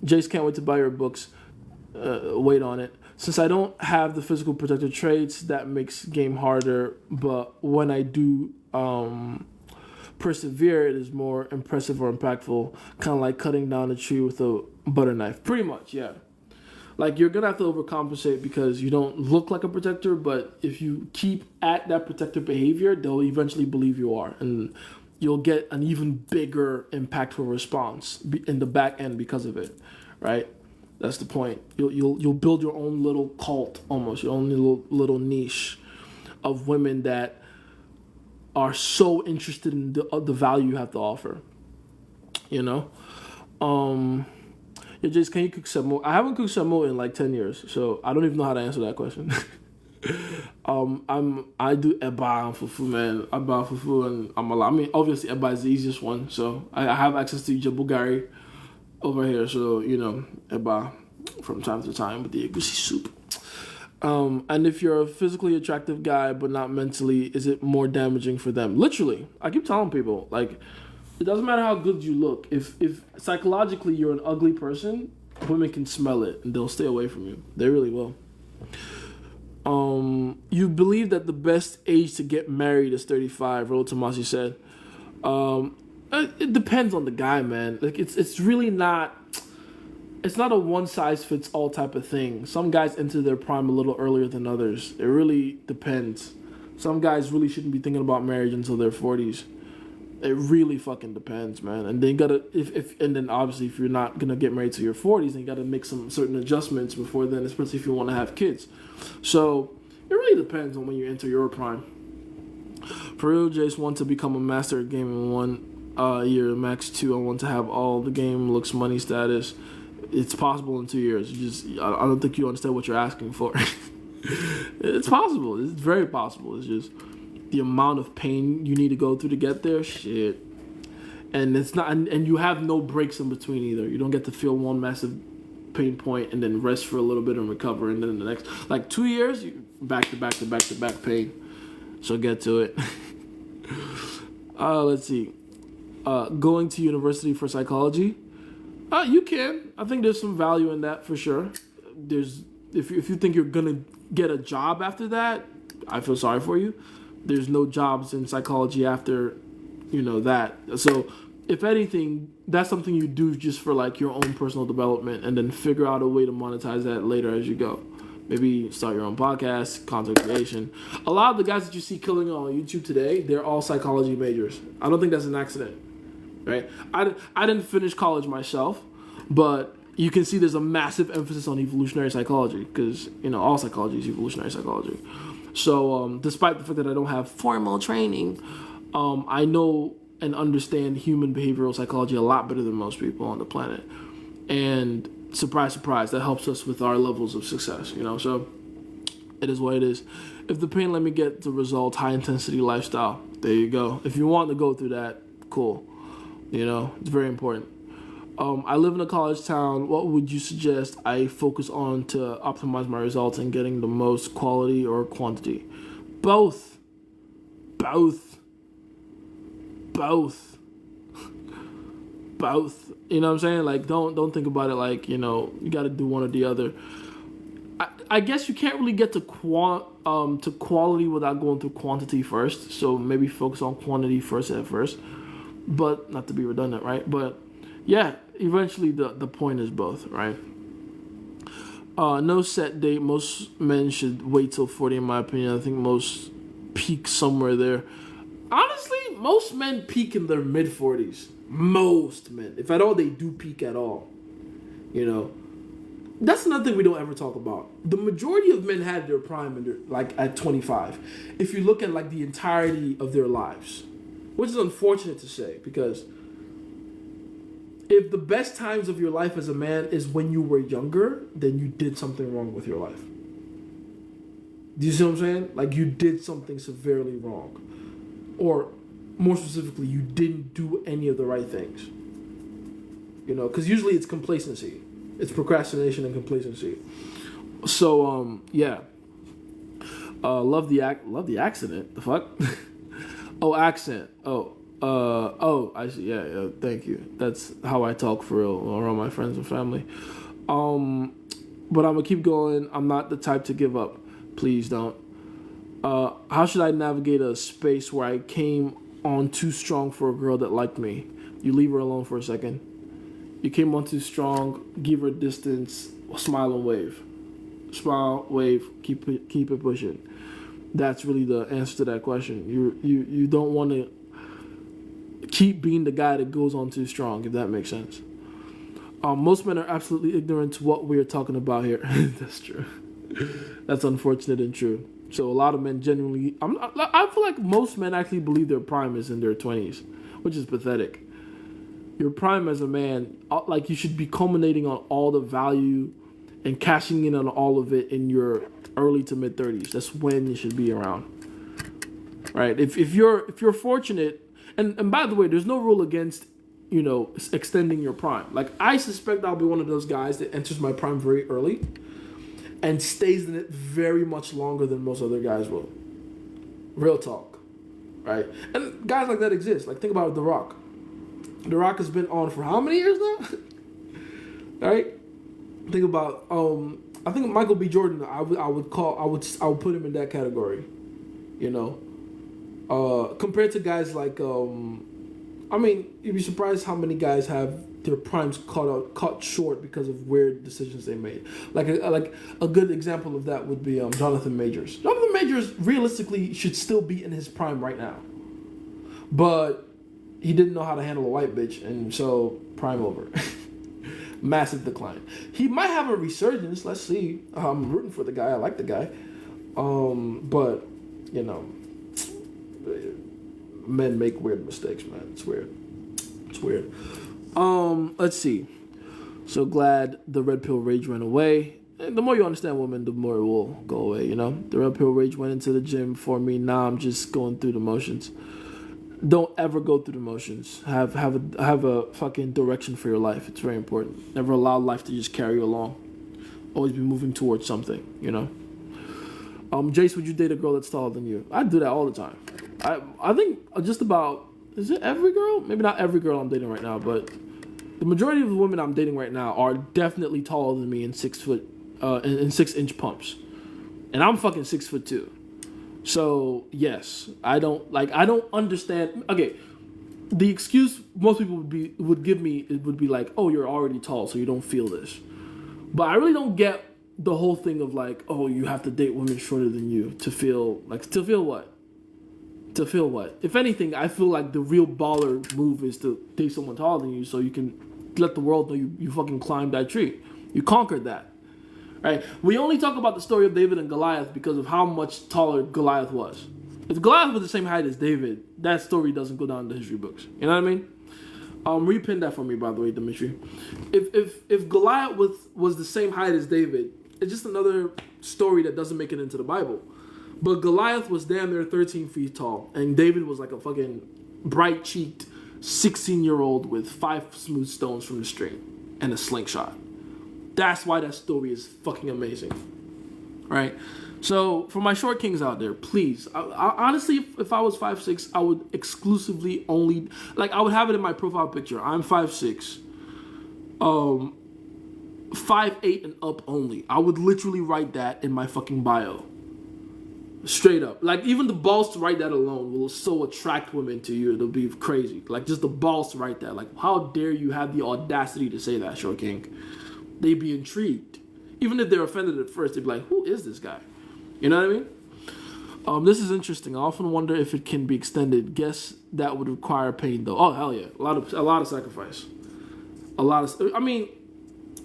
Jace, can't wait to buy your books. Wait on it. Since I don't have the physical protective traits, that makes game harder. But when I do persevere, it is more impressive or impactful. Kind of like cutting down a tree with a butter knife. Pretty much, yeah. Like, you're going to have to overcompensate because you don't look like a protector, but if you keep at that protective behavior, they'll eventually believe you are. And you'll get an even bigger impactful response in the back end because of it, right? That's the point. You'll build your own little cult, almost your own little niche of women that are so interested in the value you have to offer. You know, yeah, Jace, can you cook semo? I haven't cooked semo in like 10 years, so I don't even know how to answer that question. I do eba and fufu, man. Eba, fufu, and amala. I mean, obviously eba is the easiest one, so I have access to jabugari over here, so you know, eba from time to time with the egusi soup. And if you're a physically attractive guy but not mentally, is it more damaging for them? Literally, I keep telling people, like, it doesn't matter how good you look. If psychologically you're an ugly person, women can smell it and they'll stay away from you. They really will. You believe that the best age to get married is 35, Rolo Tomasi said. It depends on the guy, man. Like it's really not. It's not a one-size-fits-all type of thing. Some guys enter their prime a little earlier than others. It really depends. Some guys really shouldn't be thinking about marriage until their 40s. It really fucking depends, man. And then you gotta, and then obviously if you're not gonna get married to your 40s, then you gotta make some certain adjustments before then, especially if you want to have kids. So it really depends on when you enter your prime. For real, Jace want to become a master at gaming in 1 year, max 2. I want to have all the game looks, money, status. It's possible in 2 years. I don't think you understand what you're asking for. It's possible. It's very possible. It's just the amount of pain you need to go through to get there. Shit. And it's not. And you have no breaks in between either. You don't get to feel one massive pain point and then rest for a little bit and recover, and then the next, like 2 years, you back to back to back to back pain. So get to it. Let's see. Going to university for psychology. You can. I think there's some value in that for sure. If you think you're gonna get a job after that, I feel sorry for you. There's no jobs in psychology after, that. So if anything, that's something you do just for like your own personal development, and then figure out a way to monetize that later as you go. Maybe start your own podcast, content creation. A lot of the guys that you see killing on YouTube today, they're all psychology majors. I don't think that's an accident. Right? I didn't finish college myself, but you can see there's a massive emphasis on evolutionary psychology because, all psychology is evolutionary psychology. So despite the fact that I don't have formal training, I know and understand human behavioral psychology a lot better than most people on the planet. And surprise, surprise, that helps us with our levels of success, So it is what it is. If the pain let me get the result, high intensity lifestyle, there you go. If you want to go through that, cool. It's very important. I live in a college town. What would you suggest I focus on to optimize my results and getting the most quality or quantity? Both. Both. You know what I'm saying? Like, don't think about it like, you got to do one or the other. I guess you can't really get to quality without going through quantity first. So maybe focus on quantity at first. But not to be redundant, right? But yeah, eventually the point is both, right? No set date. Most men should wait till 40, in my opinion. I think most peak somewhere there. Honestly, most men peak in their mid-40s. Most men. If at all, they do peak at all. That's another thing we don't ever talk about. The majority of men had their prime at 25. If you look at like the entirety of their lives. Which is unfortunate to say, because if the best times of your life as a man is when you were younger, then you did something wrong with your life. Do you see what I'm saying? Like, you did something severely wrong. Or, more specifically, you didn't do any of the right things. Because usually it's complacency. It's procrastination and complacency. So, yeah. Love the accident. The fuck? Oh, accent. I see. Yeah, thank you. That's how I talk for real around my friends and family. But I'm gonna keep going. I'm not the type to give up. Please don't. How should I navigate a space where I came on too strong for a girl that liked me? You leave her alone for a second. You came on too strong. Give her distance. Smile and wave. Smile, wave. Keep it pushing. That's really the answer to that question. You don't want to. keep being the guy that goes on too strong, if that makes sense. Most men are absolutely ignorant to what we're talking about here. That's true. That's unfortunate and true. So a lot of men genuinely, I feel like most men actually believe their prime is in their 20s, which is pathetic. Your prime as a man, like you should be culminating on all the value and cashing in on all of it in your early to mid 30s. That's when you should be around, right? If you're fortunate, and by the way, there's no rule against, you know, extending your prime. Like I suspect I'll be one of those guys that enters my prime very early and stays in it very much longer than most other guys will. Real talk, right? And guys like that exist. Like think about The Rock. The Rock has been on for how many years now? Right? Think about I think Michael B. Jordan. I would put him in that category. You know, compared to guys like I mean, you'd be surprised how many guys have their primes cut short because of weird decisions they made. Like a good example of that would be Jonathan Majors. Jonathan Majors realistically should still be in his prime right now, but he didn't know how to handle a white bitch, and so prime over. Massive decline. He might have a resurgence. Let's see. I'm rooting for the guy. I like the guy, but you know, men make weird mistakes, man. It's weird. It's weird. Let's see. So glad the red pill rage went away. And the more you understand women, the more it will go away, you know? The red pill rage went into the gym for me. Now I'm just going through the motions. Don't ever go through the motions. Have a fucking direction for your life. It's very important. Never allow life to just carry you along. Always be moving towards something, you know? Jace, would you date a girl that's taller than you? I do that all the time. I think just about, is it every girl? Maybe not every girl I'm dating right now, but the majority of the women I'm dating right now are definitely taller than me in 6 foot, in 6-inch pumps. And I'm fucking 6'2". So yes, I don't understand. Okay, the excuse most people would give me, it would be like, oh, you're already tall, so you don't feel this. But I really don't get the whole thing of like, oh, you have to date women shorter than you to feel what? To feel what? If anything, I feel like the real baller move is to date someone taller than you so you can let the world know you fucking climbed that tree. You conquered that. Right? We only talk about the story of David and Goliath because of how much taller Goliath was. If Goliath was the same height as David, that story doesn't go down in the history books. You know what I mean? Repin that for me, by the way, Dimitri. If Goliath was the same height as David, it's just another story that doesn't make it into the Bible. But Goliath was damn near 13 feet tall, and David was like a fucking bright-cheeked 16-year-old with 5 smooth stones from the string and a slingshot. That's why that story is fucking amazing, right? So for my short kings out there, please, I honestly, if I was 5'6", I would exclusively only, like I would have it in my profile picture. I'm 5'6", 5'8" and up only. I would literally write that in my fucking bio. Straight up. Like, even the balls to write that alone will so attract women to you. It'll be crazy. Like, just the balls to write that. Like, how dare you have the audacity to say that, short king? They'd be intrigued. Even if they're offended at first, they'd be like, who is this guy? You know what I mean? This is interesting. I often wonder if it can be extended. Guess that would require pain, though. Oh, hell yeah. A lot of sacrifice. I mean,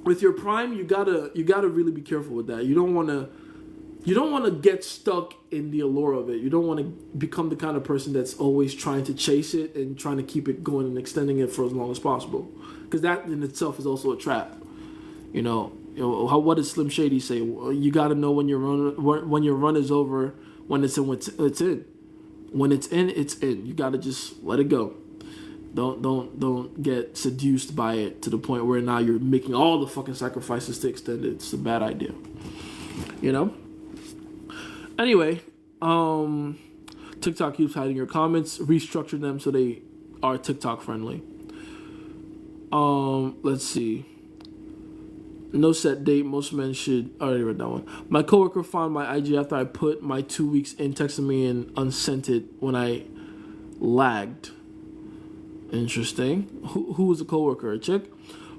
with your prime, you gotta really be careful with that. You don't want to get stuck in the allure of it. You don't want to become the kind of person that's always trying to chase it and trying to keep it going and extending it for as long as possible. Because that in itself is also a trap. You know, what does Slim Shady say? You got to know when your run is over, when it's in. When it's in, it's in. You got to just let it go. Don't get seduced by it to the point where now you're making all the fucking sacrifices to extend it. It's a bad idea. You know? Anyway, TikTok keeps hiding your comments. Restructure them so they are TikTok friendly. Let's see. No set date. Most men should. I already read that one. My coworker found my IG after I put my 2 weeks in, texted me and unsent it when I lagged. Interesting. Who was a coworker? A chick?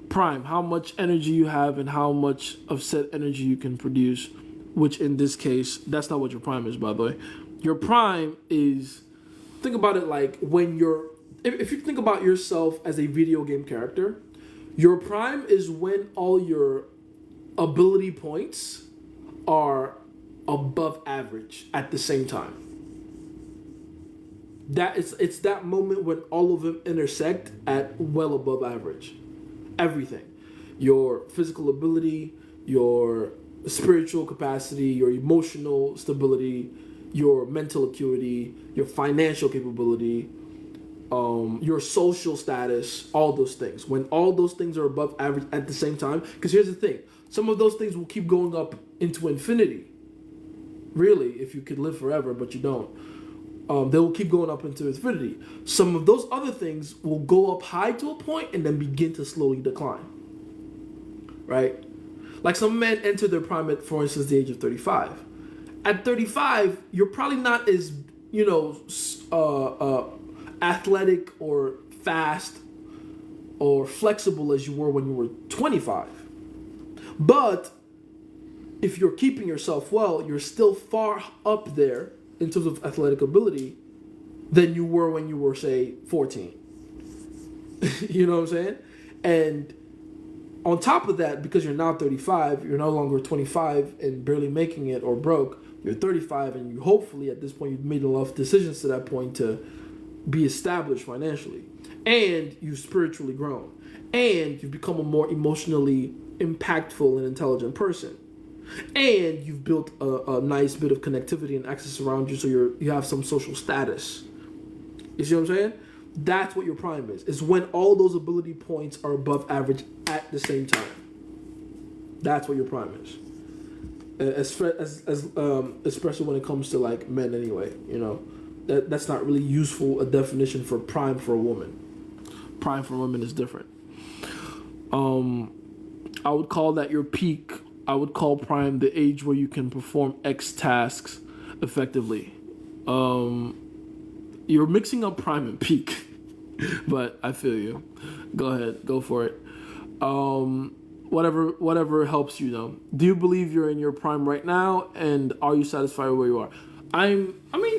Prime. How much energy you have and how much of said energy you can produce. Which in this case, that's not what your prime is, by the way. Your prime is, think about it like when you're if you think about yourself as a video game character, your prime is when all your ability points are above average at the same time. It's that moment when all of them intersect at well above average. Everything. Your physical ability, your spiritual capacity, your emotional stability, your mental acuity, your financial capability, your social status, all those things. When all those things are above average at the same time, because here's the thing, some of those things will keep going up into infinity. Really, if you could live forever, but you don't. They will keep going up into infinity. Some of those other things will go up high to a point and then begin to slowly decline. Right? Like some men enter their prime at, for instance, the age of 35. At 35, you're probably not as, athletic or fast or flexible as you were when you were 25. But if you're keeping yourself well, you're still far up there in terms of athletic ability than you were when you were, say, 14. You know what I'm saying? And on top of that, because you're now 35, you're no longer 25 and barely making it or broke. You're 35 and you hopefully at this point you've made enough decisions to that point to be established financially. And you've spiritually grown. And you've become a more emotionally impactful and intelligent person. And you've built a nice bit of connectivity and access around you, so you have some social status. You see what I'm saying? That's what your prime is. It's when all those ability points are above average at the same time. That's what your prime is. Especially when it comes to like men, anyway. That's not really useful a definition for prime for a woman. Prime for women is different. I would call that your peak. I would call prime the age where you can perform X tasks effectively. You're mixing up prime and peak, but I feel you. Go ahead, go for it. Whatever helps you though. Do you believe you're in your prime right now, and are you satisfied with where you are?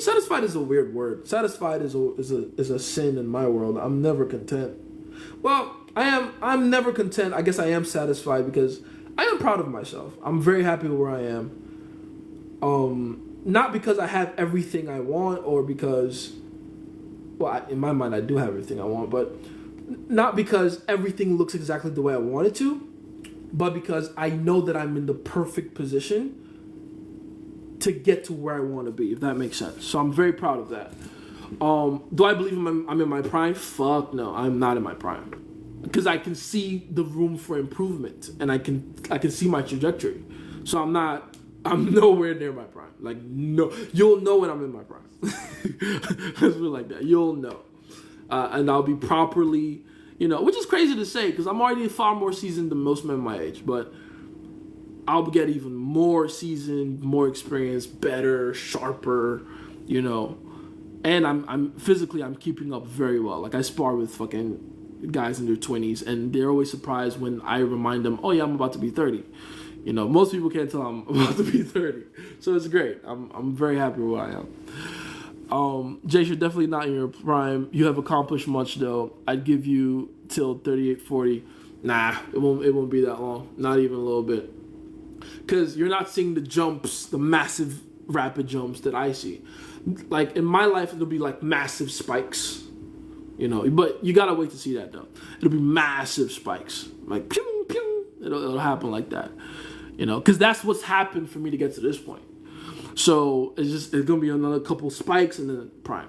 Satisfied is a weird word. Satisfied is a sin in my world. I'm never content. Well, I'm never content. I guess I am satisfied because I am proud of myself. I'm very happy with where I am. Not because I have everything I want or because, in my mind I do have everything I want, but not because everything looks exactly the way I want it to, but because I know that I'm in the perfect position to get to where I want to be, if that makes sense. So I'm very proud of that. Do I believe I'm in my prime? Fuck no, I'm not in my prime. Because I can see the room for improvement, and I can see my trajectory. So I'm nowhere near my prime. Like, no, you'll know when I'm in my prime. Let's put it like that. You'll know. And I'll be properly, which is crazy to say because I'm already far more seasoned than most men my age, but I'll get even more seasoned, more experienced, better, sharper, and I'm physically keeping up very well. Like I spar with fucking guys in their 20s, and they're always surprised when I remind them, oh yeah, I'm about to be 30. Most people can't tell I'm about to be 30, so it's great. I'm very happy with where I am. Jace, you're definitely not in your prime. You have accomplished much though. I'd give you till 38, 40. Nah, it won't be that long. Not even a little bit. Because you're not seeing the jumps, the massive rapid jumps that I see. Like in my life, it'll be like massive spikes. But you gotta wait to see that though. It'll be massive spikes, like pew pew. It'll happen like that, because that's what's happened for me to get to this point. So it's gonna be another couple spikes and then prime.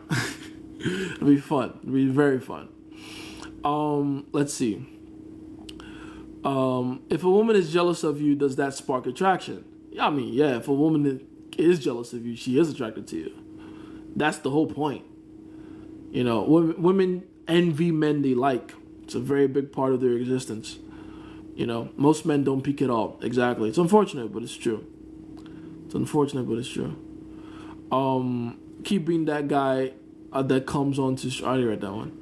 It'll be fun. It'll be very fun. Let's see. If a woman is jealous of you, does that spark attraction? Yeah. If a woman is jealous of you, she is attracted to you. That's the whole point. Women envy men they like. It's a very big part of their existence. Most men don't peak at all. Exactly. It's unfortunate, but it's true. Keep being that guy that comes on to... I already read that one.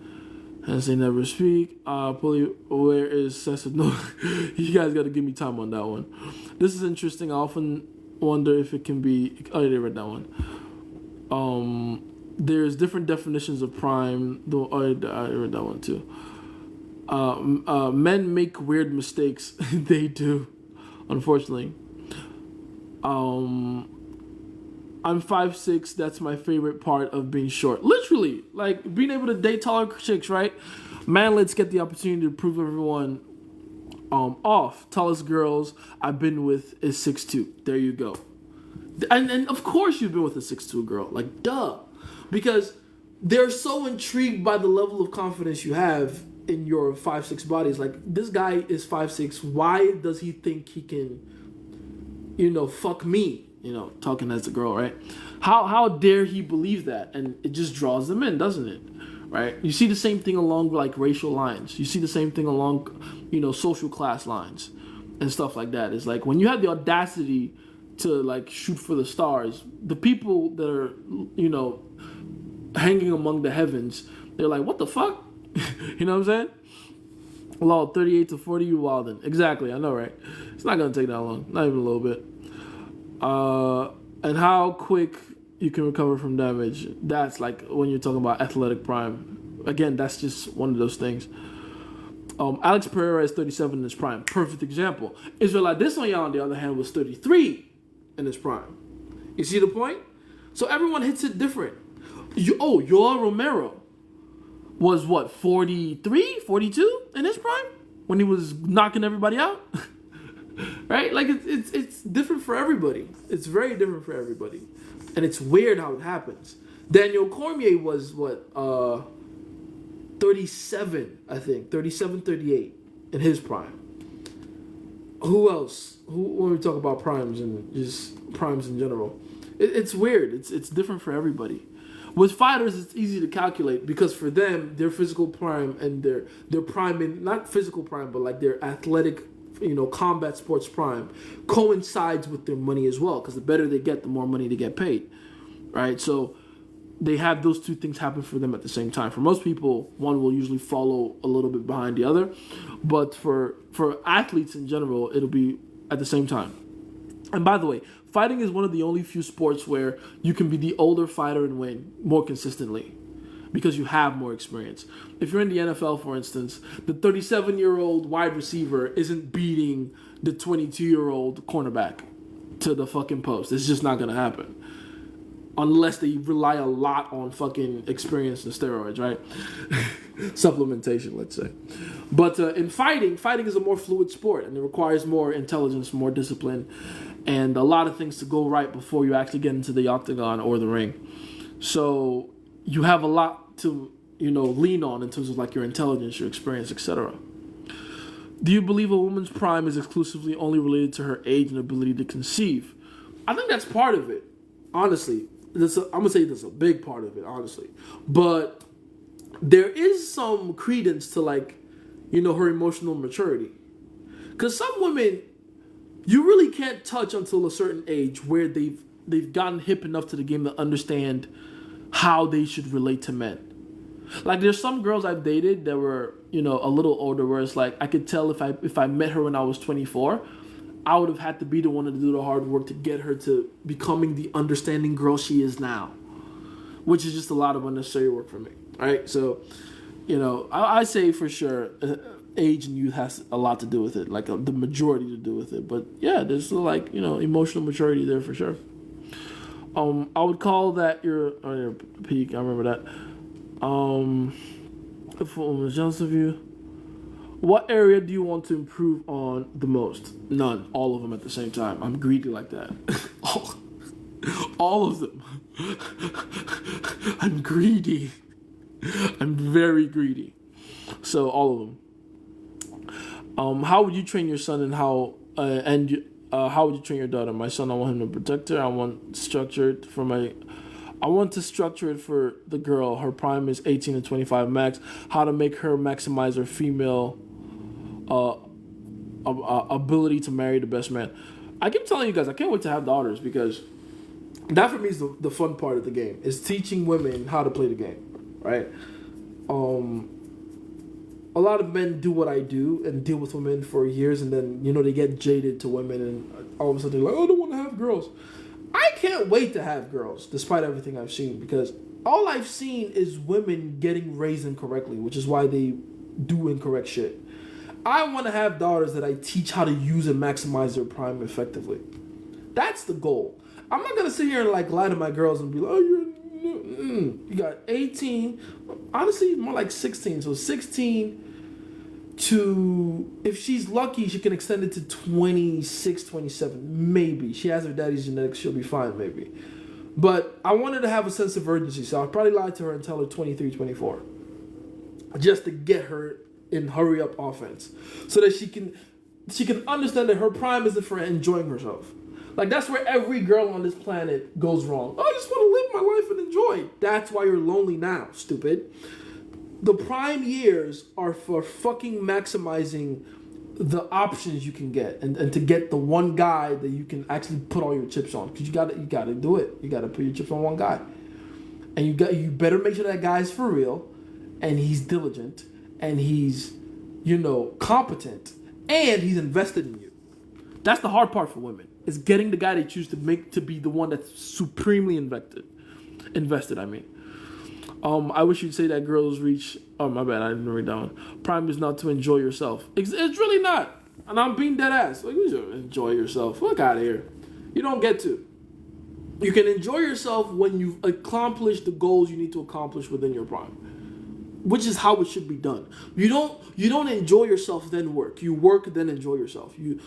Hence they never speak. Where is Cesar? No, you guys got to give me time on that one. This is interesting. I often wonder if it can be... I already read that one. there's different definitions of prime. Though I read that one too. Men make weird mistakes. They do, unfortunately. I'm 5'6". That's my favorite part of being short. Literally, like being able to date taller chicks, right? Man, let's get the opportunity to prove everyone off. Tallest girls I've been with is 6'2". There you go. And of course you've been with a 6'2" girl. Like, duh. Because they're so intrigued by the level of confidence you have in your 5'6" body. It's like, this guy is 5'6". Why does he think he can, fuck me? Talking as a girl, right? How dare he believe that? And it just draws them in, doesn't it? Right? You see the same thing along like racial lines. You see the same thing along, social class lines and stuff like that. It's like when you have the audacity to like shoot for the stars, the people that are, hanging among the heavens, they're like, what the fuck? You know what I'm saying? Law 38 to 40, you wildin'. Exactly, I know, right? It's not gonna take that long, not even a little bit. And how quick you can recover from damage. That's like when you're talking about athletic prime. Again, that's just one of those things. Alex Pereira is 37 in his prime. Perfect example. Israel Adesanya, on the other hand, was 33 in his prime. You see the point? So everyone hits it different. Yoel Romero was what, 43, 42 in his prime when he was knocking everybody out? Right? Like it's different for everybody. It's very different for everybody. And it's weird how it happens. Daniel Cormier was what, 37, I think. 37, 38 in his prime. Who else? When we talk about primes and just primes in general, it's weird. It's different for everybody. With fighters, it's easy to calculate because for them, their physical prime and their prime in, not physical prime, but like their athletic, combat sports prime coincides with their money as well. Because the better they get, the more money they get paid, right? So they have those two things happen for them at the same time. For most people, one will usually follow a little bit behind the other, but for athletes in general, it'll be at the same time. And by the way, fighting is one of the only few sports where you can be the older fighter and win more consistently because you have more experience. If you're in the NFL, for instance, the 37-year-old wide receiver isn't beating the 22-year-old cornerback to the fucking post. It's just not going to happen. Unless they rely a lot on fucking experience and steroids, right? Supplementation, let's say. But in fighting is a more fluid sport, and it requires more intelligence, more discipline, and a lot of things to go right before you actually get into the octagon or the ring. So you have a lot to, lean on in terms of like your intelligence, your experience, etc. Do you believe a woman's prime is exclusively only related to her age and ability to conceive? I think that's part of it, honestly. I'm going to say that's a big part of it, honestly. But there is some credence to, like, her emotional maturity. Because some women, you really can't touch until a certain age where they've gotten hip enough to the game to understand how they should relate to men. Like, there's some girls I've dated that were, a little older, where it's like, I could tell if I met her when I was 24, I would have had to be the one to do the hard work to get her to becoming the understanding girl she is now, which is just a lot of unnecessary work for me, right? So, I say for sure age and youth has a lot to do with it, like the majority to do with it. But yeah, there's still like, emotional maturity there for sure. I would call that your peak. I remember that. For jealous of you. What area do you want to improve on the most? None. All of them at the same time. I'm greedy like that. All of them. I'm greedy. I'm very greedy. So all of them. How would you train your son and how would you train your daughter? My son, I want him to protect her. I want to structure it for the girl. Her prime is 18 to 25 max. How to make her maximize her female ability to marry the best man. I keep telling you guys, I can't wait to have daughters because that for me is the fun part of the game. Is teaching women how to play the game, right? A lot of men do what I do and deal with women for years, and then they get jaded to women, and all of a sudden they're like, "Oh, I don't want to have girls." I can't wait to have girls, despite everything I've seen, because all I've seen is women getting raised incorrectly, which is why they do incorrect shit. I want to have daughters that I teach how to use and maximize their prime effectively. That's the goal. I'm not gonna sit here and like lie to my girls and be like, oh, you got 18, honestly, more like 16. So 16 to, if she's lucky, she can extend it to 26, 27, maybe. She has her daddy's genetics, she'll be fine, maybe. But I want her to have a sense of urgency, so I'll probably lie to her and tell her 23, 24, just to get her in hurry up offense, so that she can understand that her prime isn't for enjoying herself. Like, that's where every girl on this planet goes wrong. Oh, I just want to live my life and enjoy. That's why you're lonely now, stupid. The prime years are for fucking maximizing the options you can get, and to get the one guy that you can actually put all your chips on. Because you gotta do it. You gotta put your chips on one guy. And you better make sure that guy's for real, and he's diligent, and he's, competent, and he's invested in you. That's the hard part for women. Is getting the guy they choose to be the one that's supremely invested. I wish you'd say that girls reach. Oh, my bad, I didn't read that one. Prime is not to enjoy yourself. It's really not. And I'm being dead ass. Like, you should enjoy yourself. Fuck out of here. You don't get to. You can enjoy yourself when you've accomplished the goals you need to accomplish within your prime, which is how it should be done. You don't enjoy yourself then work. You work then enjoy yourself. You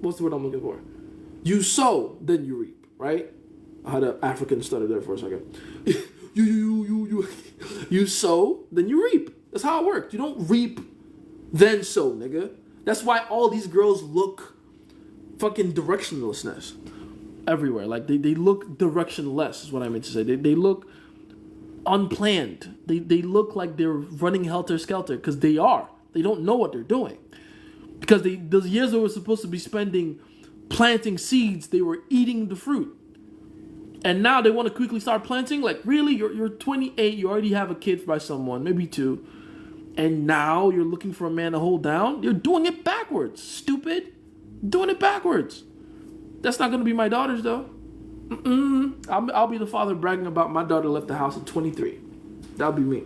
what's the word I'm looking for? You sow then you reap, right? I had an African stutter there for a second. You sow then you reap. That's how it works. You don't reap then sow, nigga. That's why all these girls look fucking directionlessness everywhere. Like they look directionless is what I meant to say. They look unplanned. They look like they're running helter skelter because they are. They don't know what they're doing. Because those years they were supposed to be spending planting seeds, they were eating the fruit. And now they want to quickly start planting. Like, really? You're 28, you already have a kid by someone, maybe two. And now you're looking for a man to hold down? You're doing it backwards, stupid. Doing it backwards. That's not going to be my daughters, though. I'll be the father bragging about my daughter left the house at 23. That'll be me.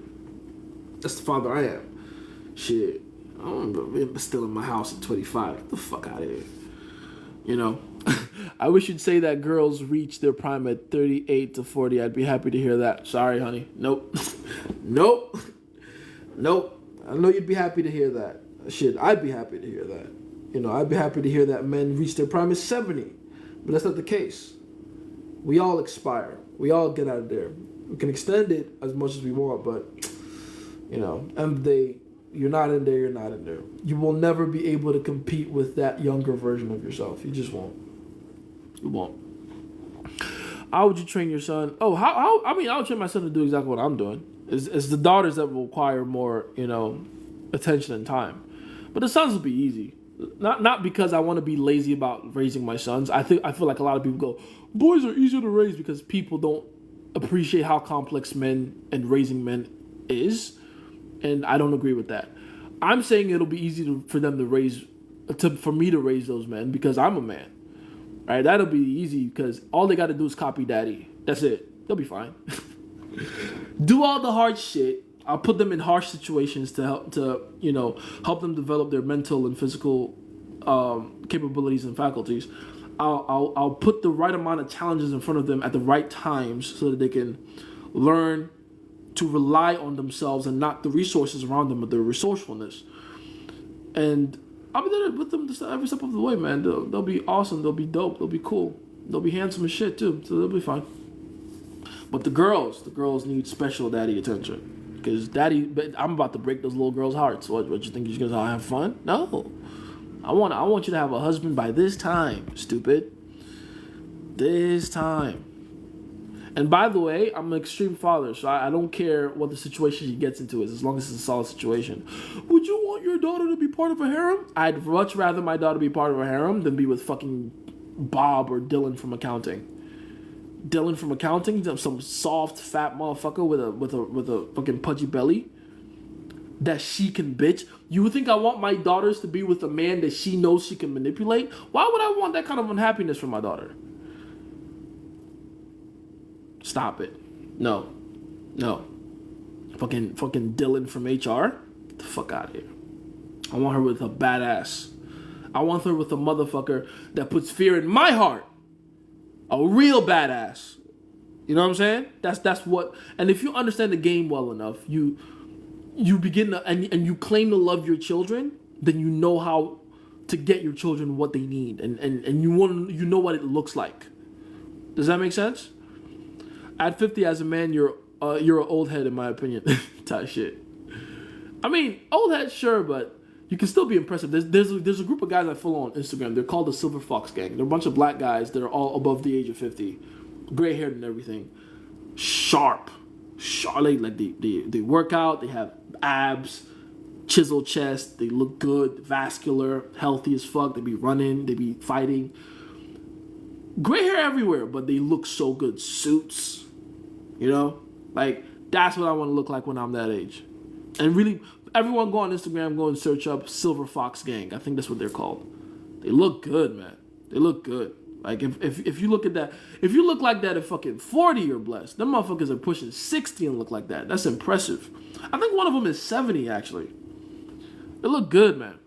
That's the father I am. Shit. I'm still in my house at 25. Get the fuck out of here. I wish you'd say that girls reach their prime at 38 to 40. I'd be happy to hear that. Sorry, honey. Nope. Nope. I know you'd be happy to hear that. Shit, I'd be happy to hear that. I'd be happy to hear that men reach their prime at 70. But that's not the case. We all expire. We all get out of there. We can extend it as much as we want, but, end of the day, you're not in there, you're not in there. You will never be able to compete with that younger version of yourself. You just won't. You won't. How would you train your son? Oh, I would train my son to do exactly what I'm doing. It's the daughters that will require more, attention and time. But the sons will be easy. Not because I want to be lazy about raising my sons. I feel like a lot of people go, boys are easier to raise because people don't appreciate how complex men and raising men is. And I don't agree with that. I'm saying it'll be easy for me to raise those men because I'm a man. Right? That'll be easy because all they got to do is copy daddy. That's it. They'll be fine. Do all the hard shit. I'll put them in harsh situations to help them develop their mental and physical capabilities and faculties. I'll put the right amount of challenges in front of them at the right times so that they can learn to rely on themselves and not the resources around them, but their resourcefulness. And I'll be there with them every step of the way, man. They'll be awesome. They'll be dope. They'll be cool. They'll be handsome as shit too, so they'll be fine. But the girls need special daddy attention. Because I'm about to break those little girls' hearts. What you think you're gonna have fun? No. I want you to have a husband by this time, stupid. This time. And by the way, I'm an extreme father, so I don't care what the situation he gets into is, as long as it's a solid situation. Would you want your daughter to be part of a harem? I'd much rather my daughter be part of a harem than be with fucking Bob or Dylan from accounting. Dylan from accounting, some soft fat motherfucker with a fucking pudgy belly that she can bitch. You would think I want my daughters to be with a man that she knows she can manipulate? Why would I want that kind of unhappiness for my daughter? Stop it. No. Fucking Dylan from HR. Get the fuck out of here. I want her with a badass. I want her with a motherfucker that puts fear in my heart. A real badass. You know what I'm saying? That's what. And if you understand the game well enough, you begin to, and you claim to love your children, then you know how to get your children what they need, and you know what it looks like. Does that make sense? At 50 as a man, you're an old head in my opinion. Type shit. I mean, old head, sure, but you can still be impressive. There's a group of guys I follow on Instagram. They're called the Silver Fox Gang. They're a bunch of black guys that are all above the age of 50, gray haired and everything, sharp. Like they work out. They have abs, chiseled chest. They look good, vascular, healthy as fuck. They be running. They be fighting. Gray hair everywhere, but they look so good. Suits, you know, like that's what I want to look like when I'm that age. And really, everyone go on Instagram, go and search up Silver Fox Gang. I think that's what they're called. They look good, man. They look good. Like if you look at that, if you look like that at fucking 40, you're blessed. Them motherfuckers are pushing 60 and look like that. That's impressive. I think one of them is 70 actually. They look good, man.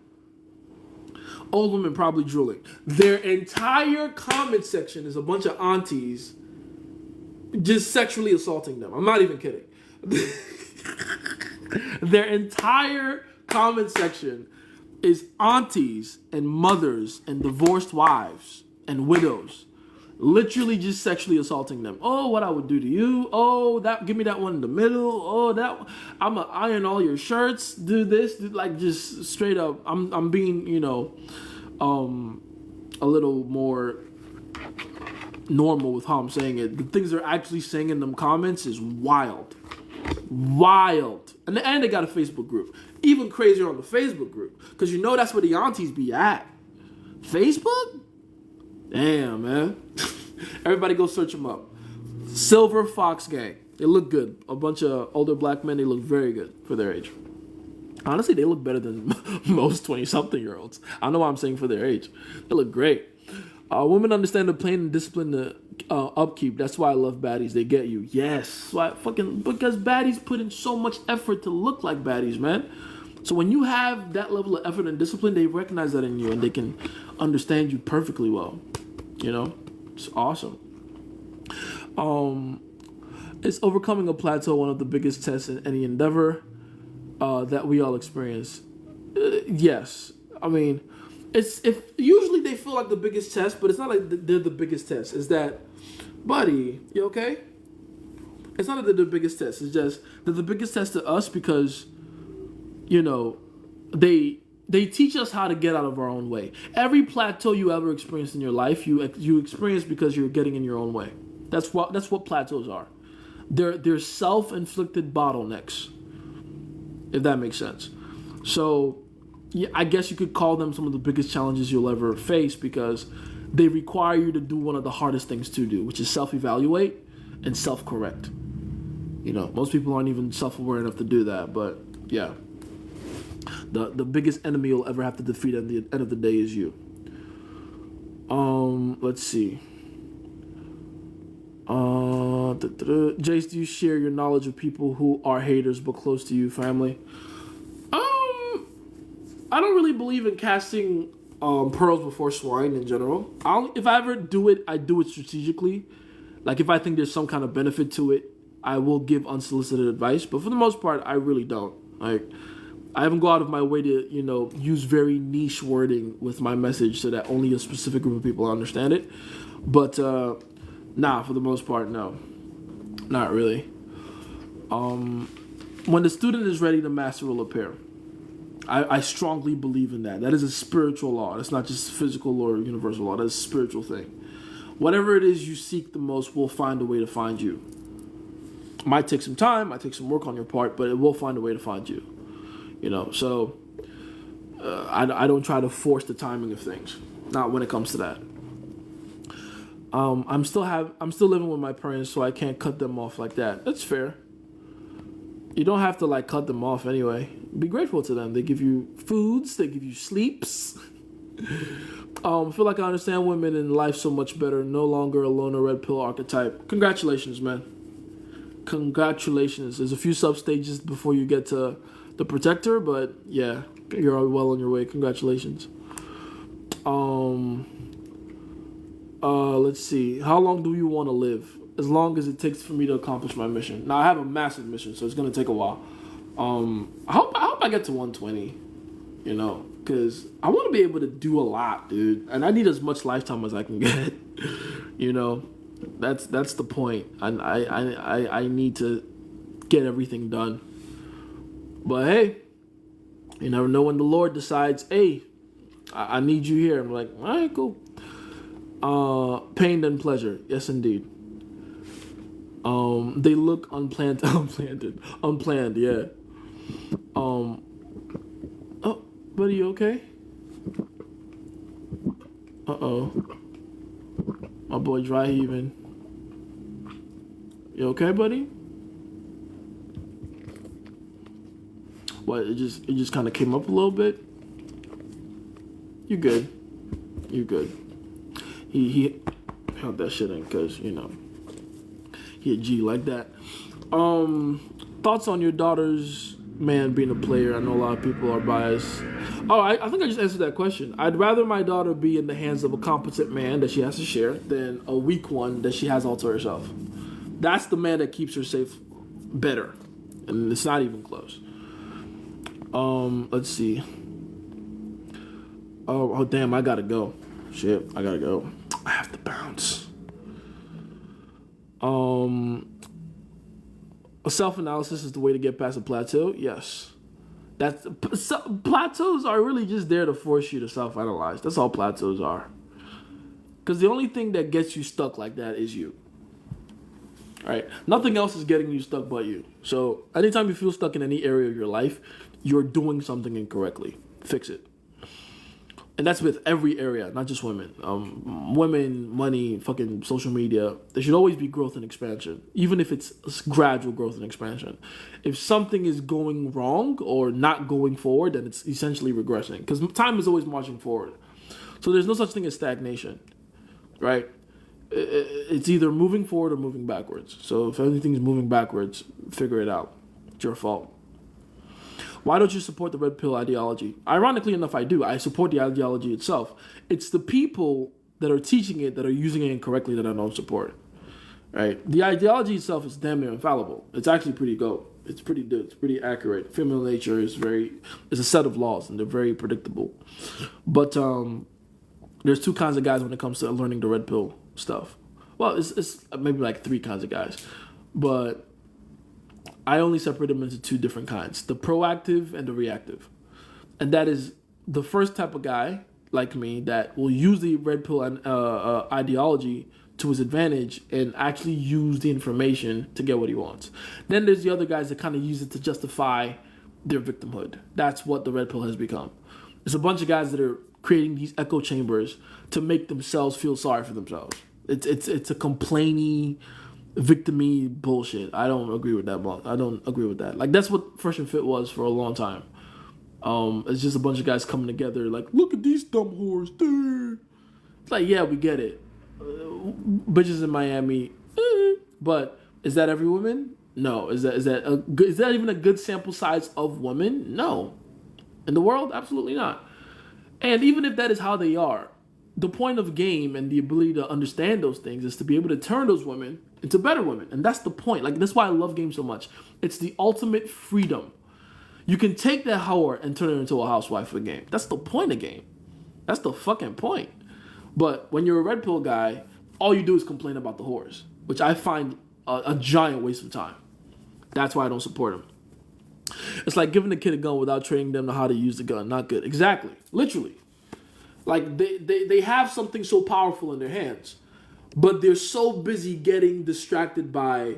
Old women probably drooling. Their entire comment section is a bunch of aunties just sexually assaulting them. I'm not even kidding. Their entire comment section is aunties and mothers and divorced wives and widows literally just sexually assaulting them. Oh, what I would do to you. Oh, that, give me that one in the middle. Oh, that, I'm gonna iron all your shirts. Do this. Do, like, just straight up. I'm being, you know, a little more normal with how I'm saying it. The things they're actually saying in them comments is wild. And they got a Facebook group. Even crazier on the Facebook group. Because you know that's where the aunties be at. Facebook? Damn, man. Everybody go search them up. Silver Fox Gang. They look good. A bunch of older black men. They look very good for their age. Honestly, they look better than most 20-something-year-olds. I don't know why I'm saying for their age. They look great. Women understand the plan and discipline to upkeep. That's why I love baddies. They get you. Yes. Because baddies put in so much effort to look like baddies, man. So when you have that level of effort and discipline, they recognize that in you and they can understand you perfectly well. You know? It's awesome. Is overcoming a plateau one of the biggest tests in any endeavor that we all experience? Yes. I mean, usually they feel like the biggest test, but it's not like they're the biggest test. It's that, buddy, you okay? It's not that they're the biggest test. It's just they're the biggest test to us because, you know, they teach us how to get out of our own way. Every plateau you ever experienced in your life, you experience because you're getting in your own way. That's what plateaus are. They're self-inflicted bottlenecks, if that makes sense. So, yeah, I guess you could call them some of the biggest challenges you'll ever face because they require you to do one of the hardest things to do, which is self-evaluate and self-correct. You know, most people aren't even self-aware enough to do that, but yeah. The biggest enemy you'll ever have to defeat at the end of the day is you. Let's see. Jace, do you share your knowledge of people who are haters but close to you, family? I don't really believe in casting pearls before swine in general. If I ever do it, I do it strategically. Like if I think there's some kind of benefit to it, I will give unsolicited advice. But for the most part, I really don't. Like, I haven't gone out of my way to, you know, use very niche wording with my message so that only a specific group of people understand it. But nah, for the most part, no. Not really. When the student is ready, the master will appear. I strongly believe in that. That is a spiritual law. It's not just physical or universal law. That's a spiritual thing. Whatever it is you seek the most will find a way to find you. It might take some time, might take some work on your part, but it will find a way to find you. You know, so I don't try to force the timing of things. Not when it comes to that. I'm still living with my parents, so I can't cut them off like that. That's fair. You don't have to like cut them off anyway. Be grateful to them. They give you foods. They give you sleeps. I feel like I understand women in life so much better. No longer a loner red pill archetype. Congratulations, man. Congratulations. There's a few sub stages before you get to the protector, but yeah, you're well on your way. Congratulations. Let's see. How long do you want to live? As long as it takes for me to accomplish my mission. Now I have a massive mission, so it's gonna take a while. I hope I get to 120. You know, because I want to be able to do a lot, dude, and I need as much lifetime as I can get. You know, that's the point. I need to get everything done. But hey, you never know when the Lord decides, hey, I need you here. I'm like, all right, cool. Pain and pleasure, yes, indeed. They look unplanned, unplanned, yeah. Oh, buddy, you okay? Uh-oh. My boy dry heaving. You okay, buddy? What, it just kind of came up a little bit? You good. You good. He held that shit in because, you know, he a G like that. Thoughts on your daughter's man being a player? I know a lot of people are biased. Oh, I think I just answered that question. I'd rather my daughter be in the hands of a competent man that she has to share than a weak one that she has all to herself. That's the man that keeps her safe better. And it's not even close. Let's see. Oh, damn, I gotta go. Shit, I gotta go. I have to bounce. A self-analysis is the way to get past a plateau. Yes. Plateaus are really just there to force you to self-analyze. That's all plateaus are. Because the only thing that gets you stuck like that is you. All right? Nothing else is getting you stuck but you. So anytime you feel stuck in any area of your life, you're doing something incorrectly. Fix it. And that's with every area, not just women. Women, money, fucking social media. There should always be growth and expansion, even if it's gradual growth and expansion. If something is going wrong or not going forward, then it's essentially regressing, because time is always marching forward. So there's no such thing as stagnation, right? It's either moving forward or moving backwards. So if anything's moving backwards, figure it out. It's your fault. Why don't you support the red pill ideology? Ironically enough, I do. I support the ideology itself. It's the people that are teaching it that are using it incorrectly that I don't support. Right? The ideology itself is damn near infallible. It's actually pretty dope. It's pretty good. It's pretty accurate. Female nature is a set of laws, and they're very predictable. But there's two kinds of guys when it comes to learning the red pill stuff. Well, it's maybe like three kinds of guys, but I only separate them into two different kinds: the proactive and the reactive. And that is the first type of guy, like me, that will use the red pill ideology to his advantage and actually use the information to get what he wants. Then there's the other guys that kind of use it to justify their victimhood. That's what the red pill has become. It's a bunch of guys that are creating these echo chambers to make themselves feel sorry for themselves. It's a complaining, victim-y bullshit. I don't agree with that. I don't agree with that. Like, that's what Fresh and Fit was for a long time. It's just a bunch of guys coming together like, look at these dumb whores. Dude. It's like, yeah, we get it. Bitches in Miami. But is that every woman? No. Is that even a good sample size of women? No. In the world? Absolutely not. And even if that is how they are, the point of game and the ability to understand those things is to be able to turn those women into better women. And that's the point. Like, that's why I love games so much. It's the ultimate freedom. You can take that whore and turn her into a housewife for the game. That's the point of game. That's the fucking point. But when you're a red pill guy, all you do is complain about the whores, which I find a giant waste of time. That's why I don't support them. It's like giving a kid a gun without training them on how to use the gun. Not good. Exactly. Literally. Like, they have something so powerful in their hands, but they're so busy getting distracted by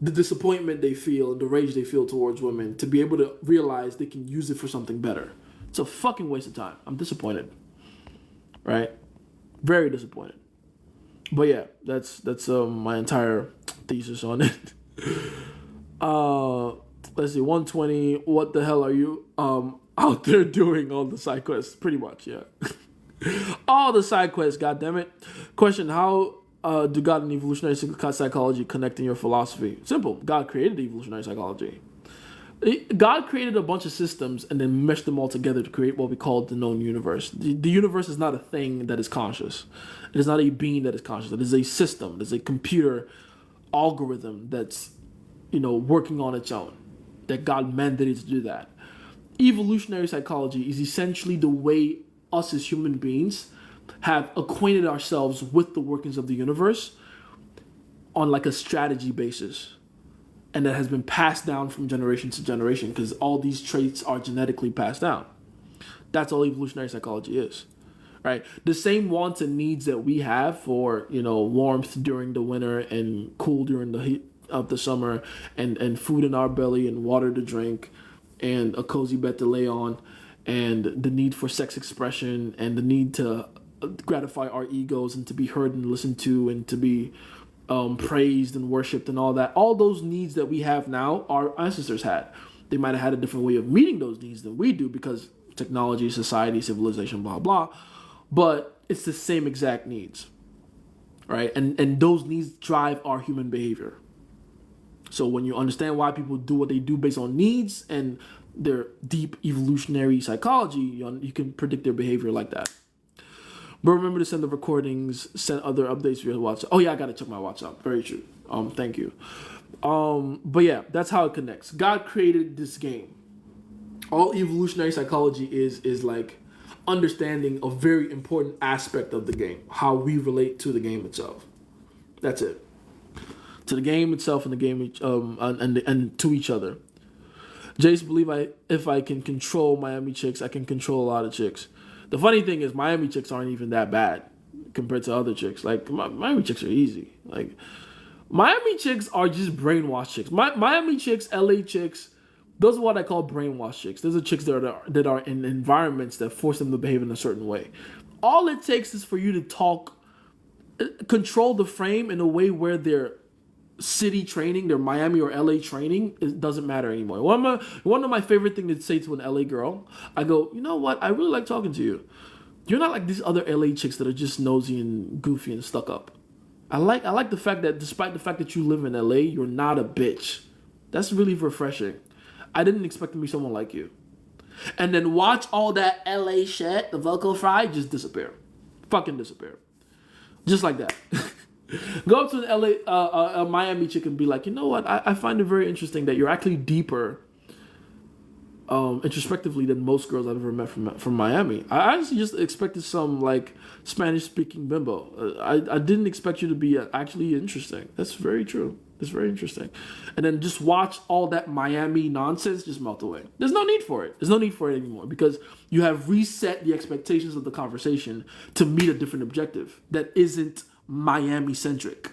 the disappointment they feel and the rage they feel towards women to be able to realize they can use it for something better. It's a fucking waste of time. I'm disappointed. Right? Very disappointed. But yeah, that's my entire thesis on it. Let's see, 120. What the hell are you out there doing on the side quests? Pretty much, yeah. All the side quests, goddammit. Question: how do God and evolutionary psychology connect in your philosophy? Simple. God created evolutionary psychology. God created a bunch of systems and then meshed them all together to create what we call the known universe. The universe is not a thing that is conscious. It is not a being that is conscious. It is a system. It is a computer algorithm that's, working on its own. That God mandated to do that. Evolutionary psychology is essentially the way us as human beings have acquainted ourselves with the workings of the universe on like a strategy basis. And that has been passed down from generation to generation because all these traits are genetically passed down. That's all evolutionary psychology is, right? The same wants and needs that we have for, warmth during the winter and cool during the heat of the summer and food in our belly and water to drink and a cozy bed to lay on and the need for sex expression and the need to gratify our egos and to be heard and listened to and to be praised and worshipped and all that. All those needs that we have now, our ancestors had. They might have had a different way of meeting those needs than we do because technology, society, civilization, blah, blah. But it's the same exact needs, right? And those needs drive our human behavior. So when you understand why people do what they do based on needs and their deep evolutionary psychology, you can predict their behavior like that. But remember to send the recordings, send other updates for your WhatsApp. Oh yeah, I gotta check my WhatsApp. Very true. Thank you. But yeah, that's how it connects. God created this game. All evolutionary psychology is like understanding a very important aspect of the game, how we relate to the game itself. That's it. To the game itself and the game and to each other. Jace, believe if I can control Miami chicks, I can control a lot of chicks. The funny thing is Miami chicks aren't even that bad compared to other chicks. Like, Miami chicks are easy. Like, Miami chicks are just brainwashed chicks. Miami chicks, LA chicks, those are what I call brainwashed chicks. Those are chicks that are in environments that force them to behave in a certain way. All it takes is for you to control the frame in a way where their city training, their Miami or LA training, it doesn't matter anymore. One of my favorite things to say to an LA girl, I go, you know what? I really like talking to you. You're not like these other LA chicks that are just nosy and goofy and stuck up. I like the fact that despite the fact that you live in LA, you're not a bitch. That's really refreshing. I didn't expect to meet someone like you. And then watch all that LA shit, the vocal fry, just disappear. Fucking disappear. Just like that. Go up to an a Miami chick and be like, you know what? I find it very interesting that you're actually deeper introspectively than most girls I've ever met from Miami. I honestly just expected some like Spanish-speaking bimbo. I didn't expect you to be actually interesting. That's very true. It's very interesting. And then just watch all that Miami nonsense just melt away. There's no need for it. There's no need for it anymore because you have reset the expectations of the conversation to meet a different objective that isn't Miami-centric.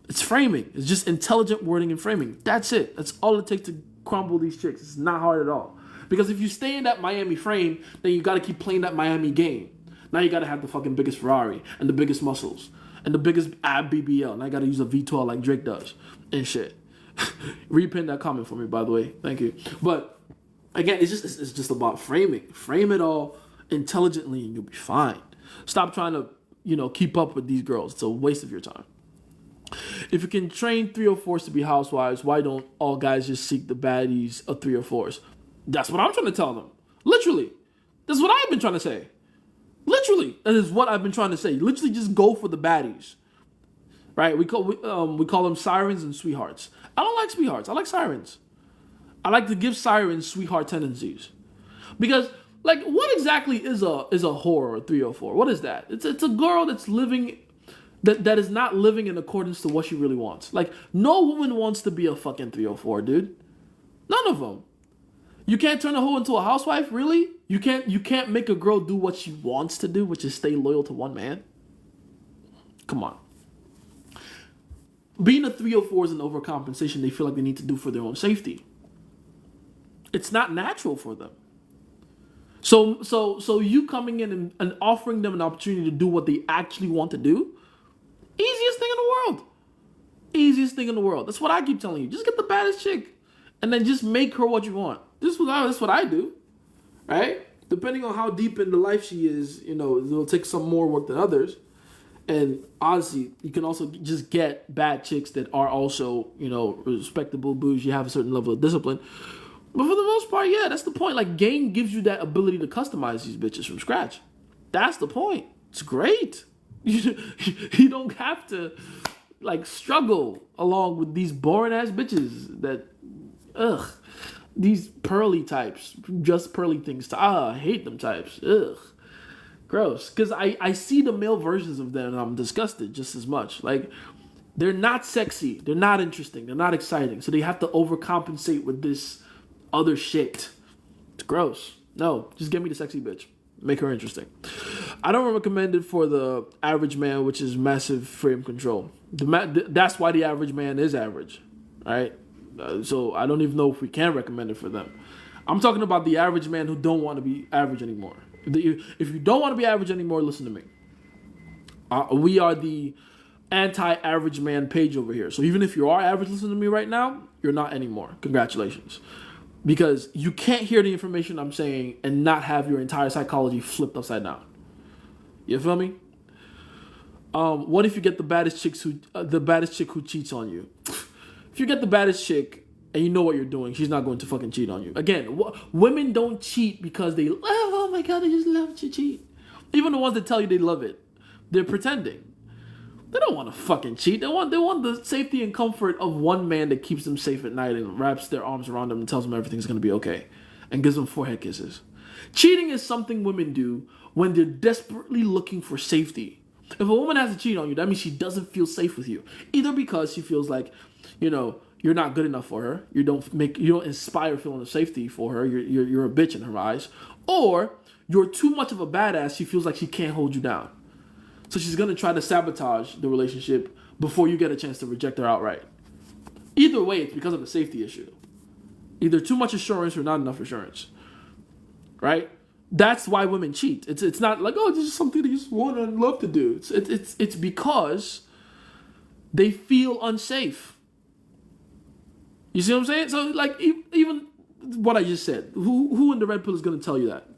It's framing. It's just intelligent wording and framing. That's it. That's all it takes to crumble these chicks. It's not hard at all. Because if you stay in that Miami frame, then you got to keep playing that Miami game. Now you got to have the fucking biggest Ferrari and the biggest muscles and the biggest ab BBL. Now I got to use a V12 like Drake does and shit. Repin that comment for me, by the way. Thank you. But again, it's just about framing. Frame it all intelligently and you'll be fine. Stop trying to keep up with these girls. It's a waste of your time. If you can train 304s to be housewives, why don't all guys just seek the baddies of 304s? That's what I'm trying to tell them. Literally. That's what I've been trying to say. Literally. That is what I've been trying to say. Literally just go for the baddies. Right? We call them sirens and sweethearts. I don't like sweethearts. I like sirens. I like to give sirens sweetheart tendencies. Because like, what exactly is a whore or a 304? What is that? It's a girl that's living, that is not living in accordance to what she really wants. Like, no woman wants to be a fucking 304, dude. None of them. You can't turn a hoe into a housewife, really? You can't make a girl do what she wants to do, which is stay loyal to one man. Come on. Being a 304 is an overcompensation they feel like they need to do for their own safety. It's not natural for them. So you coming in and offering them an opportunity to do what they actually want to do, easiest thing in the world. Easiest thing in the world. That's what I keep telling you. Just get the baddest chick and then just make her what you want. This is what I do, right? Depending on how deep in the life she is, it'll take some more work than others. And honestly, you can also just get bad chicks that are also, respectable, bougie, have a certain level of discipline. But for the most part, yeah, that's the point. Like, game gives you that ability to customize these bitches from scratch. That's the point. It's great. You don't have to, struggle along with these boring-ass bitches that, these pearly types, just pearly things. I hate them types. Ugh. Gross. Because I see the male versions of them and I'm disgusted just as much. Like, they're not sexy. They're not interesting. They're not exciting. So they have to overcompensate with this other shit. It's gross. No, just give me the sexy bitch. Make her interesting. I don't recommend it for the average man, which is massive frame control. That's why the average man is average. Right? So I don't even know if we can recommend it for them. I'm talking about the average man who don't want to be average anymore. If you don't want to be average anymore, listen to me. We are the anti-average man page over here. So even if you are average, listen to me right now, you're not anymore. Congratulations. Because you can't hear the information I'm saying and not have your entire psychology flipped upside down. You feel me? What if you get the baddest chick who cheats on you? If you get the baddest chick and you know what you're doing, she's not going to fucking cheat on you. Again, women don't cheat because oh my God, they just love to cheat. Even the ones that tell you they love it, they're pretending. They don't want to fucking cheat. They want the safety and comfort of one man that keeps them safe at night and wraps their arms around them and tells them everything's going to be okay and gives them forehead kisses. Cheating is something women do when they're desperately looking for safety. If a woman has to cheat on you, that means she doesn't feel safe with you. Either because she feels like, you're not good enough for her. You don't inspire feeling of safety for her. You're a bitch in her eyes. Or you're too much of a badass. She feels like she can't hold you down. So she's going to try to sabotage the relationship before you get a chance to reject her outright. Either way, it's because of a safety issue. Either too much assurance or not enough assurance. Right? That's why women cheat. It's not like, this is something they just want and love to do. It's because they feel unsafe. You see what I'm saying? So, even what I just said, who in the red pill is going to tell you that?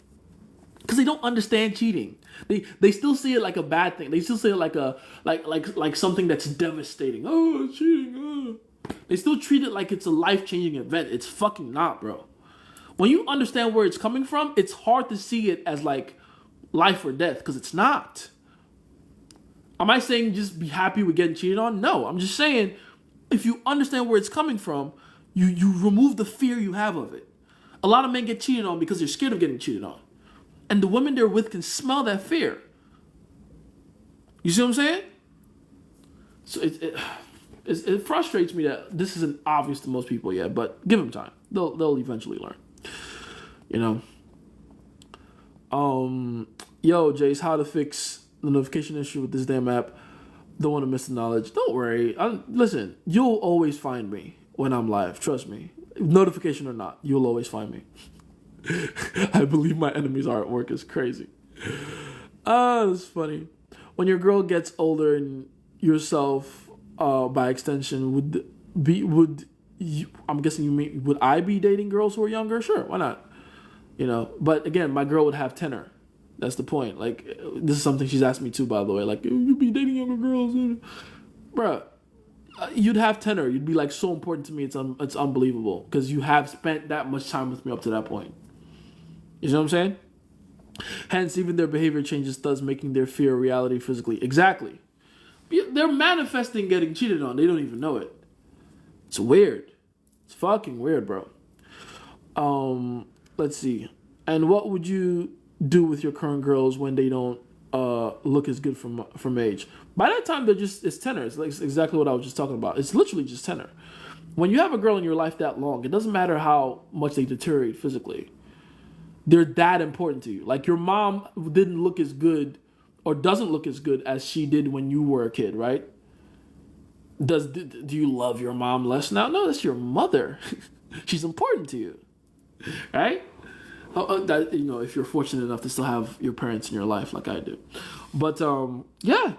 Because they don't understand cheating. They still see it like a bad thing. They still see it like something that's devastating. Oh, cheating. They still treat it like it's a life-changing event. It's fucking not, bro. When you understand where it's coming from, it's hard to see it as life or death, because it's not. Am I saying just be happy with getting cheated on? No, I'm just saying if you understand where it's coming from, you remove the fear you have of it. A lot of men get cheated on because they're scared of getting cheated on. And the women they're with can smell that fear. You see what I'm saying? So it frustrates me that this isn't obvious to most people yet, but give them time. They'll eventually learn. Yo, Jace, how to fix the notification issue with this damn app? Don't want to miss the knowledge. Don't worry. Listen, you'll always find me when I'm live. Trust me. Notification or not, you'll always find me. I believe my enemies are at work. It's crazy. It's funny. When your girl gets older and yourself, by extension, I'm guessing you mean, would I be dating girls who are younger? Sure, why not? But again, my girl would have tenor. That's the point. This is something she's asked me too, by the way. You be dating younger girls, bruh. You'd have tenor. You'd be so important to me. It's unbelievable because you have spent that much time with me up to that point. You know what I'm saying? Hence, even their behavior changes, thus making their fear a reality physically. Exactly. They're manifesting getting cheated on. They don't even know it. It's weird. It's fucking weird, bro. Let's see. And what would you do with your current girls when they don't look as good from age? By that time, it's tenor. It's exactly what I was just talking about. It's literally just tenor. When you have a girl in your life that long, it doesn't matter how much they deteriorate physically. They're that important to you. Your mom didn't look as good or doesn't look as good as she did when you were a kid, right? Do you love your mom less now? No, that's your mother. She's important to you, right? If you're fortunate enough to still have your parents in your life like I do. But yeah,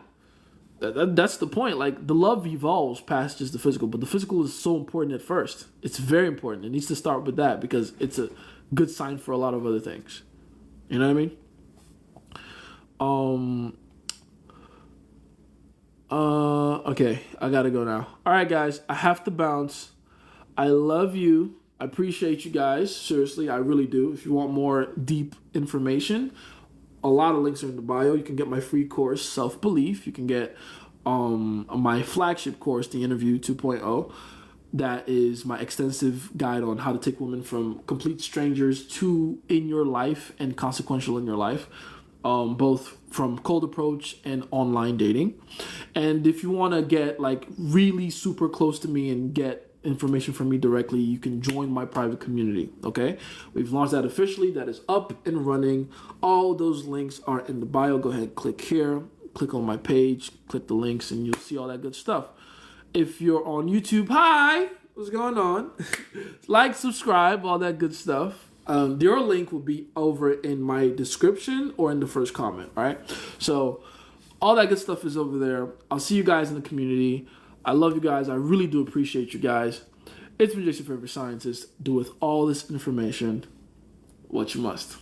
that's the point. The love evolves past just the physical, but the physical is so important at first. It's very important. It needs to start with that because it's a good sign for a lot of other things. You know what I mean? Okay, I gotta go now. All right, guys, I have to bounce. I love you. I appreciate you guys. Seriously, I really do. If you want more deep information, a lot of links are in the bio. You can get my free course, Self Belief. You can get my flagship course, The Interview 2.0. That is my extensive guide on how to take women from complete strangers to in your life and consequential in your life. Both from cold approach and online dating. And if you want to get like really super close to me and get information from me directly, you can join my private community. Okay, we've launched that officially. That is up and running. All those links are in the bio. Go ahead, click here, click on my page, click the links, and you'll see all that good stuff. If you're on YouTube, hi, what's going on? Like, subscribe, all that good stuff. Your link will be over in my description or in the first comment, right? So all that good stuff is over there. I'll see you guys in the community. I love you guys. I really do appreciate you guys. It's been Jace, your favorite scientist. Do with all this information what you must.